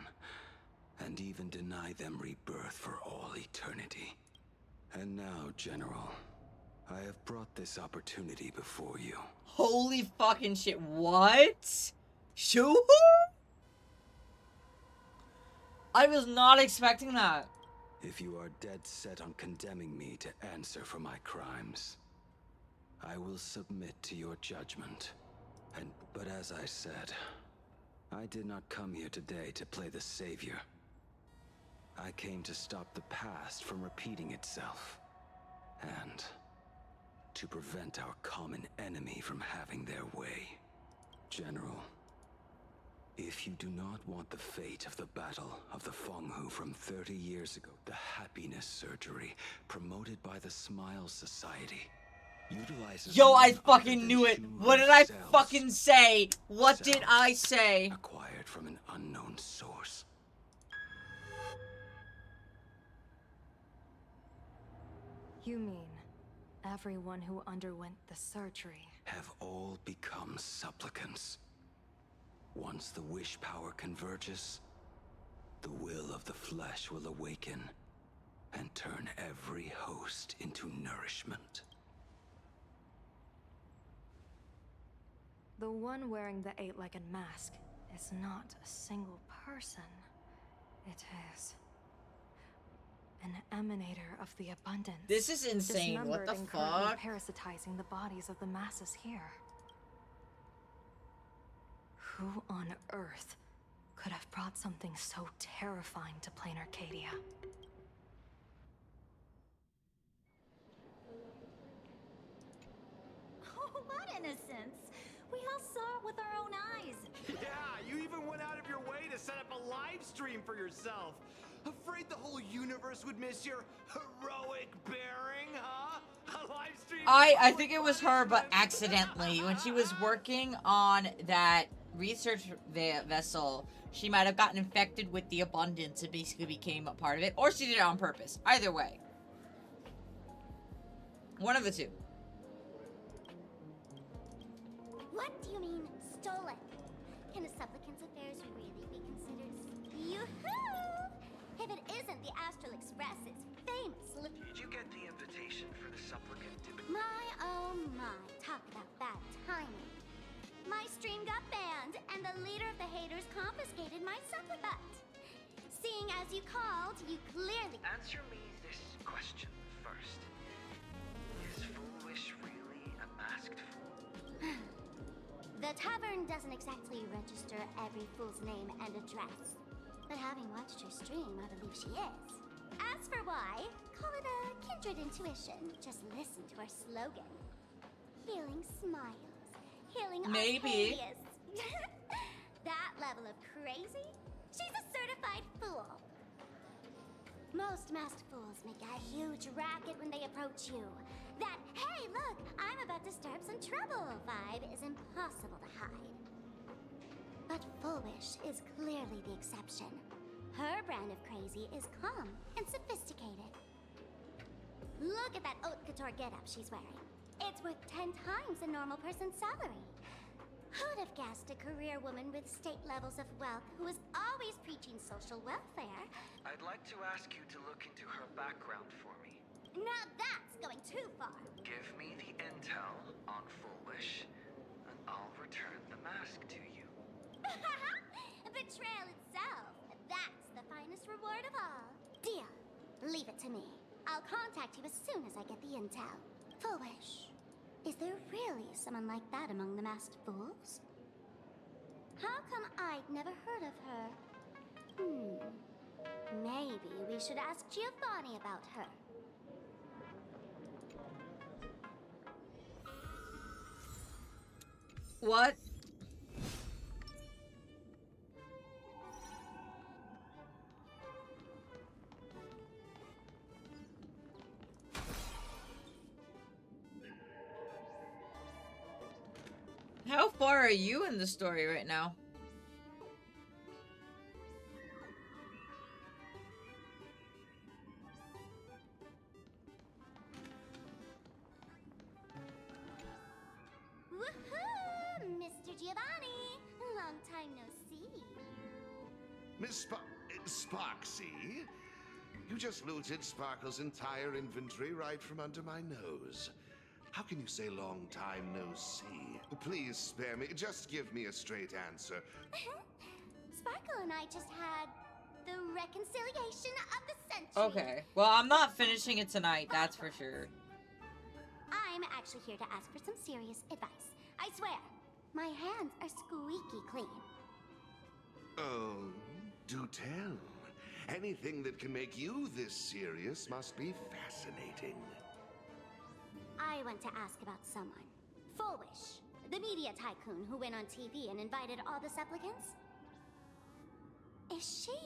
and even deny them rebirth for all eternity. And now, General, I have brought this opportunity before you. Holy fucking shit, what? Sure? I was not expecting that. If you are dead set on condemning me to answer for my crimes, I will submit to your judgment. But as I said, I did not come here today to play the savior. I came to stop the past from repeating itself, and to prevent our common enemy from having their way. General, if you do not want the fate of the Battle of the Fenghu from 30 years ago, the happiness surgery promoted by the Smile Society utilizes... Yo, I fucking knew it! What did I fucking say? What did I say? Acquired from an unknown source. You mean everyone who underwent the surgery have all become supplicants. Once the wish power converges, the will of the flesh will awaken and turn every host into nourishment. The one wearing the eight-legged mask is not a single person. It is an emanator of the abundance. This is insane. What the fuck? Parasitizing the bodies of the masses here. Who on earth could have brought something so terrifying to plain Arcadia? Oh, what innocence! We all saw it with our own eyes. Yeah, you even went out of your way to set up a live stream for yourself. Afraid the whole universe would miss your heroic bearing, huh? A live stream. I think it was her, but accidentally. When she was working on that research vessel, she might have gotten infected with the abundance and basically became a part of it, or she did it on purpose. Either way. One of the two. What do you mean, stolen? Can a supplicant's affairs really be considered... Yoo-hoo! If it isn't the Astral Express's famous... Did you get the invitation for the supplicant to... My, oh my, talk about bad timing. My stream got banned, and the leader of the haters confiscated my supplicant. Seeing as you called, you clearly... Answer me this question first. Is Foolish really a masked fool? The tavern doesn't exactly register every fool's name and address. But having watched her stream, I believe she is. As for why, call it a kindred intuition. Just listen to our slogan. Healing smiles. Healing Maybe. Arcadius. That level of crazy? She's a certified fool. Most masked fools make a huge racket when they approach you. That, hey, look, I'm about to start some trouble vibe is impossible to hide. But Foolish is clearly the exception. Her brand of crazy is calm and sophisticated. Look at that haute couture getup she's wearing. It's worth 10 times a normal person's salary. Who'd have guessed a career woman with state levels of wealth who is always preaching social welfare? I'd like to ask you to look into her background for me. Now that's going too far. Give me the intel on Foolish, and I'll return the mask to you. Betrayal itself. That's the finest reward of all. Deal. Leave it to me. I'll contact you as soon as I get the intel. Foolish. Is there really someone like that among the masked fools? How come I'd never heard of her? Maybe we should ask Giovanni about her. What? How far are you in the story right now? Woohoo! Mr. Giovanni! Long time no see. Miss Sparksy? You just looted Sparkle's entire inventory right from under my nose. How can you say long time no see? Please spare me. Just give me a straight answer. Sparkle and I just had the reconciliation of the century. Okay. Well, I'm not finishing it tonight, that's for sure. I'm actually here to ask for some serious advice. I swear, my hands are squeaky clean. Oh, do tell. Anything that can make you this serious must be fascinating. I want to ask about someone. Fullwish, the media tycoon who went on TV and invited all the supplicants. Is she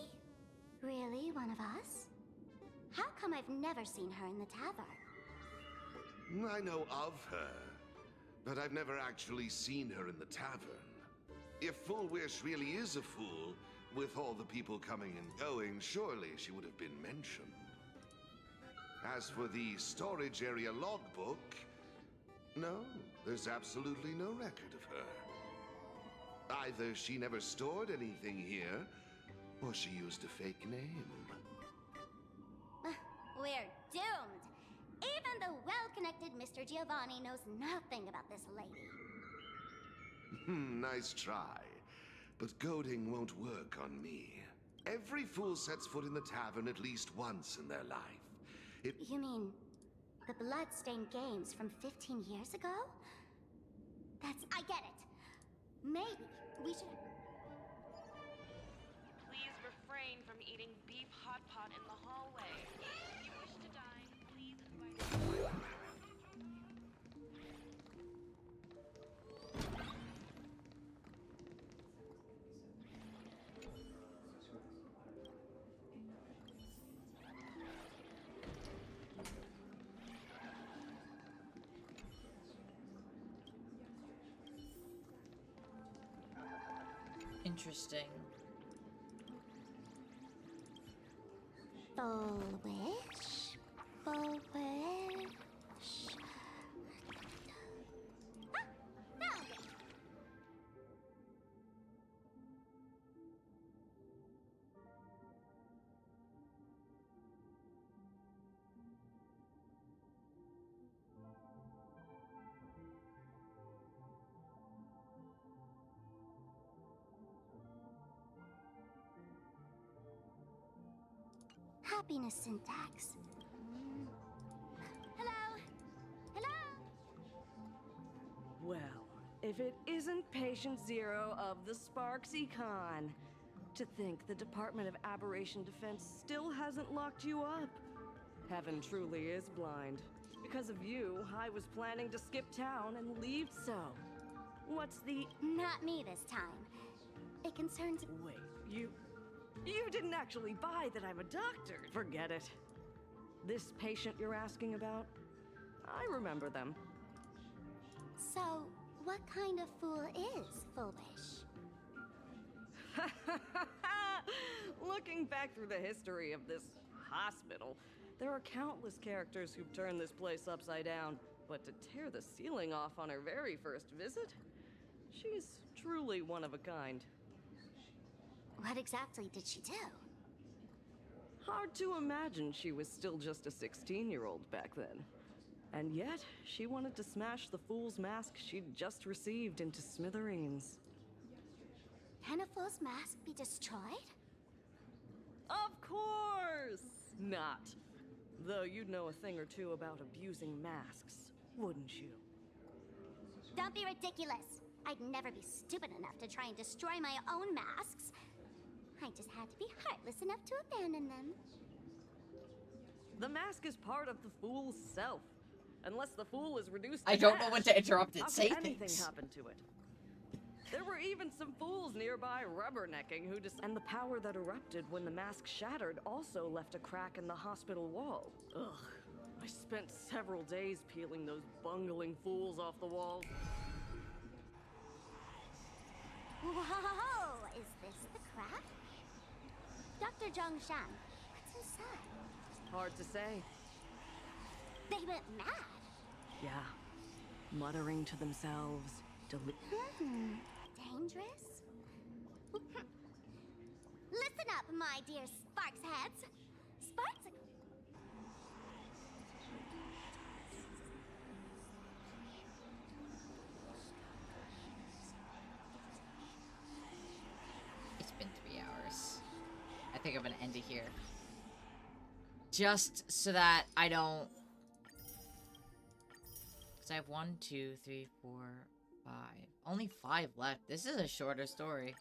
really one of us? How come I've never seen her in the tavern? I know of her, but I've never actually seen her in the tavern. If Fullwish really is a fool, with all the people coming and going, surely she would have been mentioned. As for the storage area logbook, no, there's absolutely no record of her. Either she never stored anything here, or she used a fake name. We're doomed. Even the well-connected Mr. Giovanni knows nothing about this lady. Nice try. But goading won't work on me. Every fool sets foot in the tavern at least once in their life. You mean the blood-stained games from 15 years ago? I get it. Maybe we should... Please refrain from eating beef hot pot in the hallway. If you wish to dine, please invite... Interesting. Fullwish. Fullwish. Ah, found it. Happiness syntax. Hello? Hello? Well, if it isn't Patient Zero of the Sparks Econ. To think the Department of Aberration Defense still hasn't locked you up. Heaven truly is blind. Because of you, I was planning to skip town and leave. So, what's the... Not me this time. It concerns... Wait, you didn't actually buy that I'm a doctor. Forget it. This patient you're asking about? I remember them. So, what kind of fool is Fullwish? Looking back through the history of this hospital, there are countless characters who've turned this place upside down. But to tear the ceiling off on her very first visit? She's truly one of a kind. What exactly did she do? Hard to imagine she was still just a 16-year-old back then. And yet, she wanted to smash the fool's mask she'd just received into smithereens. Can a fool's mask be destroyed? Of course not. Though you'd know a thing or two about abusing masks, wouldn't you? Don't be ridiculous. I'd never be stupid enough to try and destroy my own masks. I just had to be heartless enough to abandon them. The mask is part of the fool's self. Unless the fool is reduced to I don't know ash, when to interrupt it. how Say could anything things. happen to it? There were even some fools nearby rubbernecking who and the power that erupted when the mask shattered also left a crack in the hospital wall. Ugh. I spent several days peeling those bungling fools off the walls. Whoa! Is this the crack? Dr. Zhongshan, what's inside? Hard to say. They went mad. Yeah. Muttering to themselves. Dangerous? Listen up, my dear Sparks heads. Sparks... think I'm gonna end it here. Just so that I don't... Because I have 1, 2, 3, 4, 5. Only 5 left. This is a shorter story.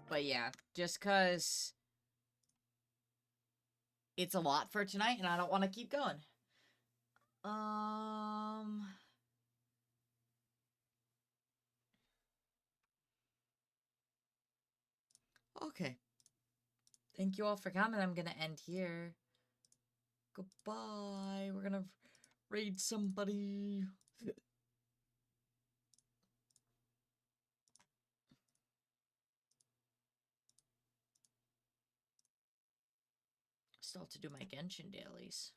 But yeah, just because it's a lot for tonight and I don't want to keep going. Okay. Thank you all for coming. I'm gonna end here. Goodbye. We're gonna raid somebody. Still have to do my Genshin dailies.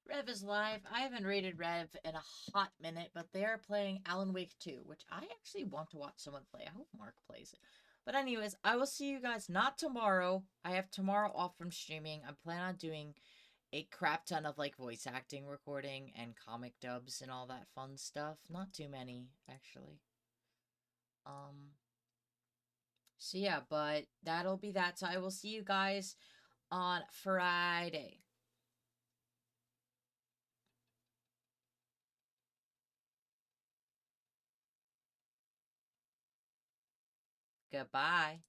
Rev is live. I haven't rated Rev in a hot minute, but they are playing Alan Wake 2, which I actually want to watch someone play. I hope Mark plays it. But anyways, I will see you guys not tomorrow. I have tomorrow off from streaming. I plan on doing a crap ton of like voice acting recording and comic dubs and all that fun stuff. Not too many, actually. So yeah, but that'll be that. So I will see you guys on Friday. Goodbye.